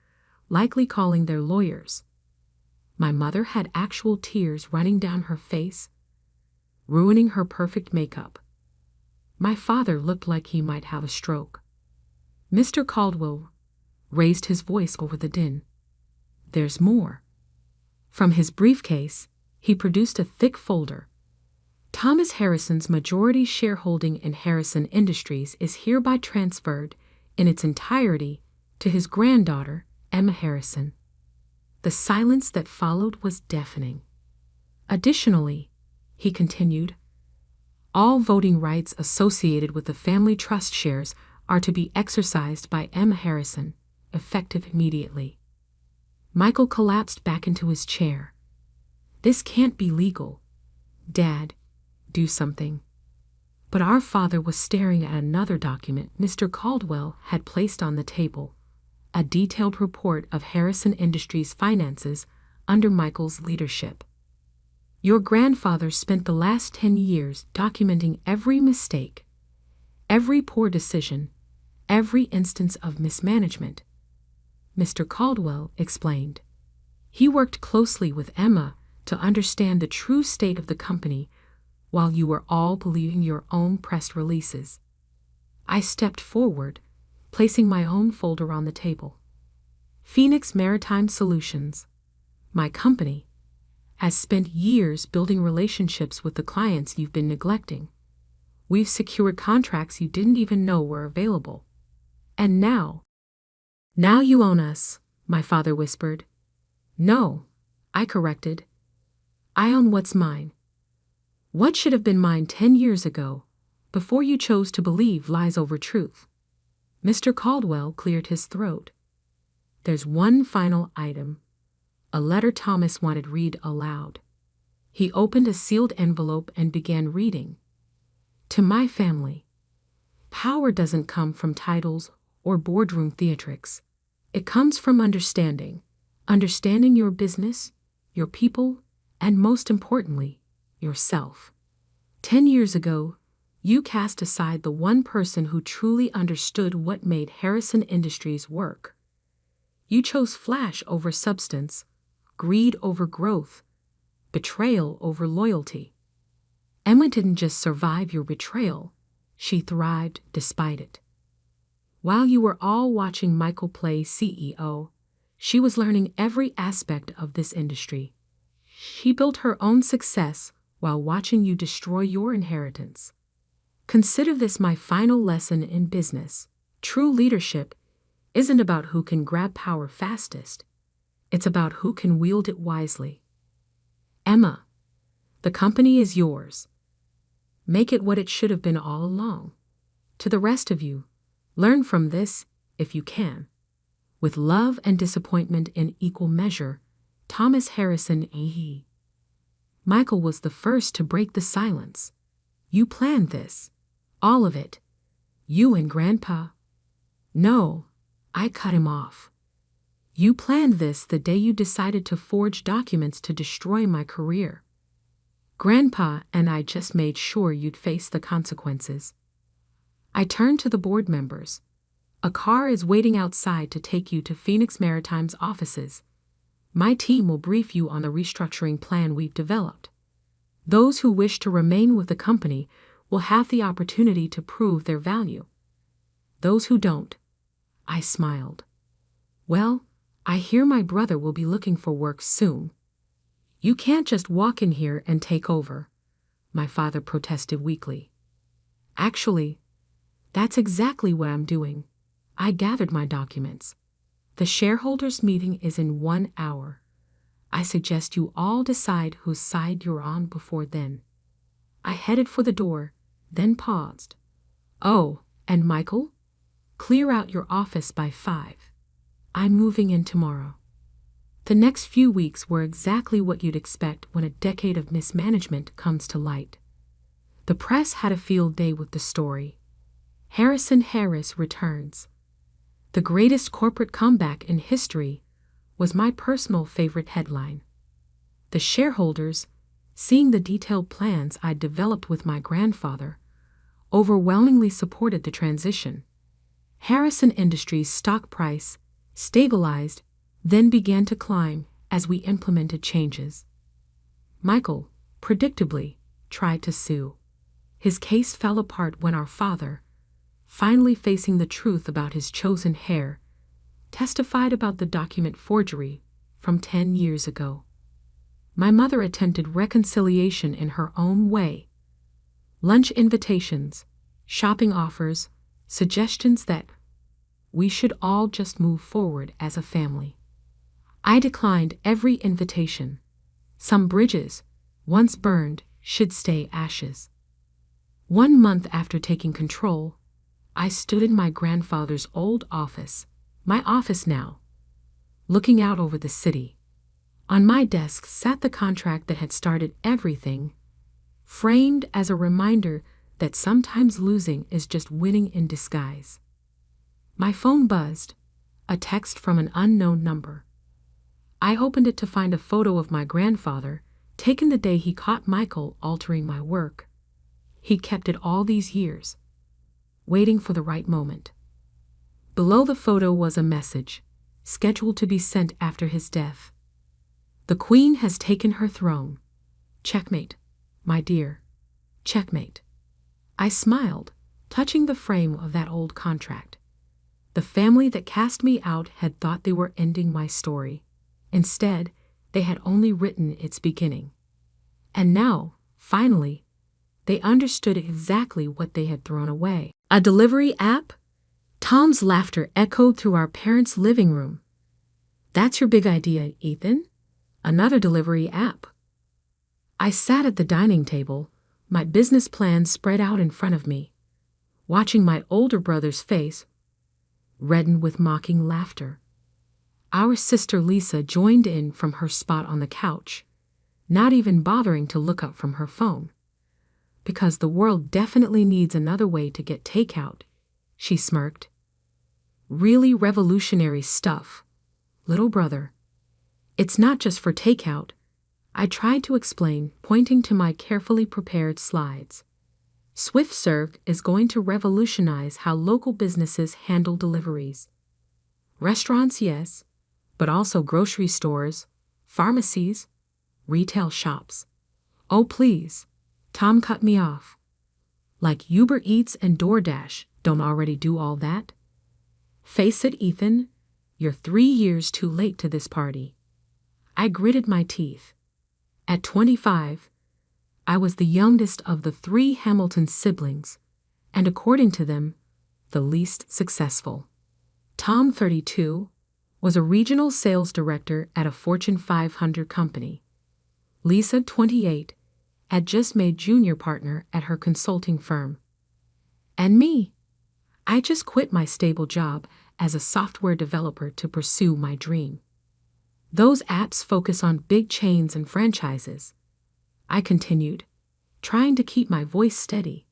likely calling their lawyers. My mother had actual tears running down her face, ruining her perfect makeup. My father looked like he might have a stroke. Mr. Caldwell raised his voice over the din. There's more. From his briefcase, he produced a thick folder. Thomas Harrison's majority shareholding in Harrison Industries is hereby transferred in its entirety to his granddaughter, Emma Harrison. The silence that followed was deafening. Additionally, he continued, all voting rights associated with the family trust shares are to be exercised by Emma Harrison, effective immediately. Michael collapsed back into his chair. This can't be legal. Dad, do something. But our father was staring at another document Mr. Caldwell had placed on the table, a detailed report of Harrison Industries' finances under Michael's leadership. Your grandfather spent the last 10 years documenting every mistake, every poor decision, every instance of mismanagement, Mr. Caldwell explained. He worked closely with Emma to understand the true state of the company while you were all believing your own press releases. I stepped forward, placing my own folder on the table. Phoenix Maritime Solutions, my company, has spent years building relationships with the clients you've been neglecting. We've secured contracts you didn't even know were available. And now you own us, my father whispered. No, I corrected. I own what's mine. What should have been mine 10 years ago, before you chose to believe lies over truth? Mr. Caldwell cleared his throat. There's one final item. A letter Thomas wanted read aloud. He opened a sealed envelope and began reading. To my family. Power doesn't come from titles or boardroom theatrics. It comes from understanding your business, your people, and most importantly, yourself. 10 years ago, you cast aside the one person who truly understood what made Harrison Industries work. You chose flash over substance, greed over growth, betrayal over loyalty. Emma didn't just survive your betrayal, she thrived despite it. While you were all watching Michael play CEO, she was learning every aspect of this industry. She built her own success while watching you destroy your inheritance. Consider this my final lesson in business. True leadership isn't about who can grab power fastest. It's about who can wield it wisely. Emma, the company is yours. Make it what it should have been all along. To the rest of you, learn from this if you can. With love and disappointment in equal measure, Thomas Harrison A.E. Michael was the first to break the silence. You planned this. All of it. You and Grandpa. No, I cut him off. You planned this the day you decided to forge documents to destroy my career. Grandpa and I just made sure you'd face the consequences. I turned to the board members. A car is waiting outside to take you to Phoenix Maritime's offices. My team will brief you on the restructuring plan we've developed. Those who wish to remain with the company will have the opportunity to prove their value. Those who don't, I smiled. Well, I hear my brother will be looking for work soon. You can't just walk in here and take over, my father protested weakly. Actually, that's exactly what I'm doing. I gathered my documents. The shareholders' meeting is in 1 hour. I suggest you all decide whose side you're on before then. I headed for the door, then paused. Oh, and Michael? Clear out your office by 5. I'm moving in tomorrow. The next few weeks were exactly what you'd expect when a decade of mismanagement comes to light. The press had a field day with the story. Harrison Harris returns. The greatest corporate comeback in history was my personal favorite headline. The shareholders, seeing the detailed plans I'd developed with my grandfather, overwhelmingly supported the transition. Harrison Industries' stock price stabilized, then began to climb as we implemented changes. Michael, predictably, tried to sue. His case fell apart when our father, finally facing the truth about his chosen heir, testified about the document forgery from 10 years ago. My mother attempted reconciliation in her own way. Lunch invitations, shopping offers, suggestions that we should all just move forward as a family. I declined every invitation. Some bridges, once burned, should stay ashes. 1 month after taking control, I stood in my grandfather's old office, my office now, looking out over the city. On my desk sat the contract that had started everything, framed as a reminder that sometimes losing is just winning in disguise. My phone buzzed, a text from an unknown number. I opened it to find a photo of my grandfather, taken the day he caught Michael altering my work. He'd kept it all these years, waiting for the right moment. Below the photo was a message, scheduled to be sent after his death. The Queen has taken her throne. Checkmate, my dear. Checkmate. I smiled, touching the frame of that old contract. The family that cast me out had thought they were ending my story. Instead, they had only written its beginning. And now, finally, they understood exactly what they had thrown away. A delivery app? Tom's laughter echoed through our parents' living room. That's your big idea, Ethan? Another delivery app. I sat at the dining table, my business plan spread out in front of me, watching my older brother's face redden with mocking laughter. Our sister Lisa joined in from her spot on the couch, not even bothering to look up from her phone. Because the world definitely needs another way to get takeout, she smirked. Really revolutionary stuff, little brother. It's not just for takeout, I tried to explain, pointing to my carefully prepared slides. Swift Serve is going to revolutionize how local businesses handle deliveries. Restaurants, yes, but also grocery stores, pharmacies, retail shops. Oh, please, Tom cut me off. Like Uber Eats and DoorDash don't already do all that? Face it, Ethan, you're 3 years too late to this party. I gritted my teeth. At 25, I was the youngest of the 3 Hamilton siblings, and according to them, the least successful. Tom, 32, was a regional sales director at a Fortune 500 company. Lisa, 28, had just made junior partner at her consulting firm. And me, I just quit my stable job as a software developer to pursue my dream. Those apps focus on big chains and franchises. I continued, trying to keep my voice steady.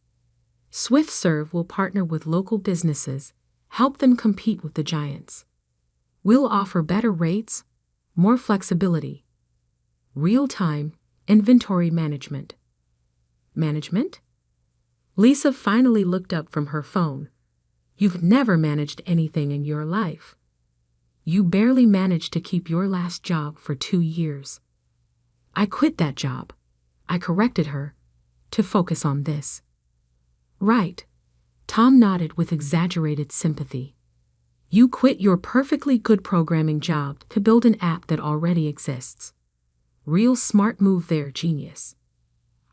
Swift Serve will partner with local businesses, help them compete with the giants. We'll offer better rates, more flexibility, real-time inventory management. Management? Lisa finally looked up from her phone. You've never managed anything in your life. You barely managed to keep your last job for 2 years. I quit that job, I corrected her, to focus on this. Right. Tom nodded with exaggerated sympathy. You quit your perfectly good programming job to build an app that already exists. Real smart move there, genius.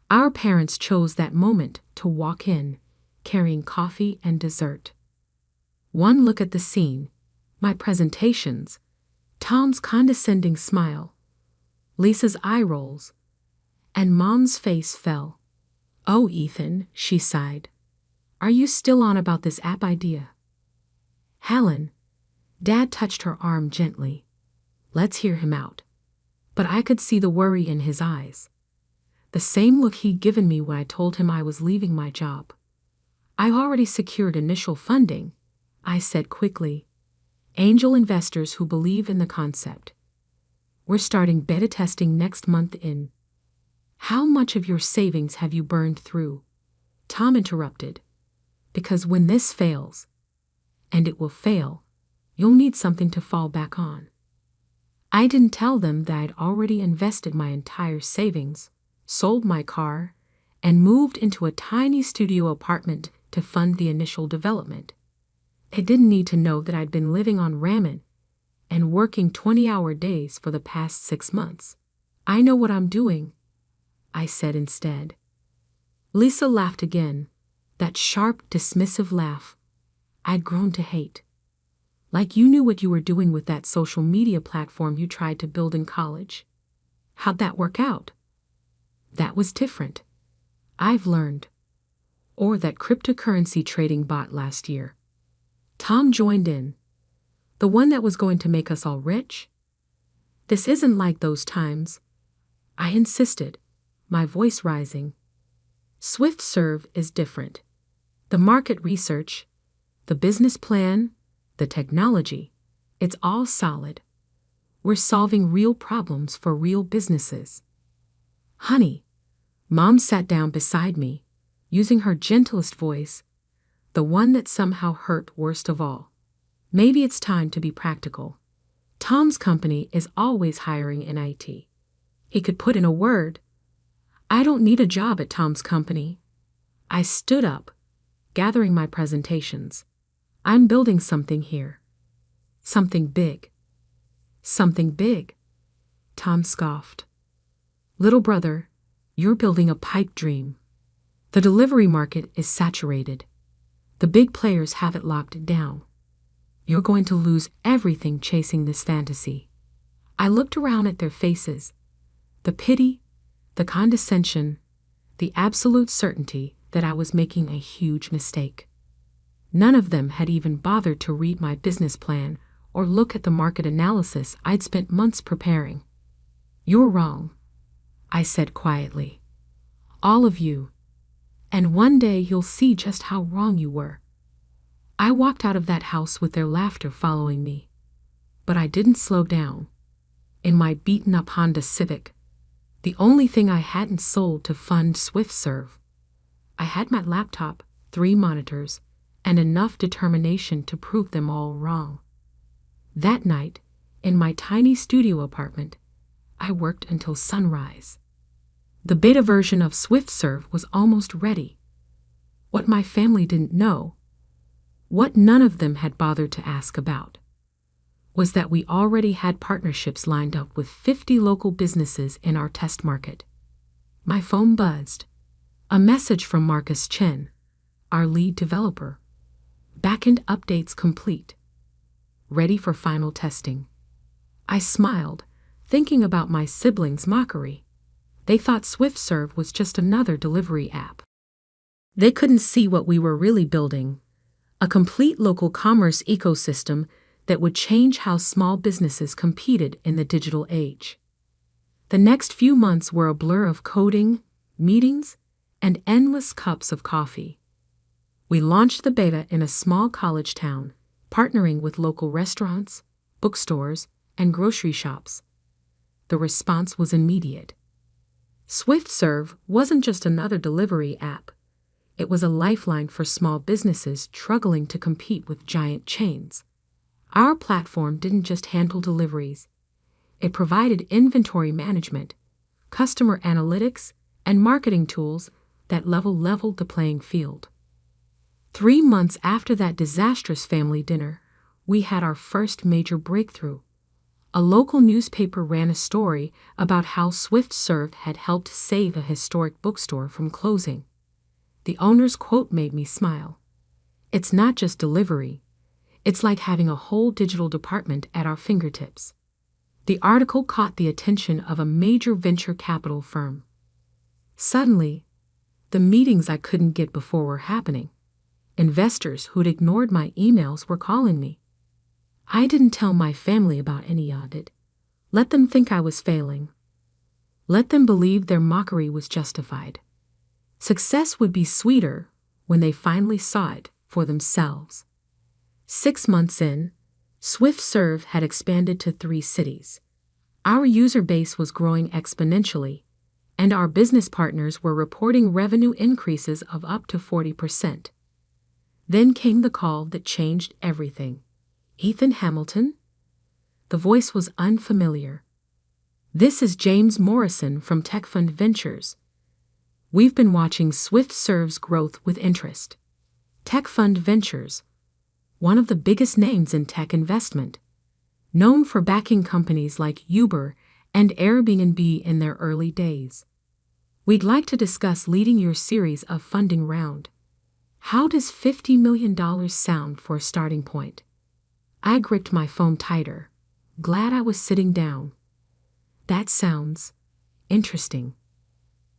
Our parents chose that moment to walk in, carrying coffee and dessert. One look at the scene, my presentations, Tom's condescending smile, Lisa's eye rolls, and Mom's face fell. Oh, Ethan, she sighed. Are you still on about this app idea? Helen, Dad touched her arm gently. Let's hear him out. But I could see the worry in his eyes. The same look he'd given me when I told him I was leaving my job. I've already secured initial funding, I said quickly. Angel investors who believe in the concept. We're starting beta testing next month in. How much of your savings have you burned through? Tom interrupted. Because when this fails, and it will fail, you'll need something to fall back on. I didn't tell them that I'd already invested my entire savings, sold my car, and moved into a tiny studio apartment to fund the initial development. They didn't need to know that I'd been living on ramen and working 20-hour days for the past 6 months. I know what I'm doing, I said instead. Lisa laughed again, that sharp, dismissive laugh I'd grown to hate. Like you knew what you were doing with that social media platform you tried to build in college. How'd that work out? That was different. I've learned. Or that cryptocurrency trading bot last year. Tom joined in. The one that was going to make us all rich? This isn't like those times, I insisted, my voice rising. SwiftServe is different. The market research, the business plan, the technology, it's all solid. We're solving real problems for real businesses. Honey, Mom sat down beside me, using her gentlest voice, the one that somehow hurt worst of all. Maybe it's time to be practical. Tom's company is always hiring in IT. He could put in a word. I don't need a job at Tom's company. I stood up, gathering my presentations. I'm building something here. Something big. Something big. Tom scoffed. Little brother, you're building a pipe dream. The delivery market is saturated. The big players have it locked down. You're going to lose everything chasing this fantasy. I looked around at their faces. The pity, the condescension, the absolute certainty that I was making a huge mistake. None of them had even bothered to read my business plan or look at the market analysis I'd spent months preparing. You're wrong, I said quietly. All of you. And one day you'll see just how wrong you were. I walked out of that house with their laughter following me. But I didn't slow down. In my beaten-up Honda Civic, the only thing I hadn't sold to fund SwiftServe, I had my laptop, 3 monitors, and enough determination to prove them all wrong. That night, in my tiny studio apartment, I worked until sunrise. The beta version of SwiftServe was almost ready. What my family didn't know, what none of them had bothered to ask about, was that we already had partnerships lined up with 50 local businesses in our test market. My phone buzzed. A message from Marcus Chen, our lead developer. Backend updates complete. Ready for final testing. I smiled, thinking about my siblings' mockery. They thought SwiftServe was just another delivery app. They couldn't see what we were really building. A complete local commerce ecosystem that would change how small businesses competed in the digital age. The next few months were a blur of coding, meetings, and endless cups of coffee. We launched the beta in a small college town, partnering with local restaurants, bookstores, and grocery shops. The response was immediate. SwiftServe wasn't just another delivery app. It was a lifeline for small businesses struggling to compete with giant chains. Our platform didn't just handle deliveries. It provided inventory management, customer analytics, and marketing tools that leveled the playing field. 3 months after that disastrous family dinner, we had our first major breakthrough. A local newspaper ran a story about how SwiftServe had helped save a historic bookstore from closing. The owner's quote made me smile. It's not just delivery. It's like having a whole digital department at our fingertips. The article caught the attention of a major venture capital firm. Suddenly, the meetings I couldn't get before were happening. Investors who'd ignored my emails were calling me. I didn't tell my family about any of it. Let them think I was failing. Let them believe their mockery was justified. Success would be sweeter when they finally saw it for themselves. 6 months in, SwiftServe had expanded to 3 cities. Our user base was growing exponentially, and our business partners were reporting revenue increases of up to 40%. Then came the call that changed everything. Ethan Hamilton? The voice was unfamiliar. This is James Morrison from TechFund Ventures. We've been watching SwiftServe's growth with interest. TechFund Ventures, one of the biggest names in tech investment, known for backing companies like Uber and Airbnb in their early days. We'd like to discuss leading your series of funding round. How does $50 million sound for a starting point? I gripped my phone tighter, glad I was sitting down. That sounds interesting.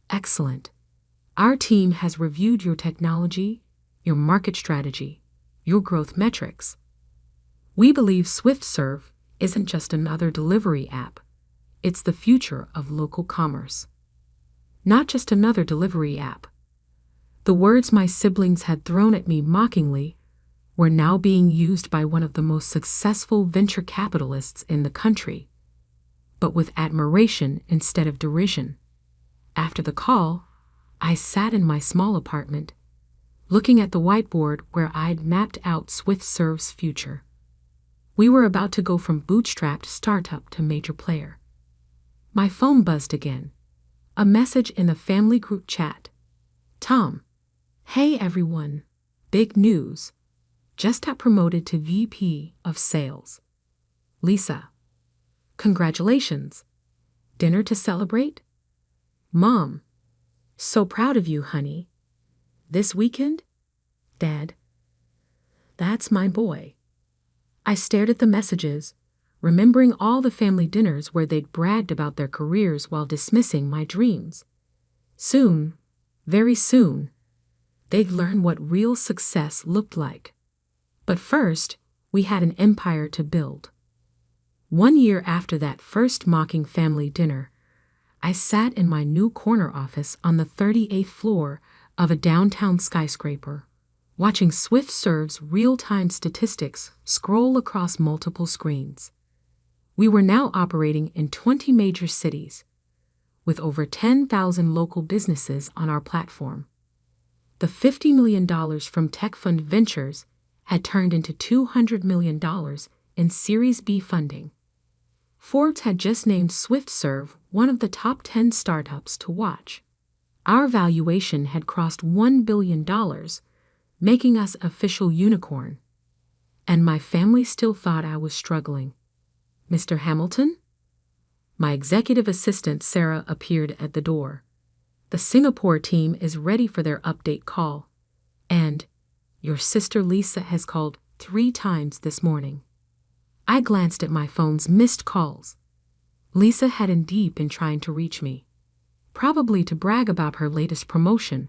Excellent. Our team has reviewed your technology, your market strategy, your growth metrics. We believe SwiftServe isn't just another delivery app. It's the future of local commerce. Not just another delivery app, The words my siblings had thrown at me mockingly were now being used by one of the most successful venture capitalists in the country, but with admiration instead of derision. After the call, I sat in my small apartment, looking at the whiteboard where I'd mapped out SwiftServe's future. We were about to go from bootstrapped startup to major player. My phone buzzed again. A message in the family group chat. Tom. Hey everyone. Big news. Just got promoted to VP of Sales. Lisa. Congratulations. Dinner to celebrate? Mom. So proud of you, honey. This weekend? Dad. That's my boy. I stared at the messages, remembering all the family dinners where they'd bragged about their careers while dismissing my dreams. Soon, very soon, they'd learn what real success looked like. But first, we had an empire to build. 1 year after that first mocking family dinner, I sat in my new corner office on the 38th floor of a downtown skyscraper, watching SwiftServe's real-time statistics scroll across multiple screens. We were now operating in 20 major cities, with over 10,000 local businesses on our platform. The $50 million from Tech Fund Ventures had turned into $200 million in Series B funding. Forbes had just named SwiftServe one of the top 10 startups to watch. Our valuation had crossed $1 billion, making us official unicorn. And my family still thought I was struggling. Mr. Hamilton? My executive assistant Sarah appeared at the door. The Singapore team is ready for their update call. And your sister Lisa has called 3 times this morning. I glanced at my phone's missed calls. Lisa had indeed been trying to reach me, probably to brag about her latest promotion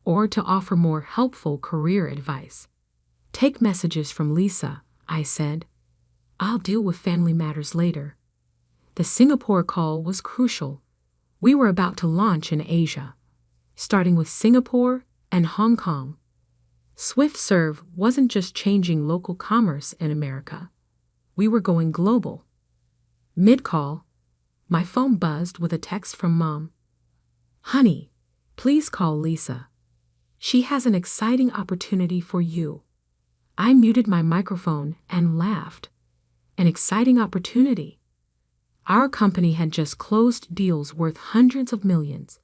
or to offer more helpful career advice. Take messages from Lisa, I said. I'll deal with family matters later. The Singapore call was crucial. We were about to launch in Asia, starting with Singapore and Hong Kong. SwiftServe wasn't just changing local commerce in America. We were going global. Mid-call, my phone buzzed with a text from Mom. Honey, please call Lisa. She has an exciting opportunity for you. I muted my microphone and laughed. An exciting opportunity. Our company had just closed deals worth hundreds of millions,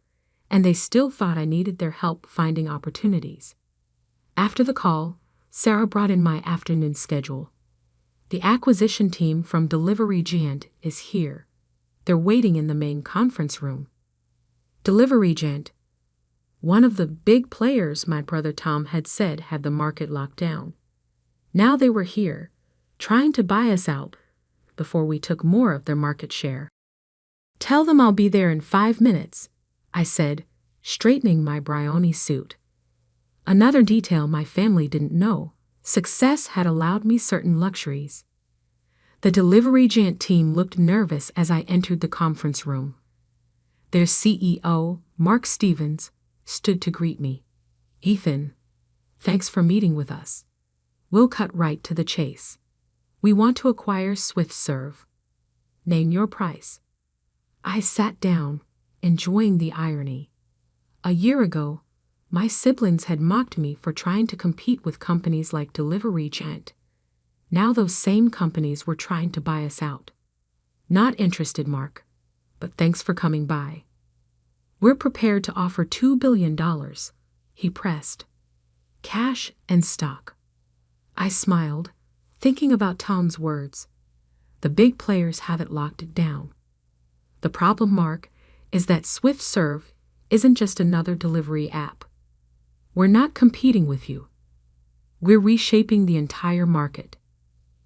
and they still thought I needed their help finding opportunities. After the call, Sarah brought in my afternoon schedule. The acquisition team from Delivery Giant is here. They're waiting in the main conference room. Delivery Giant, one of the big players my brother Tom had said had the market locked down. Now they were here, trying to buy us out before we took more of their market share. Tell them I'll be there in 5 minutes, I said, straightening my Brioni suit. Another detail my family didn't know. Success had allowed me certain luxuries. The Delivery Giant team looked nervous as I entered the conference room. Their CEO, Mark Stevens, stood to greet me. Ethan, thanks for meeting with us. We'll cut right to the chase. We want to acquire SwiftServe. Name your price. I sat down, enjoying the irony. A year ago, my siblings had mocked me for trying to compete with companies like Delivery Giant. Now those same companies were trying to buy us out. Not interested, Mark, but thanks for coming by. We're prepared to offer $2 billion, he pressed. Cash and stock. I smiled, thinking about Tom's words. The big players have it locked down. The problem, Mark, is that SwiftServe isn't just another delivery app. We're not competing with you. We're reshaping the entire market.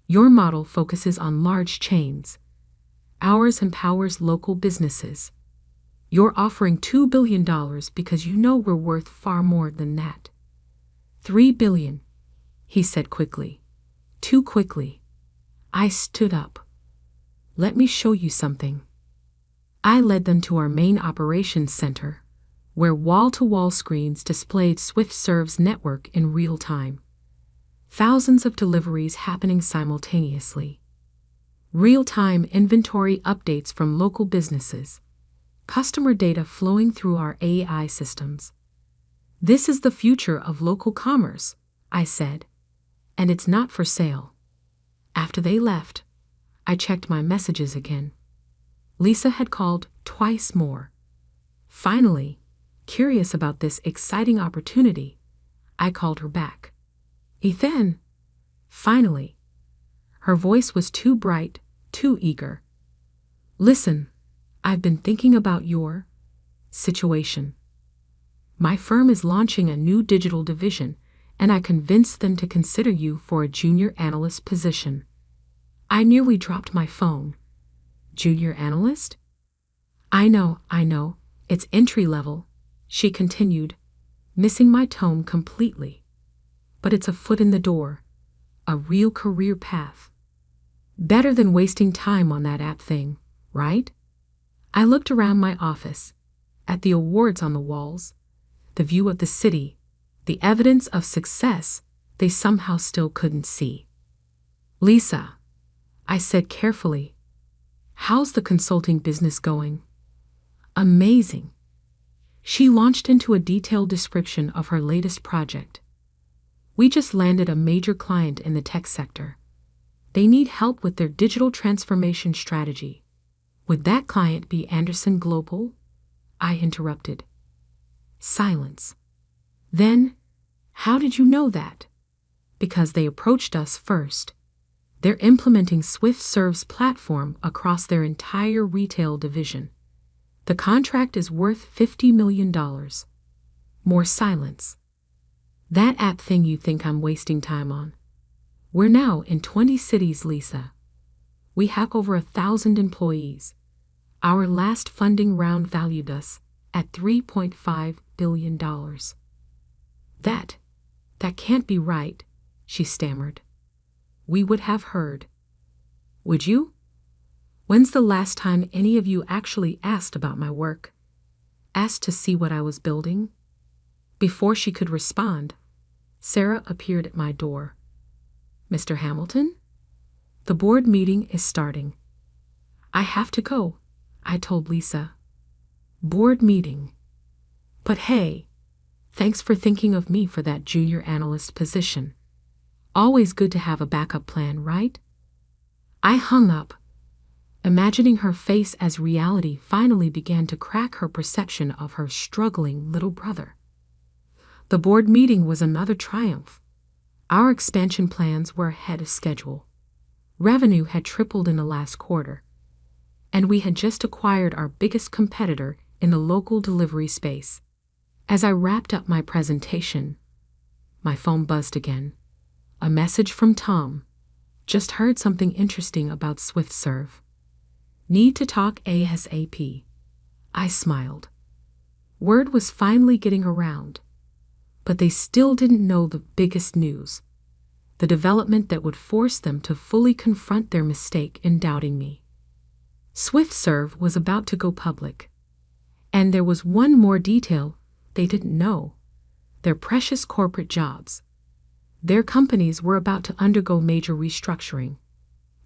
Your model focuses on large chains. Ours empowers local businesses. You're offering $2 billion because you know we're worth far more than that. $3 billion, he said quickly. Too quickly. I stood up. Let me show you something. I led them to our main operations center, where wall-to-wall screens displayed SwiftServe's network in real time. Thousands of deliveries happening simultaneously. Real-time inventory updates from local businesses. Customer data flowing through our AI systems. This is the future of local commerce, I said, and it's not for sale. After they left, I checked my messages again. Lisa had called twice more. Finally, curious about this exciting opportunity, I called her back. Ethan! Finally. Her voice was too bright, too eager. Listen, I've been thinking about your situation. My firm is launching a new digital division, and I convinced them to consider you for a junior analyst position. I nearly dropped my phone. Junior analyst? I know, it's entry level, she continued, missing my tone completely. But it's a foot in the door, a real career path. Better than wasting time on that app thing, right? I looked around my office, at the awards on the walls, the view of the city, the evidence of success they somehow still couldn't see. Lisa, I said carefully, how's the consulting business going? Amazing. She launched into a detailed description of her latest project. We just landed a major client in the tech sector. They need help with their digital transformation strategy. Would that client be Anderson Global? I interrupted. Silence. Then, how did you know that? Because they approached us first. They're implementing SwiftServe's platform across their entire retail division. The contract is worth $50 million. More silence. That app thing you think I'm wasting time on. We're now in 20 cities, Lisa. We have over 1,000 employees. Our last funding round valued us at $3.5 billion. That can't be right, she stammered. We would have heard. Would you? When's the last time any of you actually asked about my work? Asked to see what I was building? Before she could respond, Sarah appeared at my door. Mr. Hamilton? The board meeting is starting. I have to go, I told Lisa. Board meeting. But hey, thanks for thinking of me for that junior analyst position. Always good to have a backup plan, right? I hung up, imagining her face as reality finally began to crack her perception of her struggling little brother. The board meeting was another triumph. Our expansion plans were ahead of schedule. Revenue had tripled in the last quarter, and we had just acquired our biggest competitor in the local delivery space. As I wrapped up my presentation, my phone buzzed again. A message from Tom. Just heard something interesting about SwiftServe. Need to talk ASAP. I smiled. Word was finally getting around, but they still didn't know the biggest news. The development that would force them to fully confront their mistake in doubting me. SwiftServe was about to go public. And there was one more detail they didn't know. Their precious corporate jobs. Their companies were about to undergo major restructuring.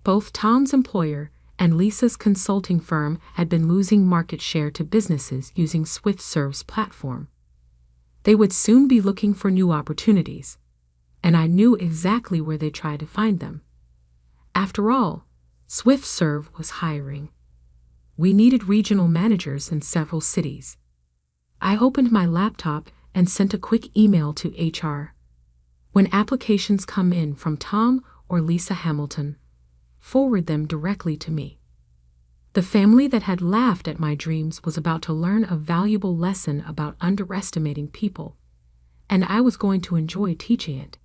Both Tom's employer and Lisa's consulting firm had been losing market share to businesses using SwiftServe's platform. They would soon be looking for new opportunities, and I knew exactly where they'd try to find them. After all, SwiftServe was hiring. We needed regional managers in several cities. I opened my laptop and sent a quick email to HR. When applications come in from Tom or Lisa Hamilton, forward them directly to me. The family that had laughed at my dreams was about to learn a valuable lesson about underestimating people, and I was going to enjoy teaching it.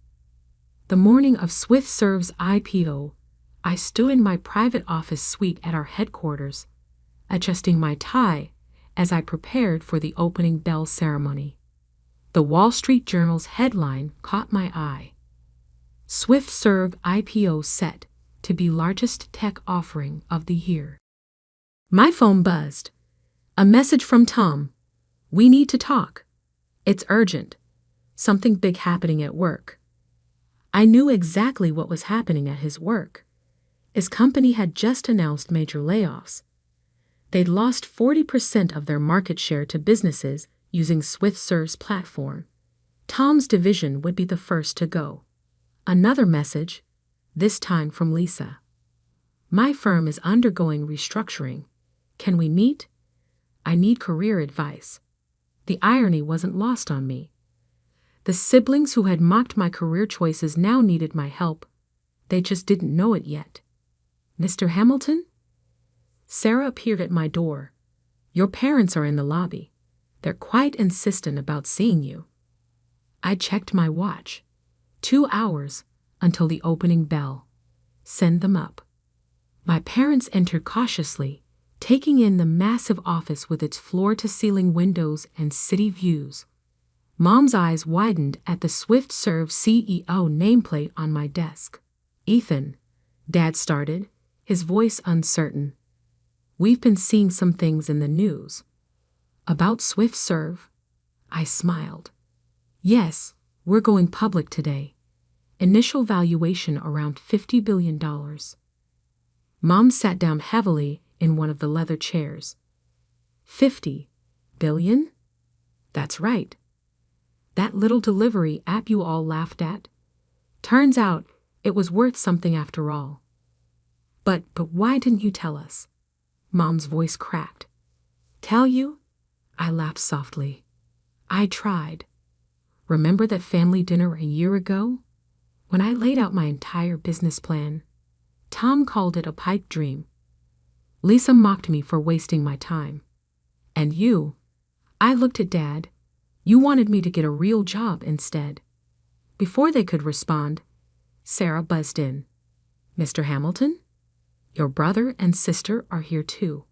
The morning of SwiftServe's IPO, I stood in my private office suite at our headquarters, adjusting my tie as I prepared for the opening bell ceremony. The Wall Street Journal's headline caught my eye. SwiftServe IPO set to be largest tech offering of the year. My phone buzzed. A message from Tom. We need to talk. It's urgent. Something big happening at work. I knew exactly what was happening at his work. His company had just announced major layoffs. They'd lost 40% of their market share to businesses using SwiftServe's platform. Tom's division would be the first to go. Another message, this time from Lisa. My firm is undergoing restructuring. Can we meet? I need career advice. The irony wasn't lost on me. The siblings who had mocked my career choices now needed my help. They just didn't know it yet. Mr. Hamilton? Sarah appeared at my door. Your parents are in the lobby. They're quite insistent about seeing you. I checked my watch. 2 hours until the opening bell. Send them up. My parents entered cautiously, taking in the massive office with its floor-to-ceiling windows and city views. Mom's eyes widened at the SwiftServe CEO nameplate on my desk. Ethan, Dad started, his voice uncertain. We've been seeing some things in the news. About SwiftServe? I smiled. Yes, we're going public today. Initial valuation around $50 billion. Mom sat down heavily in one of the leather chairs. 50 billion? That's right. That little delivery app you all laughed at? Turns out it was worth something after all. But why didn't you tell us? Mom's voice cracked. Tell you? I laughed softly. I tried. Remember that family dinner a year ago? When I laid out my entire business plan, Tom called it a pipe dream. Lisa mocked me for wasting my time. And you? I looked at Dad. You wanted me to get a real job instead. Before they could respond, Sarah buzzed in. Mr. Hamilton? Your brother and sister are here too.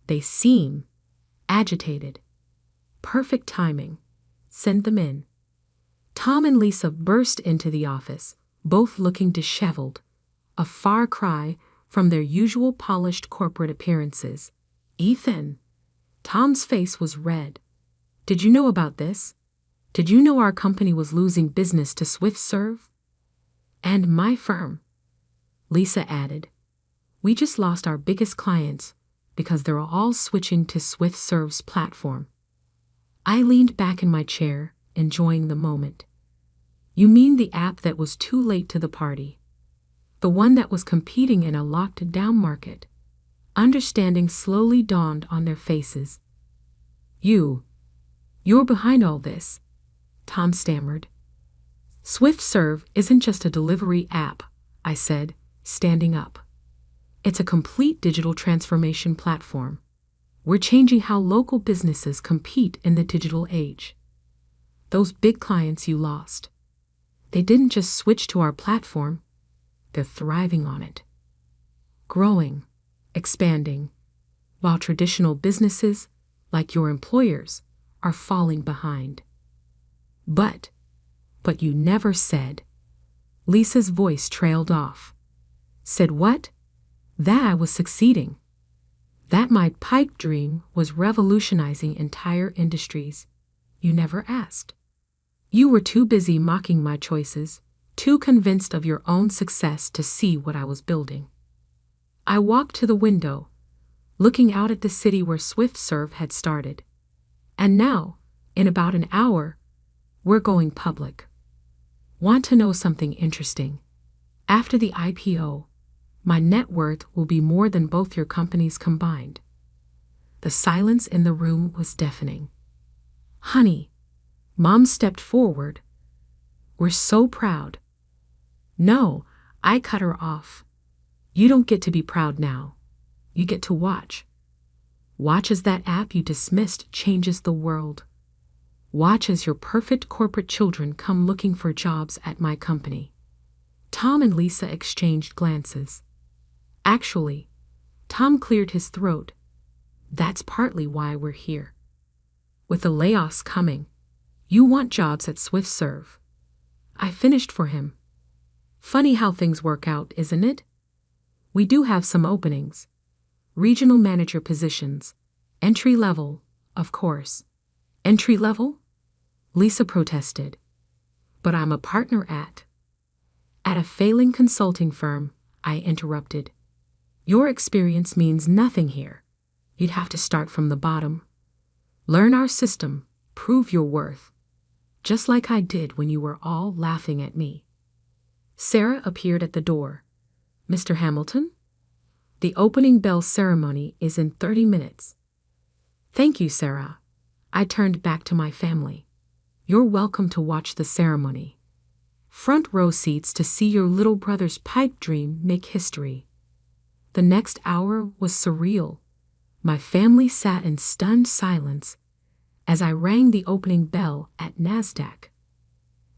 They seem agitated. Perfect timing. Send them in. Tom and Lisa burst into the office, both looking disheveled, a far cry from their usual polished corporate appearances. Ethan. Tom's face was red. Did you know about this? Did you know our company was losing business to SwiftServe? And my firm, Lisa added. We just lost our biggest clients because they're all switching to SwiftServe's platform. I leaned back in my chair, enjoying the moment. You mean the app that was too late to the party? The one that was competing in a locked-down market? Understanding slowly dawned on their faces. You're behind all this, Tom stammered. SwiftServe isn't just a delivery app, I said, standing up. It's a complete digital transformation platform. We're changing how local businesses compete in the digital age. Those big clients you lost, they didn't just switch to our platform, they're thriving on it. Growing, expanding, while traditional businesses, like your employers, are falling behind. But you never said. Lisa's voice trailed off. Said what? That I was succeeding. That my pipe dream was revolutionizing entire industries. You never asked. You were too busy mocking my choices, too convinced of your own success to see what I was building. I walked to the window, looking out at the city where SwiftServe had started. And now, in about an hour, we're going public. Want to know something interesting? After the IPO, my net worth will be more than both your companies combined. The silence in the room was deafening. Honey, Mom stepped forward. We're so proud. No, I cut her off. You don't get to be proud now. You get to watch. Watch as that app you dismissed changes the world. Watch as your perfect corporate children come looking for jobs at my company. Tom and Lisa exchanged glances. Actually, Tom cleared his throat. That's partly why we're here. With the layoffs coming, you want jobs at SwiftServe. I finished for him. Funny how things work out, isn't it? We do have some openings. Regional manager positions. Entry level, of course. Entry level? Lisa protested. But I'm a partner at a failing consulting firm, I interrupted. Your experience means nothing here. You'd have to start from the bottom. Learn our system, prove your worth. Just like I did when you were all laughing at me. Sarah appeared at the door. Mr. Hamilton? The opening bell ceremony is in 30 minutes. Thank you, Sarah. I turned back to my family. You're welcome to watch the ceremony. Front row seats to see your little brother's pipe dream make history. The next hour was surreal. My family sat in stunned silence as I rang the opening bell at NASDAQ.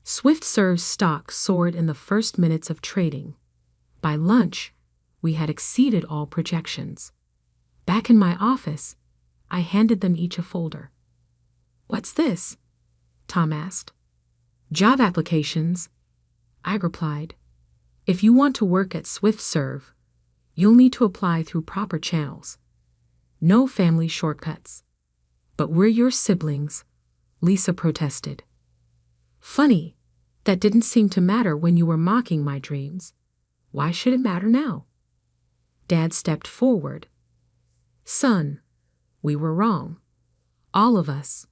SwiftServe's stock soared in the first minutes of trading. By lunch, we had exceeded all projections. Back in my office, I handed them each a folder. What's this? Tom asked. Job applications, I replied. If you want to work at SwiftServe, you'll need to apply through proper channels. No family shortcuts. But we're your siblings, Lisa protested. Funny, that didn't seem to matter when you were mocking my dreams. Why should it matter now? Dad stepped forward. Son, we were wrong. All of us.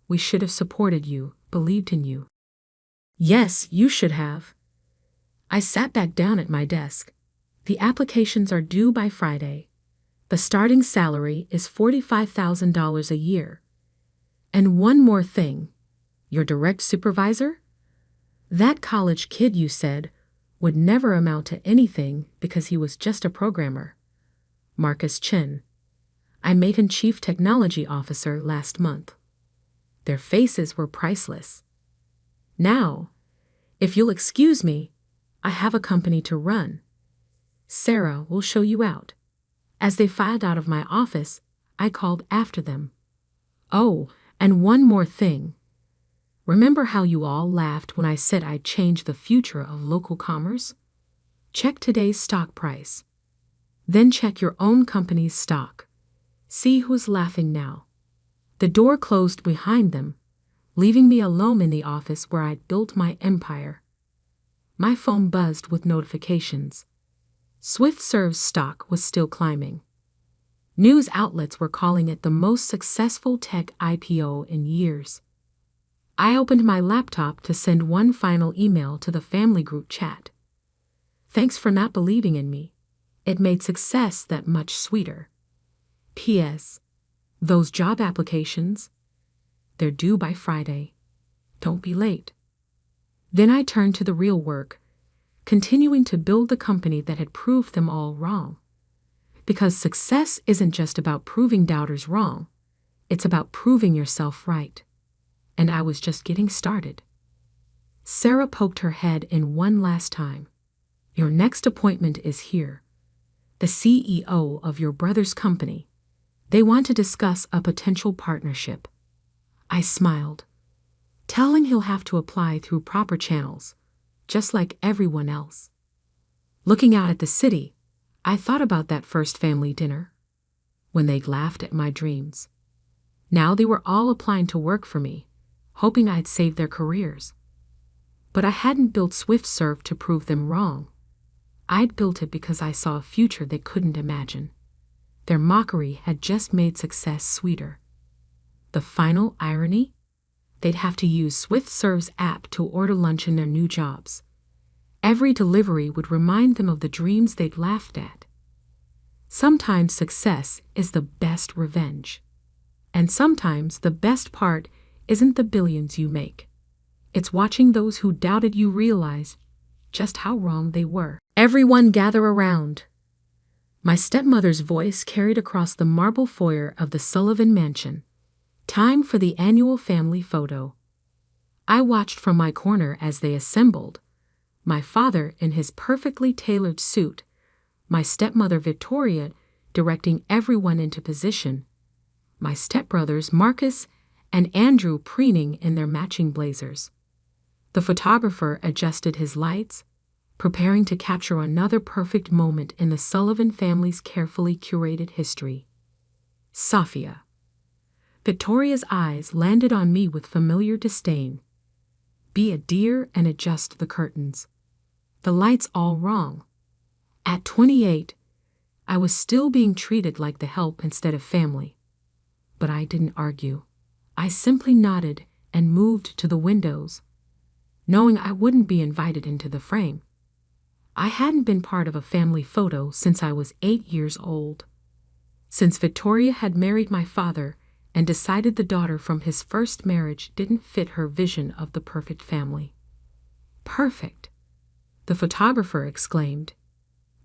We should have supported you, believed in you. Yes, you should have. I sat back down at my desk. The applications are due by Friday. The starting salary is $45,000 a year. And one more thing. Your direct supervisor? That college kid you said would never amount to anything because he was just a programmer. Marcus Chin. I made him Chief Technology Officer last month. Their faces were priceless. Now, if you'll excuse me, I have a company to run. Sarah will show you out. As they filed out of my office, I called after them. Oh, and one more thing. Remember how you all laughed when I said I'd change the future of local commerce? Check today's stock price. Then check your own company's stock. See who's laughing now. The door closed behind them, leaving me alone in the office where I'd built my empire. My phone buzzed with notifications. SwiftServe's stock was still climbing. News outlets were calling it the most successful tech IPO in years. I opened my laptop to send one final email to the family group chat. Thanks for not believing in me. It made success that much sweeter. P.S. Those job applications, they're due by Friday. Don't be late. Then I turned to the real work, continuing to build the company that had proved them all wrong. Because success isn't just about proving doubters wrong, it's about proving yourself right. And I was just getting started. Sarah poked her head in one last time. Your next appointment is here. The CEO of your brother's company. They want to discuss a potential partnership. I smiled. Tell him he'll have to apply through proper channels, just like everyone else. Looking out at the city, I thought about that first family dinner, when they laughed at my dreams. Now they were all applying to work for me, hoping I'd save their careers. But I hadn't built SwiftServe to prove them wrong. I'd built it because I saw a future they couldn't imagine. Their mockery had just made success sweeter. The final irony? They'd have to use SwiftServe's app to order lunch in their new jobs. Every delivery would remind them of the dreams they'd laughed at. Sometimes success is the best revenge. And sometimes the best part isn't the billions you make. It's watching those who doubted you realize just how wrong they were. Everyone gather around. My stepmother's voice carried across the marble foyer of the Sullivan Mansion. Time for the annual family photo. I watched from my corner as they assembled. My father in his perfectly tailored suit, my stepmother Victoria directing everyone into position, my stepbrothers Marcus and Andrew preening in their matching blazers. The photographer adjusted his lights, preparing to capture another perfect moment in the Sullivan family's carefully curated history. Sophia. Victoria's eyes landed on me with familiar disdain. Be a dear and adjust the curtains. The light's all wrong. At 28, I was still being treated like the help instead of family. But I didn't argue. I simply nodded and moved to the windows, knowing I wouldn't be invited into the frame. I hadn't been part of a family photo since I was 8 years old. Since Victoria had married my father and decided the daughter from his first marriage didn't fit her vision of the perfect family. Perfect, the photographer exclaimed.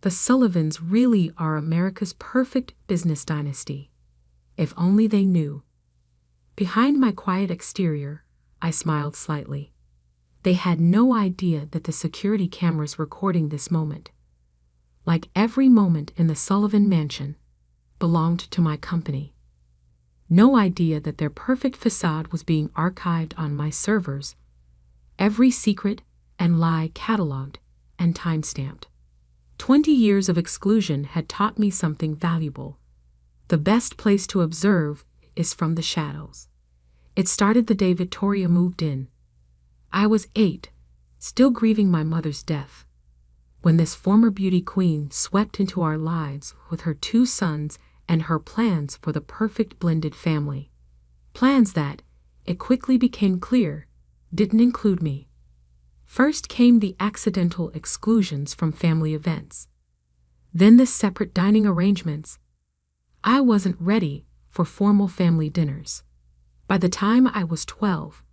The Sullivans really are America's perfect business dynasty. If only they knew. Behind my quiet exterior, I smiled slightly. They had no idea that the security cameras recording this moment, like every moment in the Sullivan mansion, belonged to my company. No idea that their perfect facade was being archived on my servers, every secret and lie cataloged and time-stamped. 20 years of exclusion had taught me something valuable. The best place to observe is from the shadows. It started the day Victoria moved in. I was 8, still grieving my mother's death, when this former beauty queen swept into our lives with her 2 sons and her plans for the perfect blended family. Plans that, it quickly became clear, didn't include me. First came the accidental exclusions from family events. Then the separate dining arrangements. I wasn't ready for formal family dinners. By the time I was 12,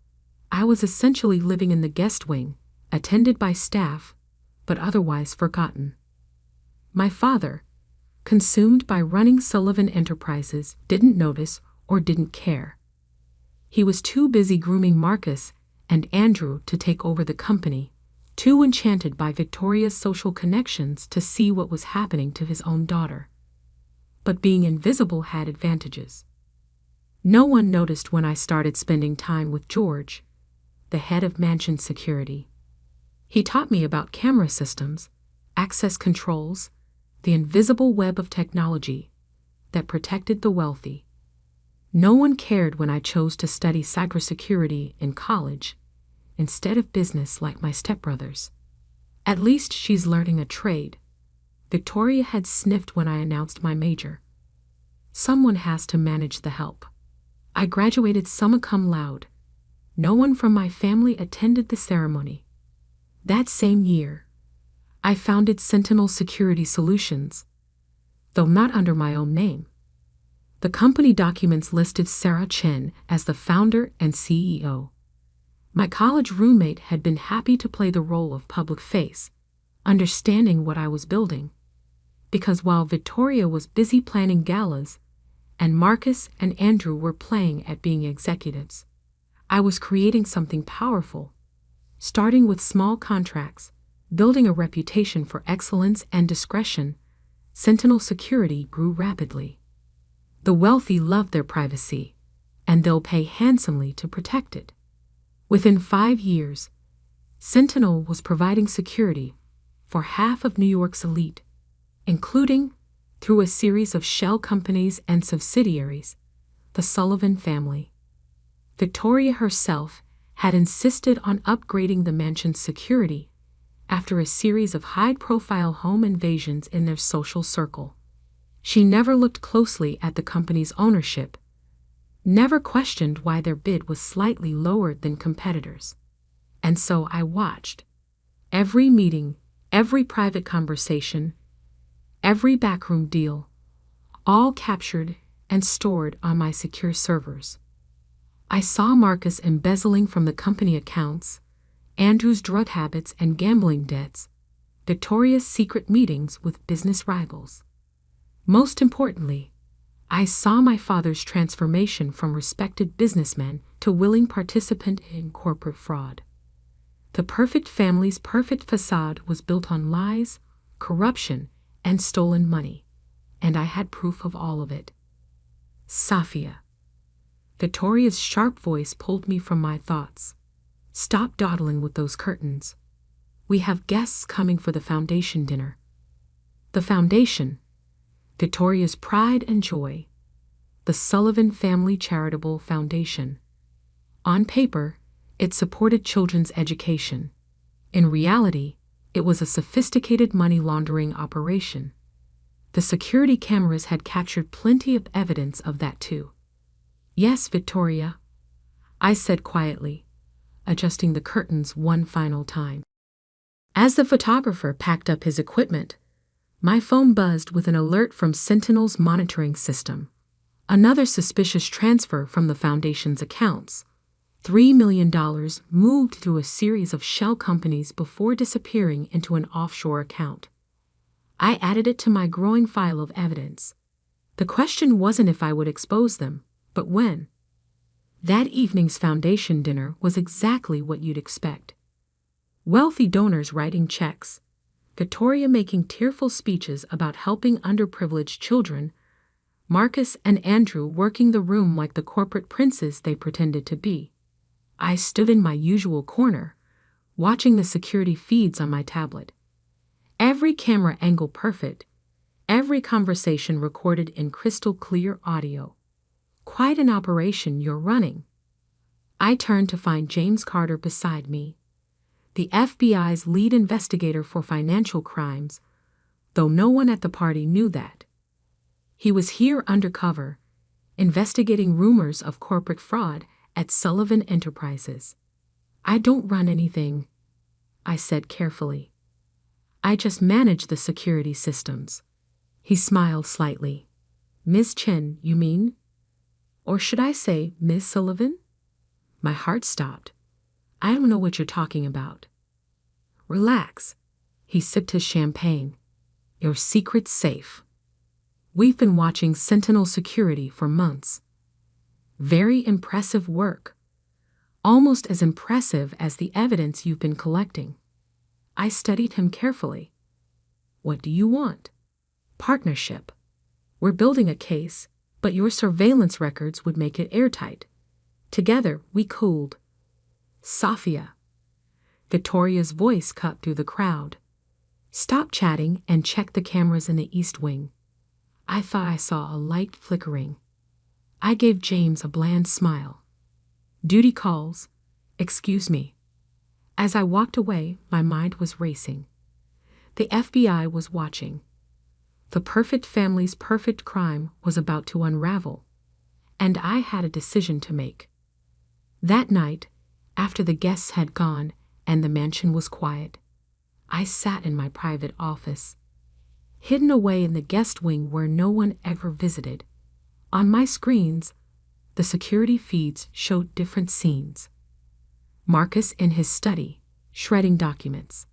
I was essentially living in the guest wing, attended by staff, but otherwise forgotten. My father, consumed by running Sullivan Enterprises, didn't notice or didn't care. He was too busy grooming Marcus and Andrew to take over the company, too enchanted by Victoria's social connections to see what was happening to his own daughter. But being invisible had advantages. No one noticed when I started spending time with George, the head of mansion security. He taught me about camera systems, access controls, the invisible web of technology that protected the wealthy. No one cared when I chose to study cybersecurity in college instead of business like my stepbrothers. At least she's learning a trade. Victoria had sniffed when I announced my major. Someone has to manage the help. I graduated summa cum laude. No one from my family attended the ceremony. That same year, I founded Sentinel Security Solutions, though not under my own name. The company documents listed Sarah Chen as the founder and CEO. My college roommate had been happy to play the role of public face, understanding what I was building, because while Victoria was busy planning galas and Marcus and Andrew were playing at being executives, I was creating something powerful, starting with small contracts, building a reputation for excellence and discretion. Sentinel Security grew rapidly. The wealthy love their privacy, and they'll pay handsomely to protect it. Within 5 years, Sentinel was providing security for half of New York's elite, including, through a series of shell companies and subsidiaries, the Sullivan family. Victoria herself had insisted on upgrading the mansion's security after a series of high-profile home invasions in their social circle. She never looked closely at the company's ownership, never questioned why their bid was slightly lower than competitors. And so I watched. Every meeting, every private conversation, every backroom deal, all captured and stored on my secure servers. I saw Marcus embezzling from the company accounts, Andrew's drug habits and gambling debts, Victoria's secret meetings with business rivals. Most importantly, I saw my father's transformation from respected businessman to willing participant in corporate fraud. The perfect family's perfect facade was built on lies, corruption, and stolen money, and I had proof of all of it. Safia. Victoria's sharp voice pulled me from my thoughts. Stop dawdling with those curtains. We have guests coming for the foundation dinner. The foundation, Victoria's pride and joy, the Sullivan Family Charitable Foundation. On paper, it supported children's education. In reality, it was a sophisticated money laundering operation. The security cameras had captured plenty of evidence of that too. "Yes, Victoria," I said quietly, adjusting the curtains one final time. As the photographer packed up his equipment, my phone buzzed with an alert from Sentinel's monitoring system. Another suspicious transfer from the foundation's accounts. $3 million moved through a series of shell companies before disappearing into an offshore account. I added it to my growing file of evidence. The question wasn't if I would expose them, but when. That evening's foundation dinner was exactly what you'd expect. Wealthy donors writing checks, Victoria making tearful speeches about helping underprivileged children, Marcus and Andrew working the room like the corporate princes they pretended to be. I stood in my usual corner, watching the security feeds on my tablet. Every camera angle perfect, every conversation recorded in crystal clear audio. Quite an operation you're running. I turned to find James Carter beside me, the FBI's lead investigator for financial crimes, though no one at the party knew that. He was here undercover, investigating rumors of corporate fraud at Sullivan Enterprises. "I don't run anything," I said carefully. "I just manage the security systems." He smiled slightly. "Ms. Chen, you mean? Or should I say Ms. Sullivan?" My heart stopped. "I don't know what you're talking about." "Relax." He sipped his champagne. "Your secret's safe. We've been watching Sentinel Security for months. Very impressive work. Almost as impressive as the evidence you've been collecting." I studied him carefully. "What do you want?" "Partnership. We're building a case, but your surveillance records would make it airtight. Together, we could." "Safia." Victoria's voice cut through the crowd. "Stop chatting and check the cameras in the East Wing." I thought I saw a light flickering. I gave James a bland smile. "Duty calls. Excuse me." As I walked away, my mind was racing. The FBI was watching. The perfect family's perfect crime was about to unravel, and I had a decision to make. That night, after the guests had gone and the mansion was quiet, I sat in my private office, hidden away in the guest wing where no one ever visited. On my screens, the security feeds showed different scenes. Marcus in his study, shredding documents.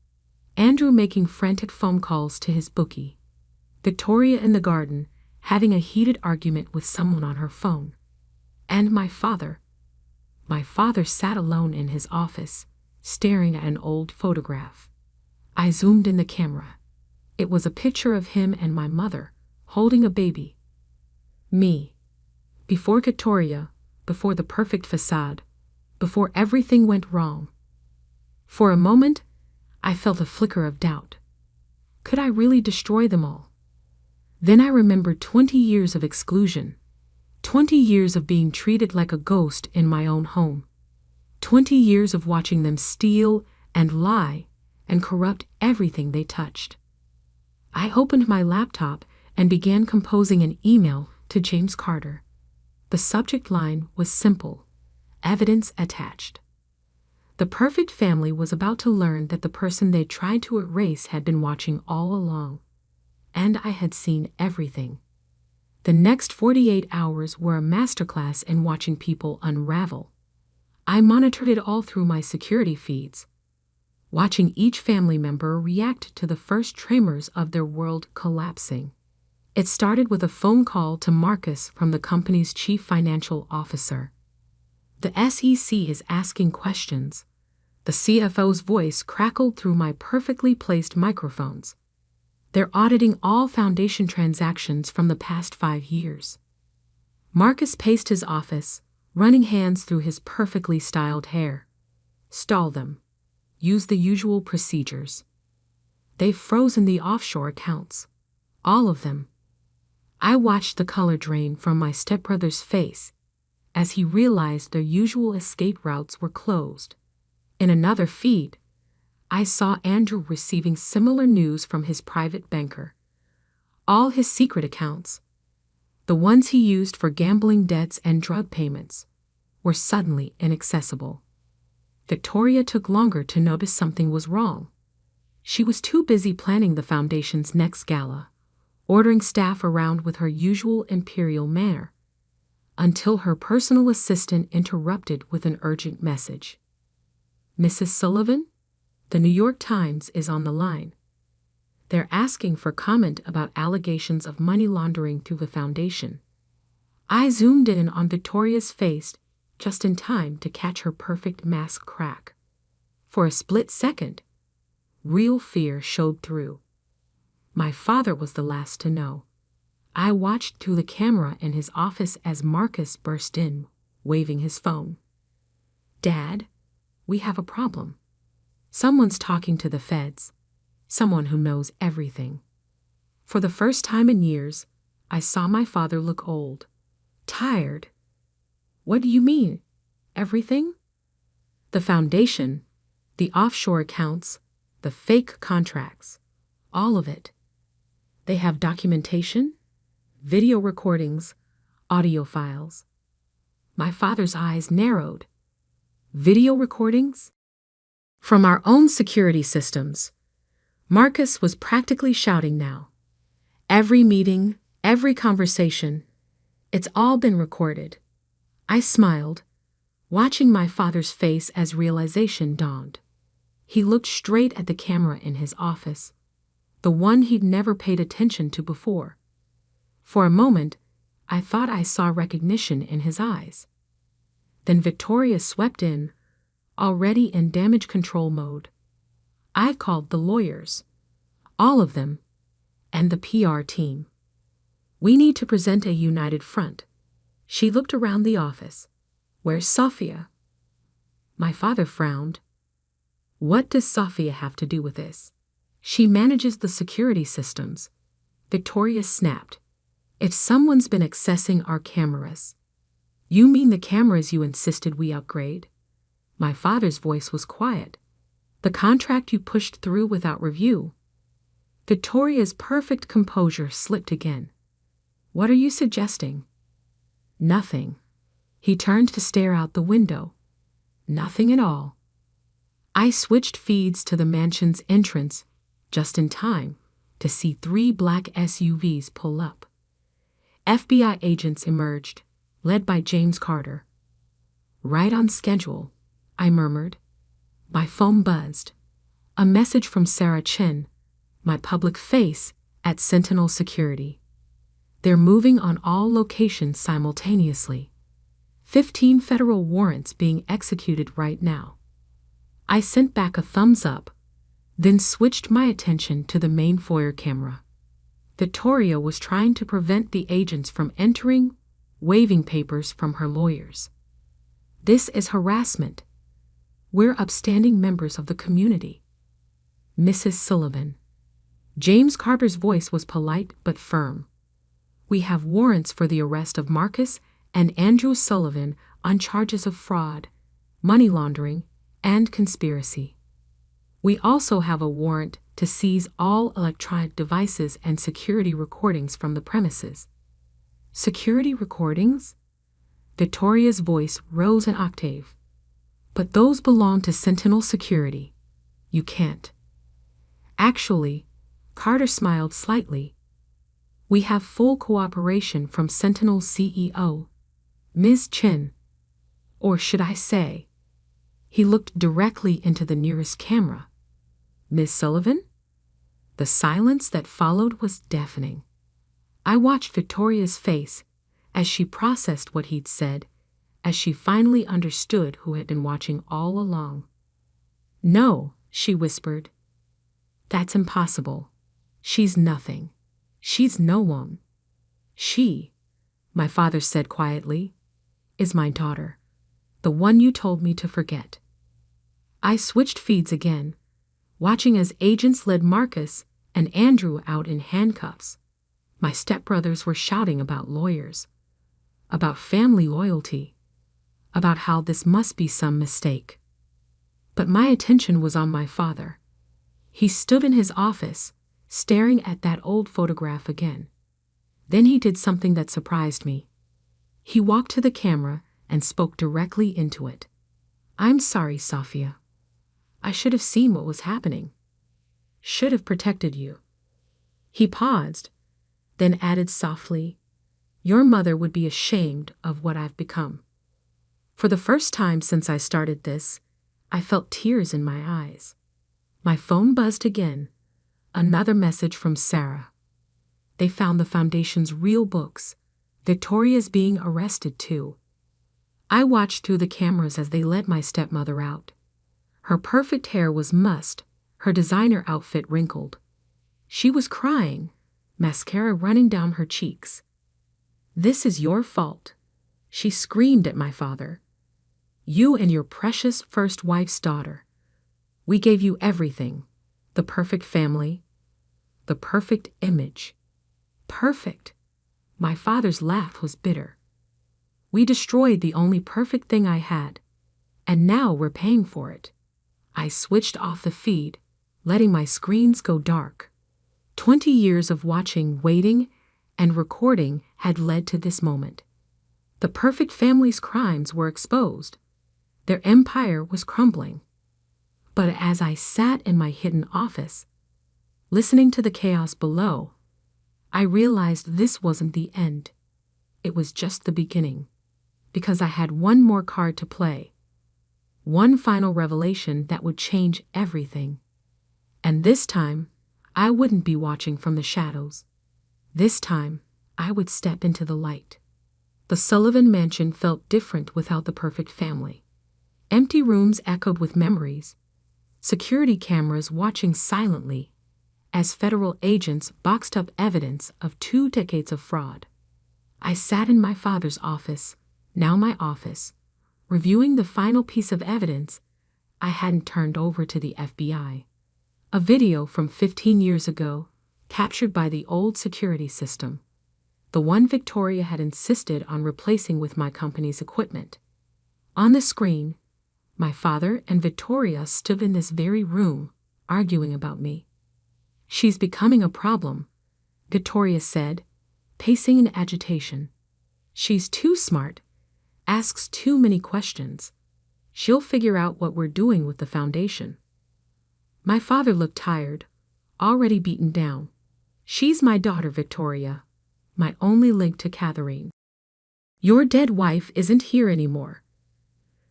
Andrew making frantic phone calls to his bookie. Victoria in the garden, having a heated argument with someone on her phone. And my father. My father sat alone in his office, staring at an old photograph. I zoomed in the camera. It was a picture of him and my mother, holding a baby. Me. Before Victoria, before the perfect facade, before everything went wrong. For a moment, I felt a flicker of doubt. Could I really destroy them all? Then I remembered 20 years of exclusion, 20 years of being treated like a ghost in my own home, 20 years of watching them steal and lie and corrupt everything they touched. I opened my laptop and began composing an email to James Carter. The subject line was simple: evidence attached. The perfect family was about to learn that the person they tried to erase had been watching all along. And I had seen everything. The next 48 hours were a masterclass in watching people unravel. I monitored it all through my security feeds, watching each family member react to the first tremors of their world collapsing. It started with a phone call to Marcus from the company's chief financial officer. The SEC is asking questions. The CFO's voice crackled through my perfectly placed microphones. They're auditing all foundation transactions from the past 5 years. Marcus paced his office, running hands through his perfectly styled hair. Stall them. Use the usual procedures. They've frozen the offshore accounts. All of them. I watched the color drain from my stepbrother's face as he realized their usual escape routes were closed. In another feed, I saw Andrew receiving similar news from his private banker. All his secret accounts, the ones he used for gambling debts and drug payments, were suddenly inaccessible. Victoria took longer to notice something was wrong. She was too busy planning the foundation's next gala, ordering staff around with her usual imperial manner, until her personal assistant interrupted with an urgent message. "Mrs. Sullivan, the New York Times is on the line. They're asking for comment about allegations of money laundering through the foundation." I zoomed in on Victoria's face just in time to catch her perfect mask crack. For a split second, real fear showed through. My father was the last to know. I watched through the camera in his office as Marcus burst in, waving his phone. "Dad, we have a problem. Someone's talking to the feds. Someone who knows everything." For the first time in years, I saw my father look old, tired. "What do you mean? Everything?" "The foundation, the offshore accounts, the fake contracts, all of it. They have documentation, video recordings, audio files." My father's eyes narrowed. "Video recordings?" "From our own security systems." Marcus was practically shouting now. "Every meeting, every conversation, it's all been recorded." I smiled, watching my father's face as realization dawned. He looked straight at the camera in his office, the one he'd never paid attention to before. For a moment, I thought I saw recognition in his eyes. Then Victoria swept in, already in damage control mode. I called the lawyers, all of them, and the PR team. "We need to present a united front." She looked around the office. "Where's Sophia?" My father frowned. "What does Sophia have to do with this?" "She manages the security systems." Victoria snapped. "If someone's been accessing our cameras." "You mean the cameras you insisted we upgrade?" My father's voice was quiet. "The contract you pushed through without review." Victoria's perfect composure slipped again. "What are you suggesting?" "Nothing." He turned to stare out the window. "Nothing at all." I switched feeds to the mansion's entrance just in time to see 3 black SUVs pull up. FBI agents emerged, led by James Carter. "Right on schedule," I murmured. My phone buzzed. A message from Sarah Chen, my public face at Sentinel Security. "They're moving on all locations simultaneously. 15 federal warrants being executed right now." I sent back a thumbs up, then switched my attention to the main foyer camera. Victoria was trying to prevent the agents from entering, waving papers from her lawyers. "This is harassment. We're upstanding members of the community." "Mrs. Sullivan." James Carter's voice was polite but firm. "We have warrants for the arrest of Marcus and Andrew Sullivan on charges of fraud, money laundering, and conspiracy. We also have a warrant to seize all electronic devices and security recordings from the premises." "Security recordings?" Victoria's voice rose an octave. "But those belong to Sentinel Security. You can't." "Actually," Carter smiled slightly, "we have full cooperation from Sentinel's CEO, Ms. Chen. Or should I say?" He looked directly into the nearest camera. "Ms. Sullivan?" The silence that followed was deafening. I watched Victoria's face as she processed what he'd said, as she finally understood who had been watching all along. "No," she whispered. "That's impossible. She's nothing. She's no one. She," my father said quietly, "is my daughter, the one you told me to forget." I switched feeds again, watching as agents led Marcus and Andrew out in handcuffs. My stepbrothers were shouting about lawyers, about family loyalty, about how this must be some mistake. But my attention was on my father. He stood in his office, staring at that old photograph again. Then he did something that surprised me. He walked to the camera and spoke directly into it. "I'm sorry, Sophia. I should have seen what was happening. Should have protected you." He paused, then added softly, "Your mother would be ashamed of what I've become." For the first time since I started this, I felt tears in my eyes. My phone buzzed again. Another message from Sarah. They found the foundation's real books. Victoria's being arrested too. I watched through the cameras as they let my stepmother out. Her perfect hair was mussed, her designer outfit wrinkled. She was crying, mascara running down her cheeks. "This is your fault," she screamed at my father. "You and your precious first wife's daughter. We gave you everything. The perfect family. The perfect image. Perfect." My father's laugh was bitter. "We destroyed the only perfect thing I had, and now we're paying for it." I switched off the feed, letting my screens go dark. 20 years of watching, waiting, and recording had led to this moment. The perfect family's crimes were exposed. Their empire was crumbling. But as I sat in my hidden office, listening to the chaos below, I realized this wasn't the end. It was just the beginning. Because I had one more card to play. One final revelation that would change everything. And this time, I wouldn't be watching from the shadows. This time, I would step into the light. The Sullivan mansion felt different without the perfect family. Empty rooms echoed with memories. Security cameras watching silently as federal agents boxed up evidence of 2 decades of fraud. I sat in my father's office, now my office, reviewing the final piece of evidence I hadn't turned over to the FBI. A video from 15 years ago, captured by the old security system. The one Victoria had insisted on replacing with my company's equipment. On the screen, my father and Victoria stood in this very room, arguing about me. "She's becoming a problem," Victoria said, pacing in agitation. "She's too smart, asks too many questions. She'll figure out what we're doing with the foundation." My father looked tired, already beaten down. "She's my daughter, Victoria, my only link to Catherine. Your dead wife isn't here anymore."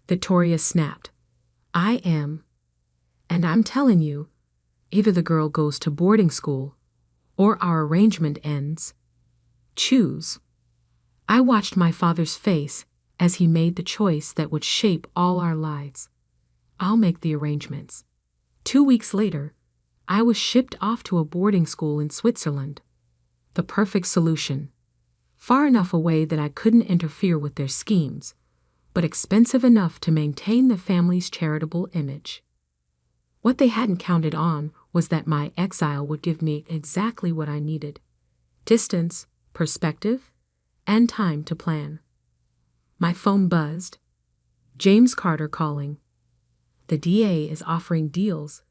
Victoria snapped. "I am. And I'm telling you, either the girl goes to boarding school, or our arrangement ends. Choose." I watched my father's face as he made the choice that would shape all our lives. "I'll make the arrangements." 2 weeks later, I was shipped off to a boarding school in Switzerland. The perfect solution. Far enough away that I couldn't interfere with their schemes, but expensive enough to maintain the family's charitable image. What they hadn't counted on was that my exile would give me exactly what I needed: distance, perspective, and time to plan. My phone buzzed. James Carter calling. "The DA is offering deals,"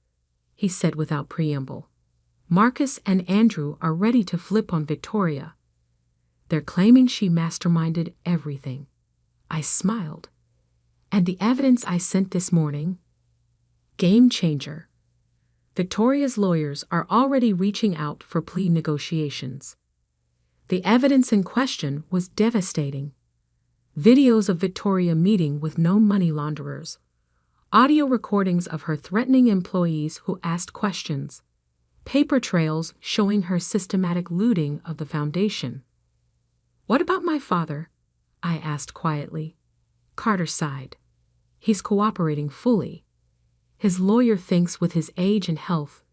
he said without preamble. "Marcus and Andrew are ready to flip on Victoria. They're claiming she masterminded everything." I smiled. "And the evidence I sent this morning? Game changer. Victoria's lawyers are already reaching out for plea negotiations." The evidence in question was devastating. Videos of Victoria meeting with known money launderers. Audio recordings of her threatening employees who asked questions. Paper trails showing her systematic looting of the foundation. "What about my father?" I asked quietly. Carter sighed. "He's cooperating fully. His lawyer thinks with his age and health,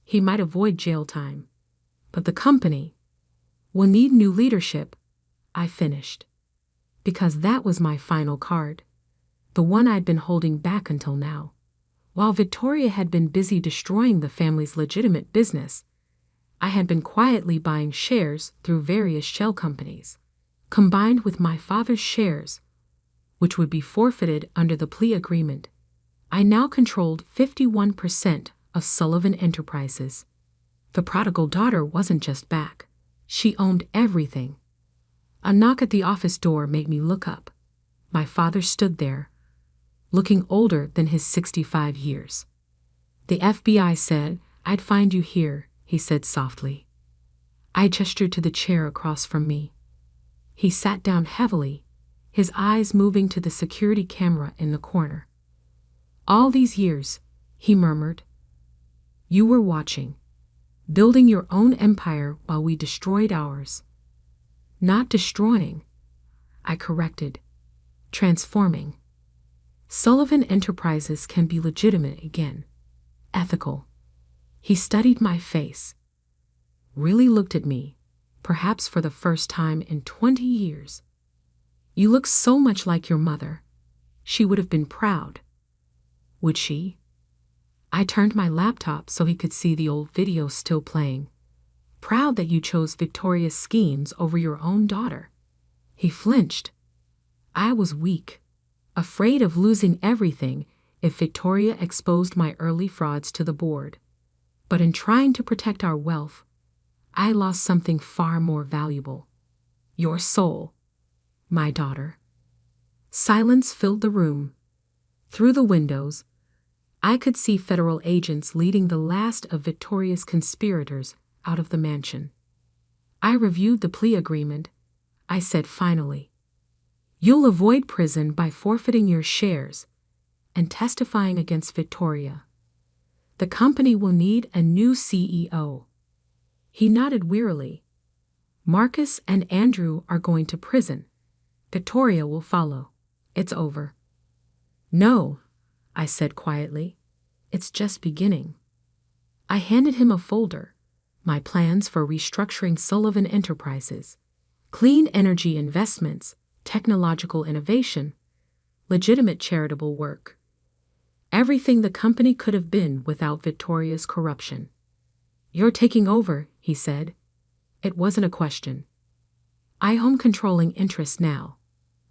he might avoid jail time. But the company will need new leadership," I finished. Because that was my final card. The one I'd been holding back until now. While Victoria had been busy destroying the family's legitimate business, I had been quietly buying shares through various shell companies, combined with my father's shares, which would be forfeited under the plea agreement. I now controlled 51% of Sullivan Enterprises. The prodigal daughter wasn't just back. She owned everything. A knock at the office door made me look up. My father stood there, looking older than his 65 years. "The FBI said I'd find you here," he said softly. I gestured to the chair across from me. He sat down heavily, his eyes moving to the security camera in the corner. "All these years," he murmured, "you were watching, building your own empire while we destroyed ours." "Not destroying," I corrected, "transforming. Sullivan Enterprises can be legitimate again, ethical." He studied my face, really looked at me, perhaps for the first time in 20 years. "You look so much like your mother. She would have been proud." Would she? I turned my laptop so he could see the old video still playing. "Proud that you chose Victoria's schemes over your own daughter." He flinched. I was weak, afraid of losing everything if Victoria exposed my early frauds to the board. But in trying to protect our wealth, I lost something far more valuable. Your soul, my daughter. Silence filled the room. Through the windows, I could see federal agents leading the last of Victoria's conspirators out of the mansion. I reviewed the plea agreement. I said finally, "You'll avoid prison by forfeiting your shares and testifying against Victoria. The company will need a new CEO." He nodded wearily. "Marcus and Andrew are going to prison. Victoria will follow. It's over." "No," I said quietly. "It's just beginning." I handed him a folder, my plans for restructuring Sullivan Enterprises, clean energy investments, technological innovation, legitimate charitable work. Everything the company could have been without Victoria's corruption. "You're taking over," he said. It wasn't a question. "I own controlling interest now.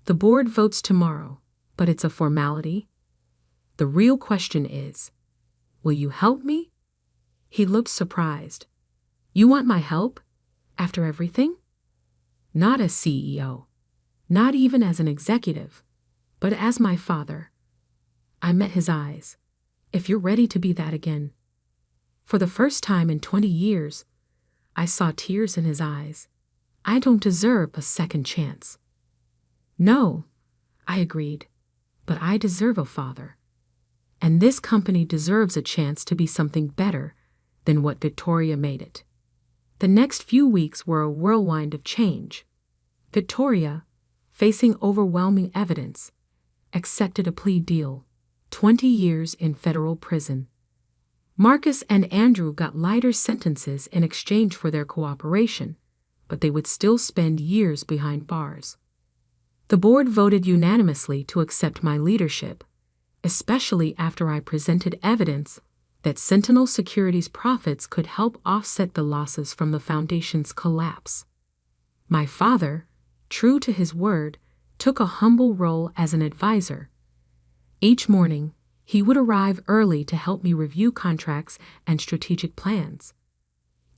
The board votes tomorrow, but it's a formality. The real question is, will you help me?" He looked surprised. "You want my help? After everything?" "Not as CEO, not even as an executive, but as my father." I met his eyes. "If you're ready to be that again." For the first time in 20 years, I saw tears in his eyes. "I don't deserve a second chance." "No," I agreed, "but I deserve a father. And this company deserves a chance to be something better than what Victoria made it." The next few weeks were a whirlwind of change. Victoria, facing overwhelming evidence, accepted a plea deal, 20 years in federal prison. Marcus and Andrew got lighter sentences in exchange for their cooperation, but they would still spend years behind bars. The board voted unanimously to accept my leadership, especially after I presented evidence that Sentinel Securities' profits could help offset the losses from the foundation's collapse. My father, true to his word, took a humble role as an advisor. Each morning, he would arrive early to help me review contracts and strategic plans.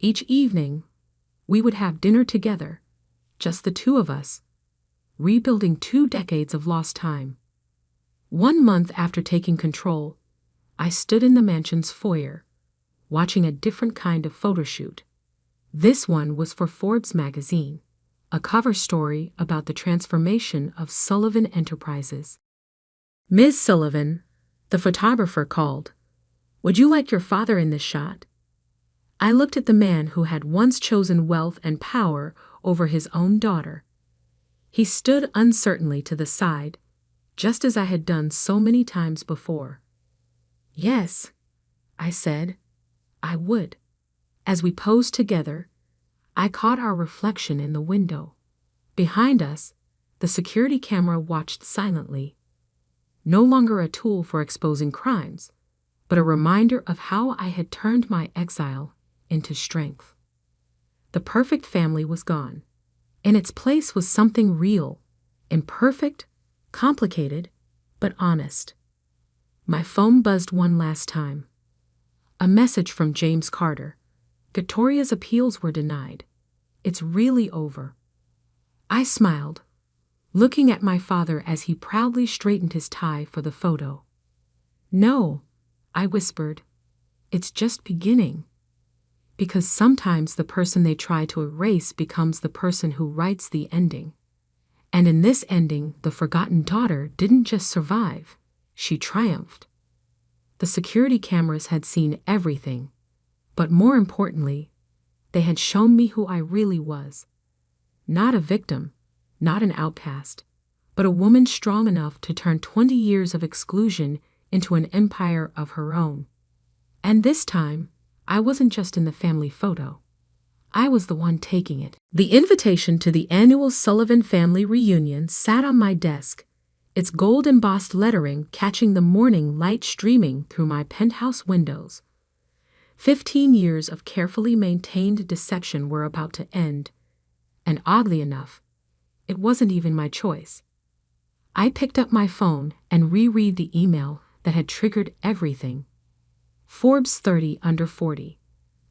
Each evening, we would have dinner together, just the two of us, rebuilding 2 decades of lost time. 1 month after taking control, I stood in the mansion's foyer, watching a different kind of photo shoot. This one was for Forbes magazine, a cover story about the transformation of Sullivan Enterprises. "Ms. Sullivan," the photographer called, "would you like your father in this shot?" I looked at the man who had once chosen wealth and power over his own daughter. He stood uncertainly to the side, just as I had done so many times before. "Yes," I said, "I would." As we posed together, I caught our reflection in the window. Behind us, the security camera watched silently. No longer a tool for exposing crimes, but a reminder of how I had turned my exile into strength. The perfect family was gone. In its place was something real, imperfect, complicated, but honest. My phone buzzed one last time. A message from James Carter. Victoria's appeals were denied. It's really over. I smiled, looking at my father as he proudly straightened his tie for the photo. No, I whispered. It's just beginning. Because sometimes the person they try to erase becomes the person who writes the ending. And in this ending, the forgotten daughter didn't just survive, she triumphed. The security cameras had seen everything, but more importantly, they had shown me who I really was. Not a victim, not an outcast, but a woman strong enough to turn 20 years of exclusion into an empire of her own. And this time, I wasn't just in the family photo. I was the one taking it. The invitation to the annual Sullivan family reunion sat on my desk, its gold-embossed lettering catching the morning light streaming through my penthouse windows. 15 years of carefully maintained deception were about to end, and oddly enough, it wasn't even my choice. I picked up my phone and reread the email that had triggered everything. Forbes 30 under 40,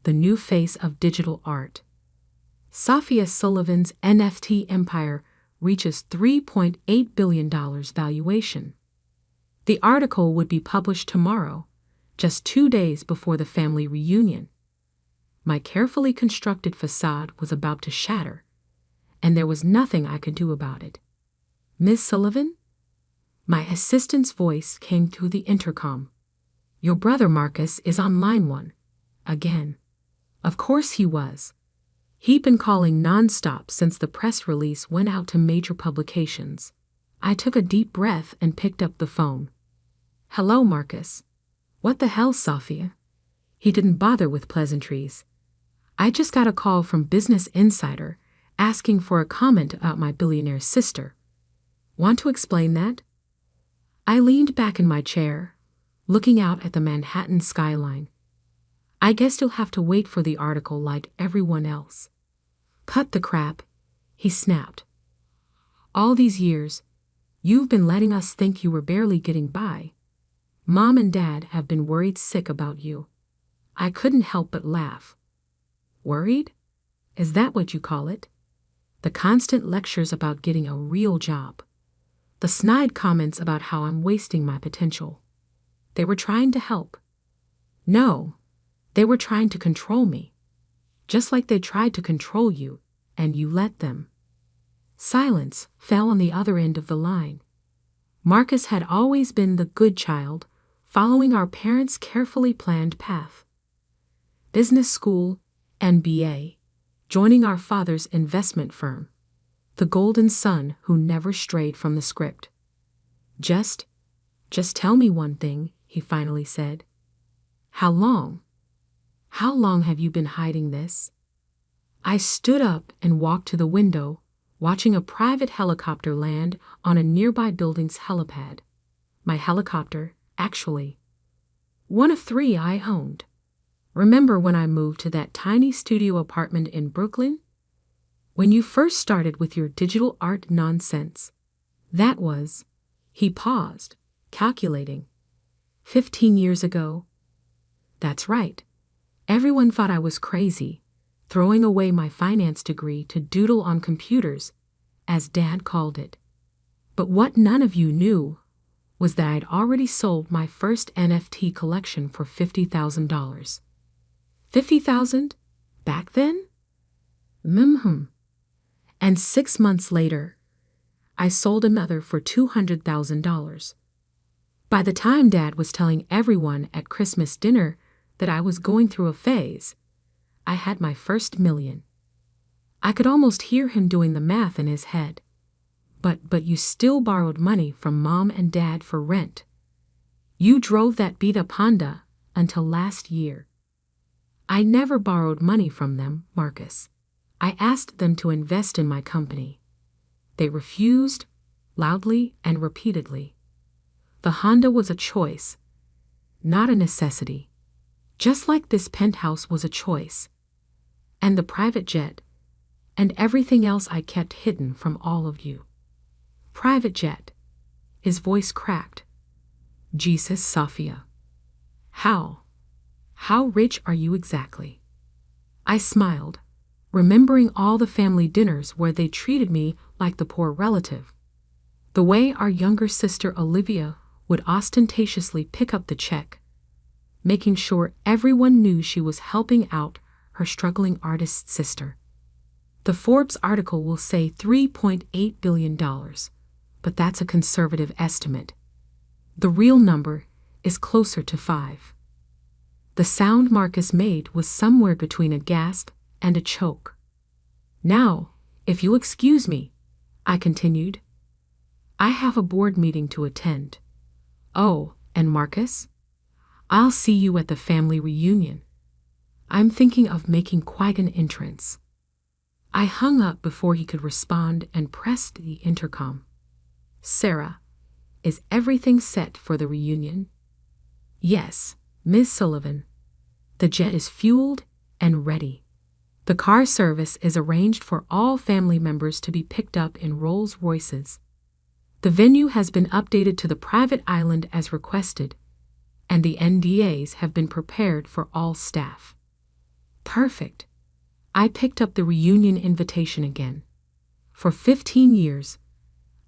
the new face of digital art. Sophia Sullivan's NFT empire reaches $3.8 billion valuation. The article would be published tomorrow, just 2 days before the family reunion. My carefully constructed facade was about to shatter, and there was nothing I could do about it. Miss Sullivan? My assistant's voice came through the intercom. Your brother Marcus is on line 1. Again. Of course he was. He'd been calling nonstop since the press release went out to major publications. I took a deep breath and picked up the phone. Hello, Marcus. What the hell, Sophia? He didn't bother with pleasantries. I just got a call from Business Insider asking for a comment about my billionaire sister. Want to explain that? I leaned back in my chair, looking out at the Manhattan skyline. I guess you'll have to wait for the article like everyone else. Cut the crap, he snapped. All these years, you've been letting us think you were barely getting by. Mom and Dad have been worried sick about you. I couldn't help but laugh. Worried? Is that what you call it? The constant lectures about getting a real job. The snide comments about how I'm wasting my potential. They were trying to help. No, they were trying to control me. Just like they tried to control you, and you let them. Silence fell on the other end of the line. Marcus had always been the good child, following our parents' carefully planned path. Business school, MBA, joining our father's investment firm. The golden son who never strayed from the script. Just tell me one thing, he finally said. How long? How long have you been hiding this? I stood up and walked to the window, watching a private helicopter land on a nearby building's helipad. My helicopter, actually. One of 3 I owned. Remember when I moved to that tiny studio apartment in Brooklyn? When you first started with your digital art nonsense. That was, he paused, calculating. 15 years ago. That's right. Everyone thought I was crazy, throwing away my finance degree to doodle on computers, as Dad called it. But what none of you knew was that I'd already sold my first NFT collection for $50,000. $50,000? Back then? And 6 months later, I sold another for $200,000. By the time Dad was telling everyone at Christmas dinner that I was going through a phase, I had my first million. I could almost hear him doing the math in his head. But you still borrowed money from Mom and Dad for rent. You drove that beat-up Honda until last year. I never borrowed money from them, Marcus. I asked them to invest in my company. They refused, loudly and repeatedly. The Honda was a choice, not a necessity. Just like this penthouse was a choice. and the private jet, and everything else I kept hidden from all of you. Private jet. His voice cracked. Jesus, Sophia. How rich are you exactly? I smiled, remembering all the family dinners where they treated me like the poor relative. The way our younger sister Olivia would ostentatiously pick up the check, making sure everyone knew she was helping out her struggling artist sister. The Forbes article will say $3.8 billion, but that's a conservative estimate. The real number is closer to 5. The sound Marcus made was somewhere between a gasp and a choke. Now, if you'll excuse me, I continued, I have a board meeting to attend. Oh, and Marcus? I'll see you at the family reunion. I'm thinking of making quite an entrance. I hung up before he could respond and pressed the intercom. Sarah, is everything set for the reunion? Yes, Miss Sullivan. The jet is fueled and ready. The car service is arranged for all family members to be picked up in Rolls-Royces. The venue has been updated to the private island as requested, and the NDAs have been prepared for all staff. Perfect. I picked up the reunion invitation again. For 15 years,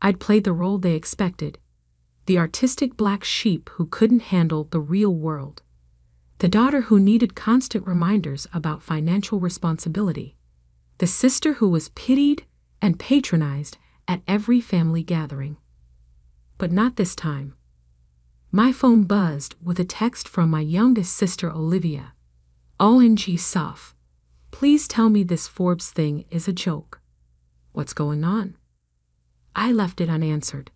I'd played the role they expected, the artistic black sheep who couldn't handle the real world, the daughter who needed constant reminders about financial responsibility, the sister who was pitied and patronized at every family gathering. But not this time. My phone buzzed with a text from my youngest sister Olivia. OMG Soph, please tell me this Forbes thing is a joke. What's going on? I left it unanswered.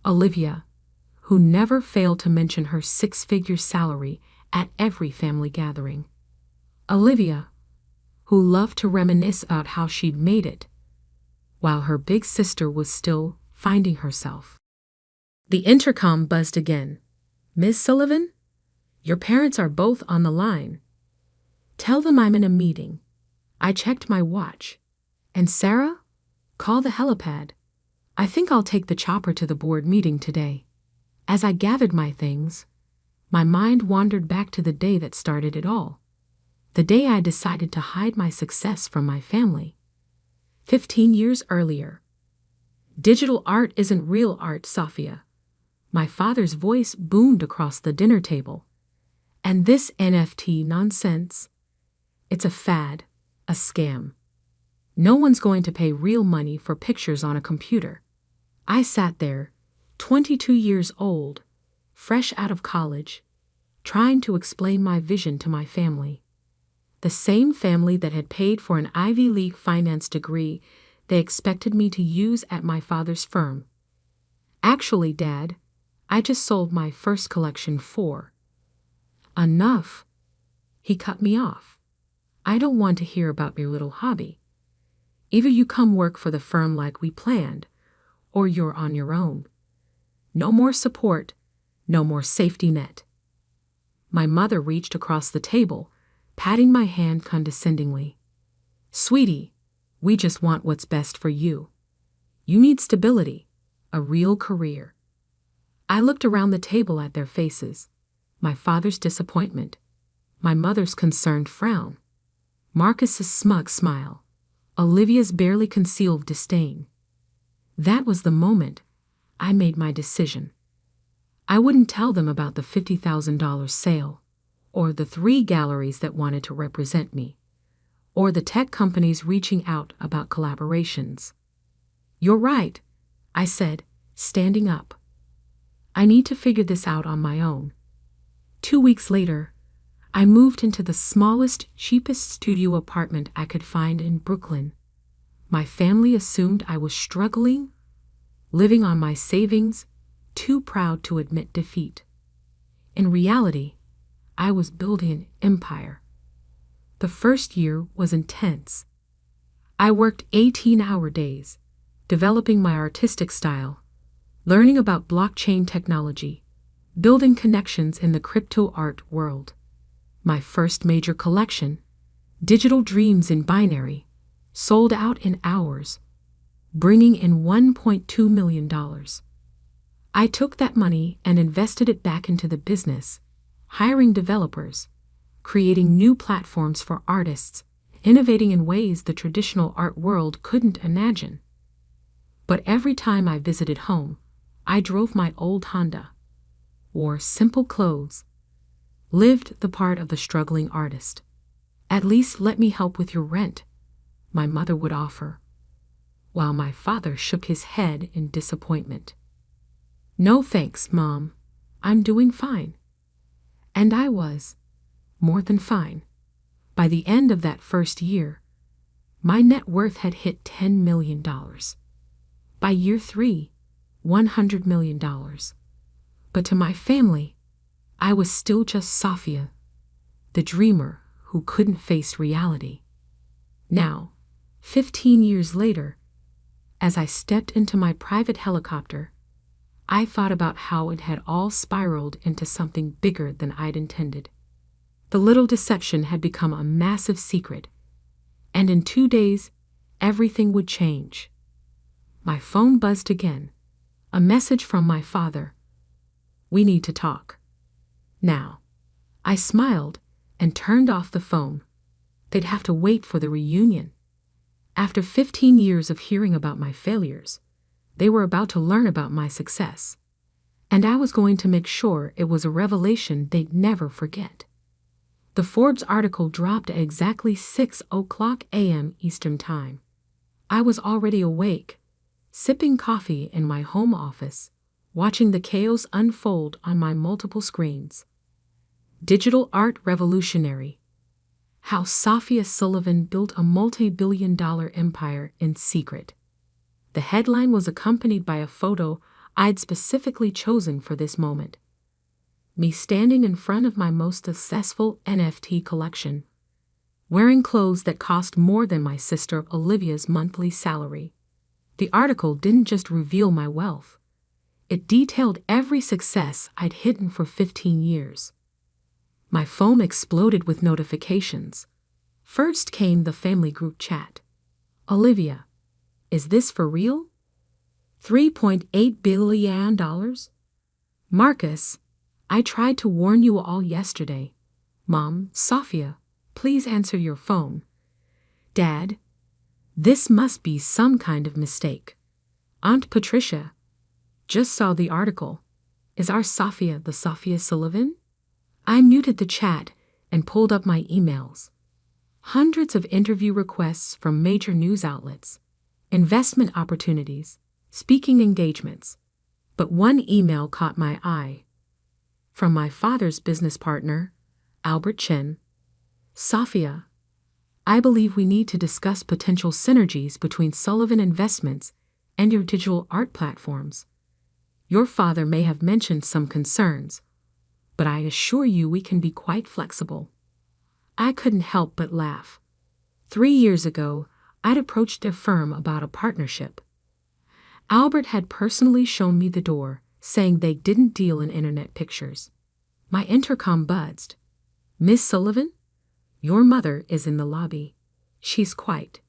Olivia, who never failed to mention her 6-figure salary at every family gathering. Olivia, who loved to reminisce about how she'd made it, while her big sister was still finding herself. The intercom buzzed again. Miss Sullivan, your parents are both on the line. Tell them I'm in a meeting. I checked my watch. And Sarah, call the helipad. I think I'll take the chopper to the board meeting today. As I gathered my things, my mind wandered back to the day that started it all. The day I decided to hide my success from my family. 15 years earlier. Digital art isn't real art, Sophia. My father's voice boomed across the dinner table. And this NFT nonsense? It's a fad, a scam. No one's going to pay real money for pictures on a computer. I sat there, 22 years old, fresh out of college, trying to explain my vision to my family. The same family that had paid for an Ivy League finance degree they expected me to use at my father's firm. Actually, Dad, I just sold my first collection for. Enough. He cut me off. I don't want to hear about your little hobby. Either you come work for the firm like we planned, or you're on your own. No more support, no more safety net. My mother reached across the table, patting my hand condescendingly. Sweetie, we just want what's best for you. You need stability, a real career. I looked around the table at their faces, my father's disappointment, my mother's concerned frown, Marcus's smug smile, Olivia's barely concealed disdain. That was the moment I made my decision. I wouldn't tell them about the $50,000 sale, or the 3 galleries that wanted to represent me, or the tech companies reaching out about collaborations. You're right, I said, standing up. I need to figure this out on my own. 2 weeks later, I moved into the smallest, cheapest studio apartment I could find in Brooklyn. My family assumed I was struggling, living on my savings, too proud to admit defeat. In reality, I was building an empire. The first year was intense. I worked 18-hour days, developing my artistic style, learning about blockchain technology, building connections in the crypto art world. My first major collection, Digital dreams in binary, sold out in hours, bringing in $1.2 million. I took that money and invested it back into the business, hiring developers, creating new platforms for artists, innovating in ways the traditional art world couldn't imagine. But every time I visited home, I drove my old Honda, wore simple clothes, lived the part of the struggling artist. "At least let me help with your rent," my mother would offer, while my father shook his head in disappointment. "No thanks, Mom. I'm doing fine." And I was more than fine. By the end of that first year, my net worth had hit $10 million. By year 3, $100 million. But to my family, I was still just Sophia, the dreamer who couldn't face reality. Now, 15 years later, as I stepped into my private helicopter, I thought about how it had all spiraled into something bigger than I'd intended. The little deception had become a massive secret, and in 2 days, everything would change. My phone buzzed again, a message from my father. "We need to talk now." I smiled and turned off the phone. They'd have to wait for the reunion. After 15 years of hearing about my failures, they were about to learn about my success. And I was going to make sure it was a revelation they'd never forget. The Forbes article dropped at exactly 6:00 a.m. Eastern Time. I was already awake, sipping coffee in my home office, watching the chaos unfold on my multiple screens. Digital art revolutionary. How Sophia Sullivan built a multi-billion-dollar empire in secret. The headline was accompanied by a photo I'd specifically chosen for this moment. Me standing in front of my most successful NFT collection, wearing clothes that cost more than my sister Olivia's monthly salary. The article didn't just reveal my wealth. It detailed every success I'd hidden for 15 years. My phone exploded with notifications. First came the family group chat. "Olivia, is this for real? $3.8 billion? Marcus, I tried to warn you all yesterday. Mom, Sophia, please answer your phone. Dad, this must be some kind of mistake. Aunt Patricia, just saw the article. Is our Sophia the Sophia Sullivan?" I muted the chat and pulled up my emails. Hundreds of interview requests from major news outlets, investment opportunities, speaking engagements. But one email caught my eye. From my father's business partner, Albert Chen. "Sophia, I believe we need to discuss potential synergies between Sullivan Investments and your digital art platforms. Your father may have mentioned some concerns, but I assure you we can be quite flexible." I couldn't help but laugh. 3 years ago, I'd approached their firm about a partnership. Albert had personally shown me the door, saying they didn't deal in internet pictures. My intercom buzzed. "Miss Sullivan, your mother is in the lobby. She's quite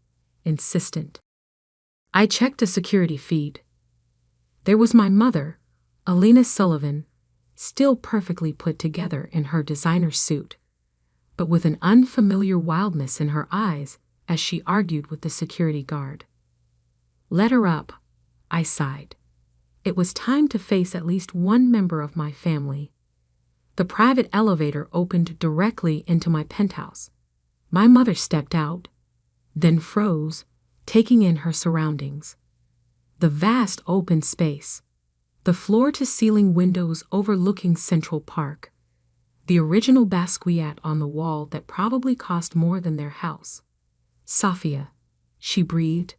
insistent." I checked the security feed. There was my mother, Alina Sullivan, still perfectly put together in her designer suit, but with an unfamiliar wildness in her eyes as she argued with the security guard. "Let her up," I sighed. It was time to face at least one member of my family. The private elevator opened directly into my penthouse. My mother stepped out, then froze, taking in her surroundings. The vast open space, the floor-to-ceiling windows overlooking Central Park, the original Basquiat on the wall that probably cost more than their house. "Sophia," she breathed,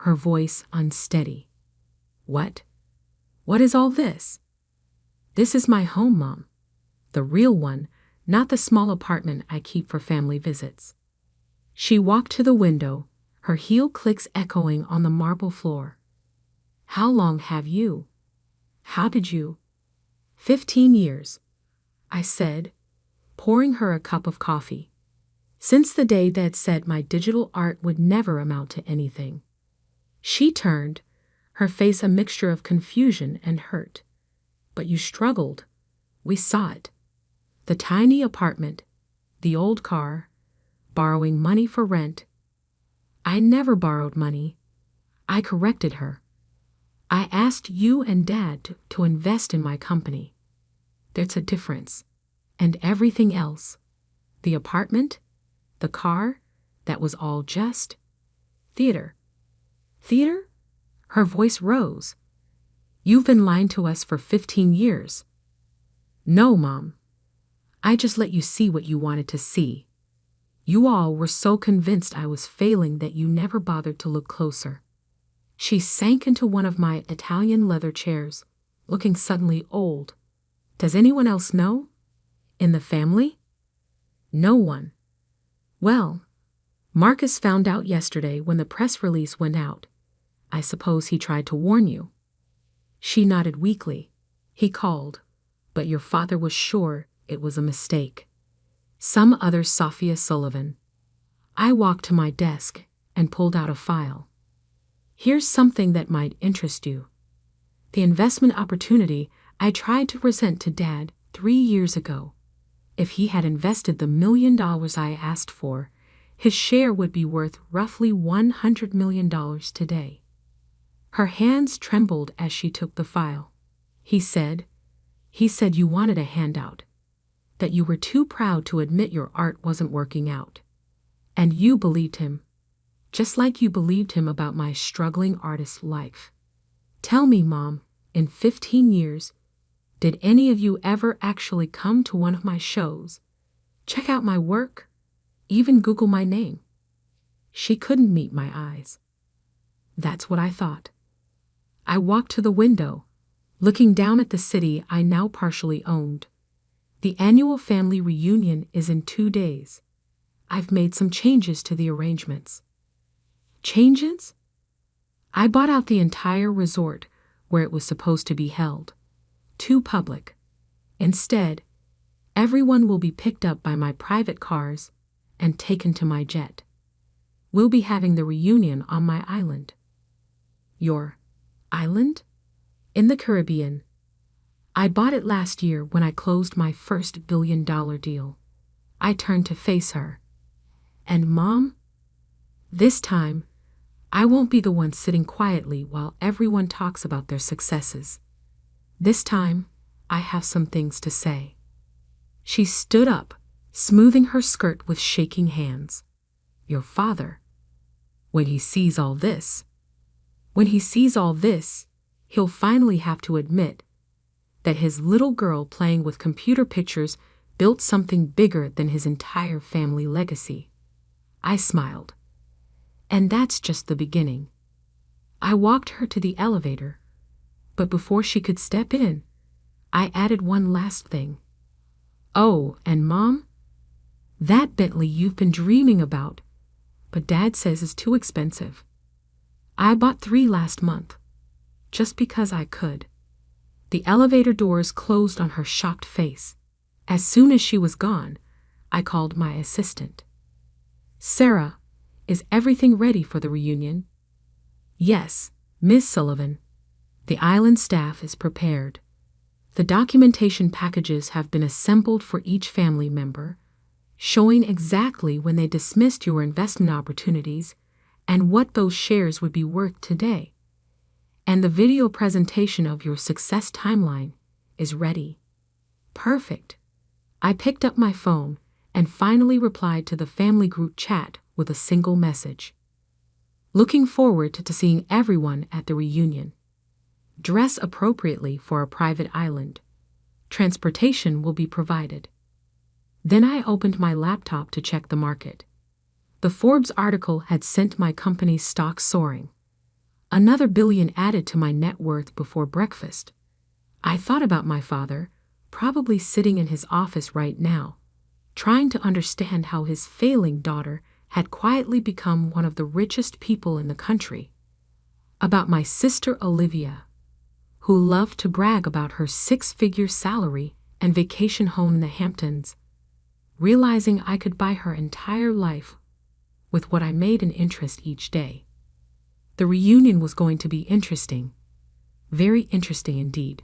her voice unsteady. "What? What is all this?" "This is my home, Mom. The real one, not the small apartment I keep for family visits." She walked to the window, her heel clicks echoing on the marble floor. "How long have you? How did you?" 15 years, I said, pouring her a cup of coffee. since the day Dad said my digital art would never amount to anything. She turned, her face a mixture of confusion and hurt. But you struggled. We saw it. The tiny apartment, the old car, borrowing money for rent. I never borrowed money. I corrected her. I asked you and Dad to invest in my company. There's a difference. And everything else, the apartment, the car, that was all just theater. Theater? Her voice rose. You've been lying to us for 15 years. No, Mom. I just let you see what you wanted to see. You all were so convinced I was failing that you never bothered to look closer. She sank into one of my Italian leather chairs, looking suddenly old. Does anyone else know? In the family? No one. Well, Marcus found out yesterday when the press release went out. I suppose he tried to warn you. She nodded weakly. He called, but your father was sure it was a mistake. Some other Sophia Sullivan. I walked to my desk and pulled out a file. Here's something that might interest you. The investment opportunity I tried to present to Dad 3 years ago. If he had invested the $1 million I asked for, his share would be worth roughly $100 million today. Her hands trembled as she took the file. He said you wanted a handout, that you were too proud to admit your art wasn't working out. And you believed him, just like you believed him about my struggling artist life. Tell me, Mom, in 15 years, did any of you ever actually come to one of my shows, check out my work, even Google my name? She couldn't meet my eyes. That's what I thought. I walked to the window, looking down at the city I now partially owned. The annual family reunion is in 2 days. I've made some changes to the arrangements. Changes? I bought out the entire resort where it was supposed to be held. Too public. Instead, everyone will be picked up by my private cars and taken to my jet. We'll be having the reunion on my island. Your island? In the Caribbean. I bought it last year when I closed my first billion-dollar deal. I turned to face her. And Mom? This time, I won't be the one sitting quietly while everyone talks about their successes. This time, I have some things to say. She stood up, smoothing her skirt with shaking hands. Your father. When he sees all this, he'll finally have to admit that his little girl playing with computer pictures built something bigger than his entire family legacy. I smiled. And that's just the beginning. I walked her to the elevator, but before she could step in, I added one last thing. Oh, and Mom, that Bentley you've been dreaming about, but Dad says is too expensive. I bought 3 last month, just because I could. The elevator doors closed on her shocked face. As soon as she was gone, I called my assistant. Sarah, is everything ready for the reunion? Yes, Miss Sullivan. The island staff is prepared. The documentation packages have been assembled for each family member, showing exactly when they dismissed your investment opportunities and what those shares would be worth today. And the video presentation of your success timeline is ready. Perfect. I picked up my phone and finally replied to the family group chat with a single message. Looking forward to seeing everyone at the reunion. Dress appropriately for a private island. Transportation will be provided. Then I opened my laptop to check the market. The Forbes article had sent my company's stock soaring. Another billion added to my net worth before breakfast. I thought about my father, probably sitting in his office right now, trying to understand how his failing daughter had quietly become one of the richest people in the country. About my sister Olivia, who loved to brag about her 6-figure salary and vacation home in the Hamptons. realizing I could buy her entire life with what I made in interest each day. The reunion was going to be interesting. Very interesting indeed.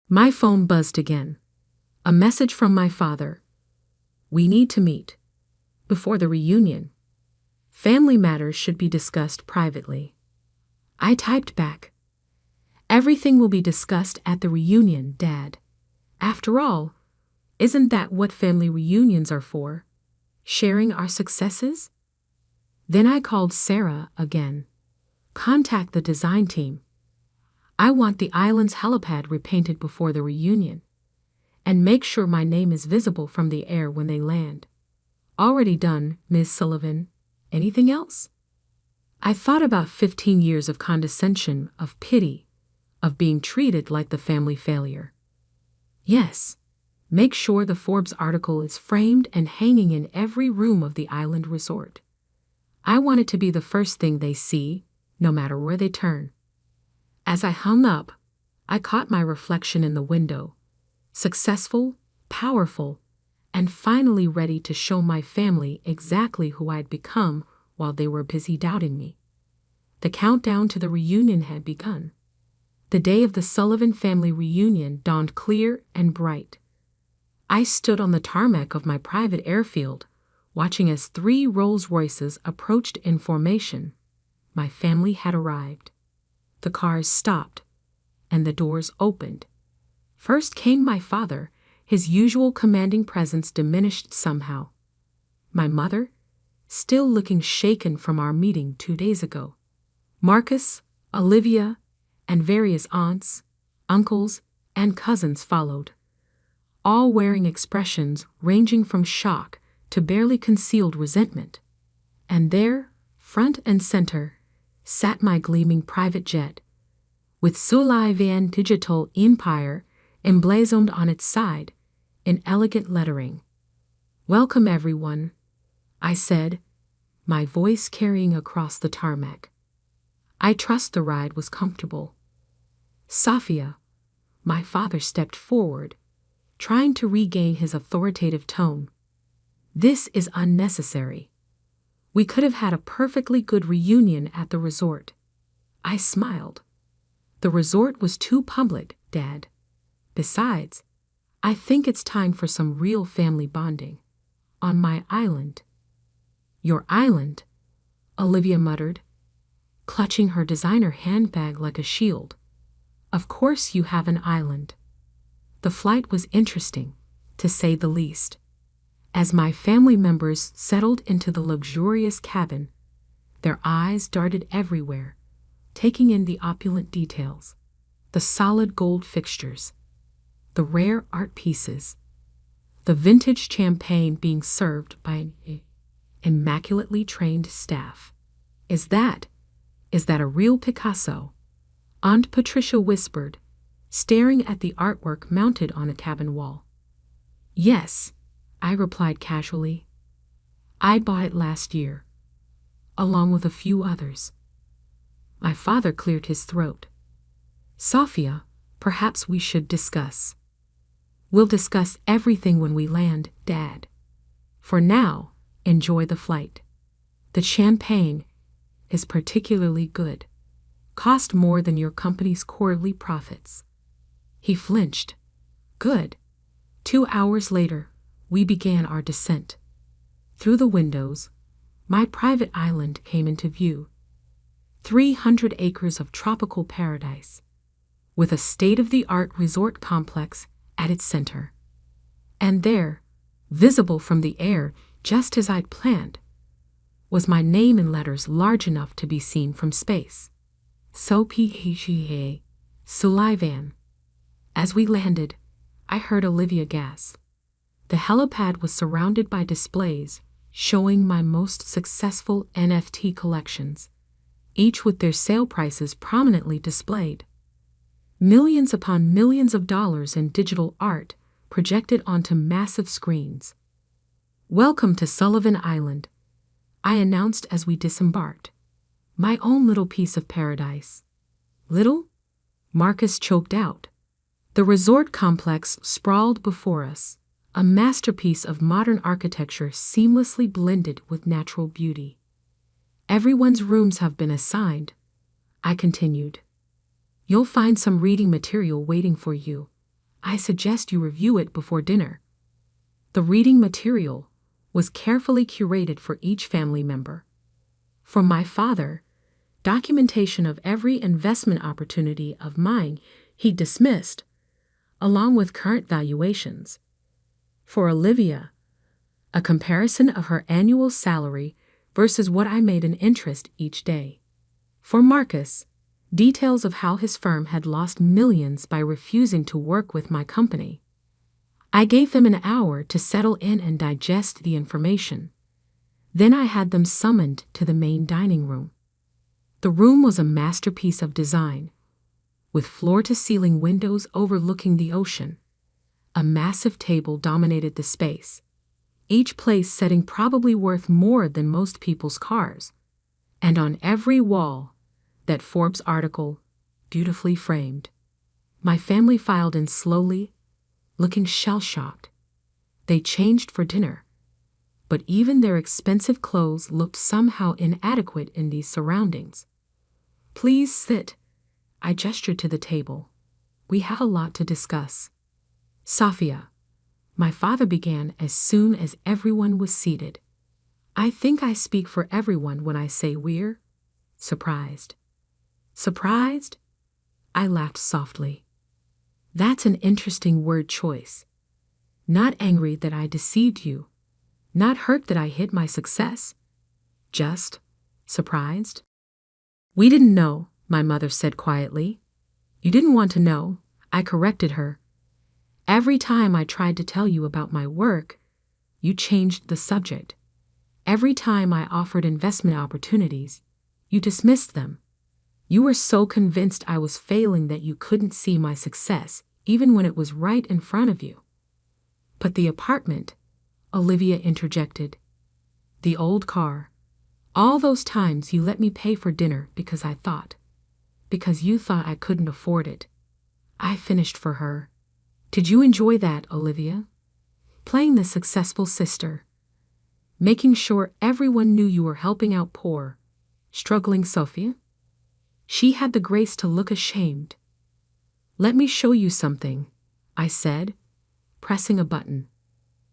My phone buzzed again. A message from my father. We need to meet. Before the reunion. Family matters should be discussed privately. I typed back. Everything will be discussed at the reunion, Dad. After all, isn't that what family reunions are for? Sharing our successes? Then I called Sarah again. Contact the design team. I want the island's helipad repainted before the reunion. And make sure my name is visible from the air when they land. Already done, Ms. Sullivan. Anything else? I thought about 15 years of condescension, of pity, of being treated like the family failure. Yes, make sure the Forbes article is framed and hanging in every room of the island resort. I want it to be the first thing they see, no matter where they turn. As I hung up, I caught my reflection in the window, successful, powerful, and finally ready to show my family exactly who I'd become while they were busy doubting me. The countdown to the reunion had begun. The day of the Sullivan family reunion dawned clear and bright. I stood on the tarmac of my private airfield, watching as 3 Rolls-Royces approached in formation. My family had arrived. The cars stopped, and the doors opened. First came my father, his usual commanding presence diminished somehow. My mother, still looking shaken from our meeting 2 days ago. Marcus, Olivia, and various aunts, uncles, and cousins followed, all wearing expressions ranging from shock to barely concealed resentment. And there, front and center, sat my gleaming private jet, with Sullivan Digital Empire emblazoned on its side in elegant lettering. Welcome, everyone, I said, my voice carrying across the tarmac. I trust the ride was comfortable. Safia, my father stepped forward, trying to regain his authoritative tone. This is unnecessary. We could have had a perfectly good reunion at the resort. I smiled. The resort was too public, Dad. Besides, I think it's time for some real family bonding. On my island. Your island? Olivia muttered, clutching her designer handbag like a shield. Of course you have an island. The flight was interesting, to say the least. As my family members settled into the luxurious cabin, their eyes darted everywhere, taking in the opulent details, the solid gold fixtures, the rare art pieces, the vintage champagne being served by an immaculately trained staff. Is that a real Picasso? Aunt Patricia whispered, staring at the artwork mounted on a cabin wall. Yes, I replied casually. I bought it last year, along with a few others. My father cleared his throat. Safia, perhaps we should discuss. We'll discuss everything when we land, Dad. For now, enjoy the flight. The champagne is particularly good. Cost more than your company's quarterly profits. He flinched. Good. 2 hours later, we began our descent. Through the windows, my private island came into view. 300 acres of tropical paradise, with a state-of-the-art resort complex at its center. And there, visible from the air just as I'd planned, was my name in letters large enough to be seen from space. So-P-H-E-A, Sullivan. As we landed, I heard Olivia gasp. The helipad was surrounded by displays showing my most successful NFT collections, each with their sale prices prominently displayed. Millions upon millions of dollars in digital art projected onto massive screens. Welcome to Sullivan Island, I announced as we disembarked. My own little piece of paradise. Little? Marcus choked out. The resort complex sprawled before us, a masterpiece of modern architecture seamlessly blended with natural beauty. Everyone's rooms have been assigned, I continued. You'll find some reading material waiting for you. I suggest you review it before dinner. The reading material was carefully curated for each family member. For my father, documentation of every investment opportunity of mine he dismissed, along with current valuations. For Olivia, a comparison of her annual salary versus what I made in interest each day. For Marcus, details of how his firm had lost millions by refusing to work with my company. I gave them an hour to settle in and digest the information. Then I had them summoned to the main dining room. The room was a masterpiece of design, with floor-to-ceiling windows overlooking the ocean. A massive table dominated the space, each place setting probably worth more than most people's cars. And on every wall, that Forbes article, beautifully framed. My family filed in slowly, looking shell-shocked. They changed for dinner, but even their expensive clothes looked somehow inadequate in these surroundings. Please sit. I gestured to the table. We have a lot to discuss. Sophia, my father began as soon as everyone was seated. I think I speak for everyone when I say we're surprised. Surprised? I laughed softly. That's an interesting word choice. Not angry that I deceived you. Not hurt that I hid my success. Just surprised. We didn't know, my mother said quietly. You didn't want to know, I corrected her. Every time I tried to tell you about my work, you changed the subject. Every time I offered investment opportunities, you dismissed them. You were so convinced I was failing that you couldn't see my success, even when it was right in front of you. But the apartment, Olivia interjected. The old car. All those times you let me pay for dinner because you thought I couldn't afford it. I finished for her. Did you enjoy that, Olivia? Playing the successful sister. Making sure everyone knew you were helping out poor, struggling Sophia? She had the grace to look ashamed. Let me show you something, I said, pressing a button.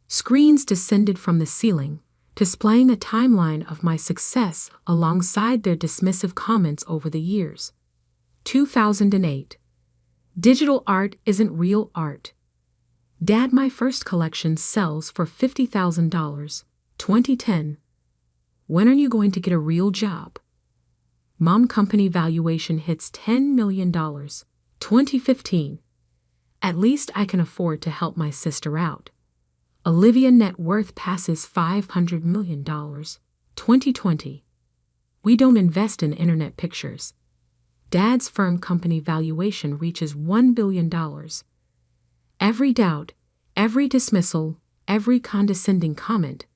Screens descended from the ceiling, displaying a timeline of my success alongside their dismissive comments over the years. 2008. Digital art isn't real art. Dad, my first collection sells for $50,000. 2010. When are you going to get a real job? Mom, company valuation hits $10 million. 2015. At least I can afford to help my sister out. Olivia, net worth passes $500 million. 2020. We don't invest in internet pictures. Dad's firm company valuation reaches $1 billion. Every doubt, every dismissal, every condescending comment,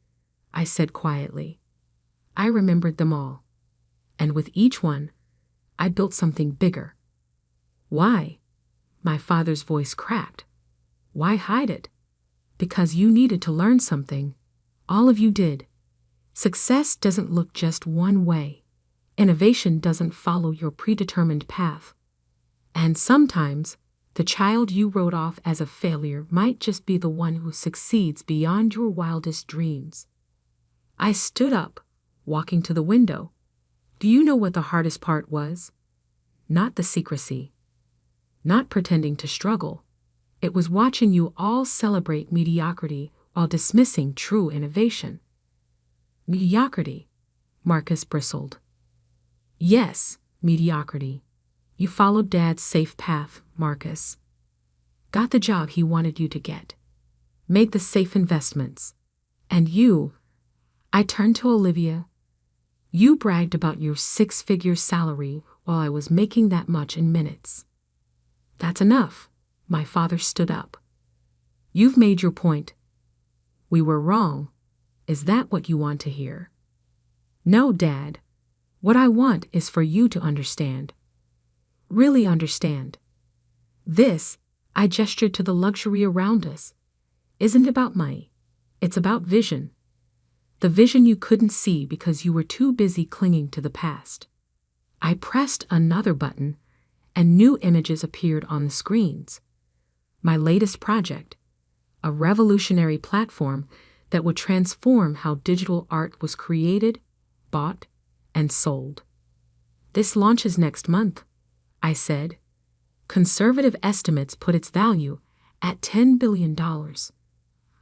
I said quietly. I remembered them all. And with each one, I built something bigger. Why? My father's voice cracked. Why hide it? Because you needed to learn something. All of you did. Success doesn't look just one way. Innovation doesn't follow your predetermined path. And sometimes, the child you wrote off as a failure might just be the one who succeeds beyond your wildest dreams. I stood up, walking to the window. Do you know what the hardest part was? Not the secrecy. Not pretending to struggle. It was watching you all celebrate mediocrity while dismissing true innovation. Mediocrity, Marcus bristled. Yes, mediocrity. You followed Dad's safe path, Marcus. Got the job he wanted you to get. Made the safe investments. And you, I turned to Olivia. You bragged about your 6-figure salary while I was making that much in minutes. That's enough. My father stood up. You've made your point. We were wrong. Is that what you want to hear? No, Dad. What I want is for you to understand. Really understand. This, I gestured to the luxury around us. isn't about money. It's about vision. The vision you couldn't see because you were too busy clinging to the past. I pressed another button, and new images appeared on the screens. My latest project, a revolutionary platform that would transform how digital art was created, bought, and sold. This launches next month, I said. Conservative estimates put its value at $10 billion.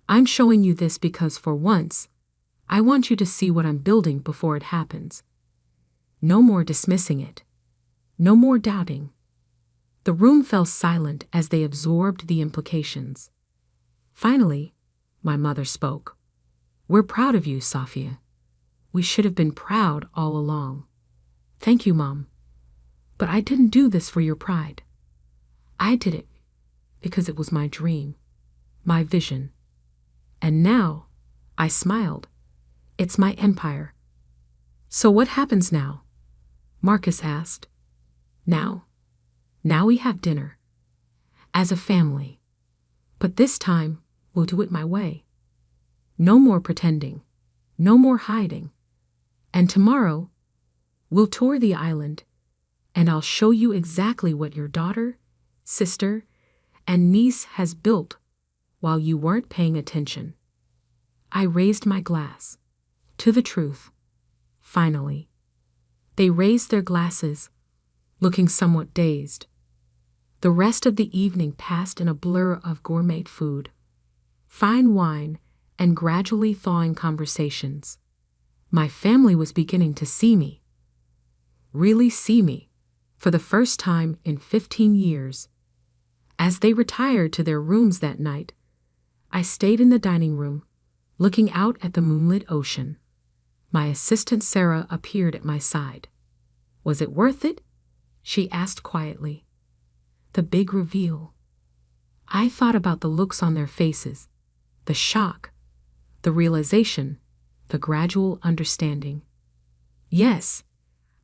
I'm showing you this because for once, I want you to see what I'm building before it happens. No more dismissing it. No more doubting. The room fell silent as they absorbed the implications. Finally, my mother spoke. We're proud of you, Sophia. We should have been proud all along. Thank you, Mom. But I didn't do this for your pride. I did it because it was my dream, my vision. And now, I smiled. It's my empire. So what happens now? Marcus asked. Now we have dinner. As a family. But this time, we'll do it my way. No more pretending. No more hiding. And tomorrow, we'll tour the island, and I'll show you exactly what your daughter, sister, and niece has built while you weren't paying attention. I raised my glass. To the truth. Finally. They raised their glasses, looking somewhat dazed. The rest of the evening passed in a blur of gourmet food, fine wine, and gradually thawing conversations. My family was beginning to see me. Really see me, for the first time in 15 years. As they retired to their rooms that night, I stayed in the dining room, looking out at the moonlit ocean. My assistant Sarah appeared at my side. Was it worth it? She asked quietly. The big reveal. I thought about the looks on their faces, the shock, the realization, the gradual understanding. Yes,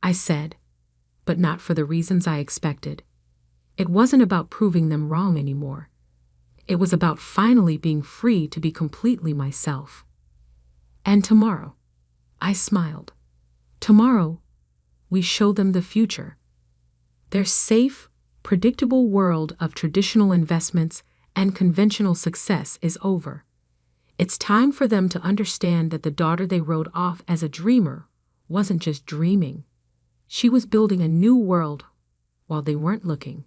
I said, but not for the reasons I expected. It wasn't about proving them wrong anymore. It was about finally being free to be completely myself. And tomorrow, I smiled. Tomorrow, we show them the future. Their safe, predictable world of traditional investments and conventional success is over. It's time for them to understand that the daughter they wrote off as a dreamer wasn't just dreaming. She was building a new world while they weren't looking.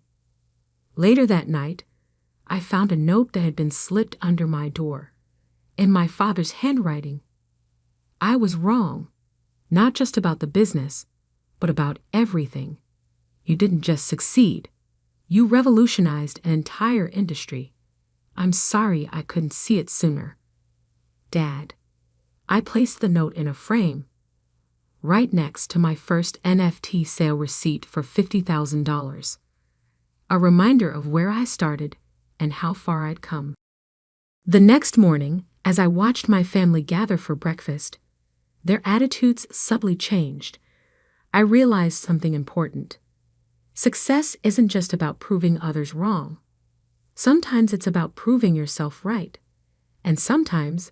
Later that night, I found a note that had been slipped under my door, in my father's handwriting. I was wrong, not just about the business, but about everything. You didn't just succeed. You revolutionized an entire industry. I'm sorry I couldn't see it sooner. Dad. I placed the note in a frame, right next to my first NFT sale receipt for $50,000. A reminder of where I started and how far I'd come. The next morning, as I watched my family gather for breakfast, their attitudes subtly changed. I realized something important. Success isn't just about proving others wrong. Sometimes it's about proving yourself right. And sometimes,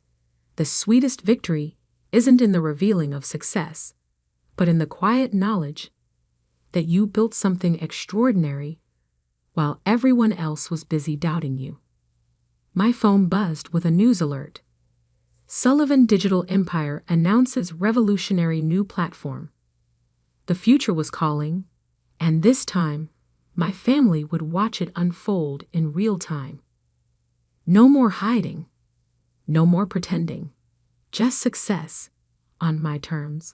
the sweetest victory isn't in the revealing of success, but in the quiet knowledge that you built something extraordinary while everyone else was busy doubting you. My phone buzzed with a news alert. Sullivan Digital Empire announces revolutionary new platform. The future was calling, and this time, my family would watch it unfold in real time. No more hiding, no more pretending, just success on my terms.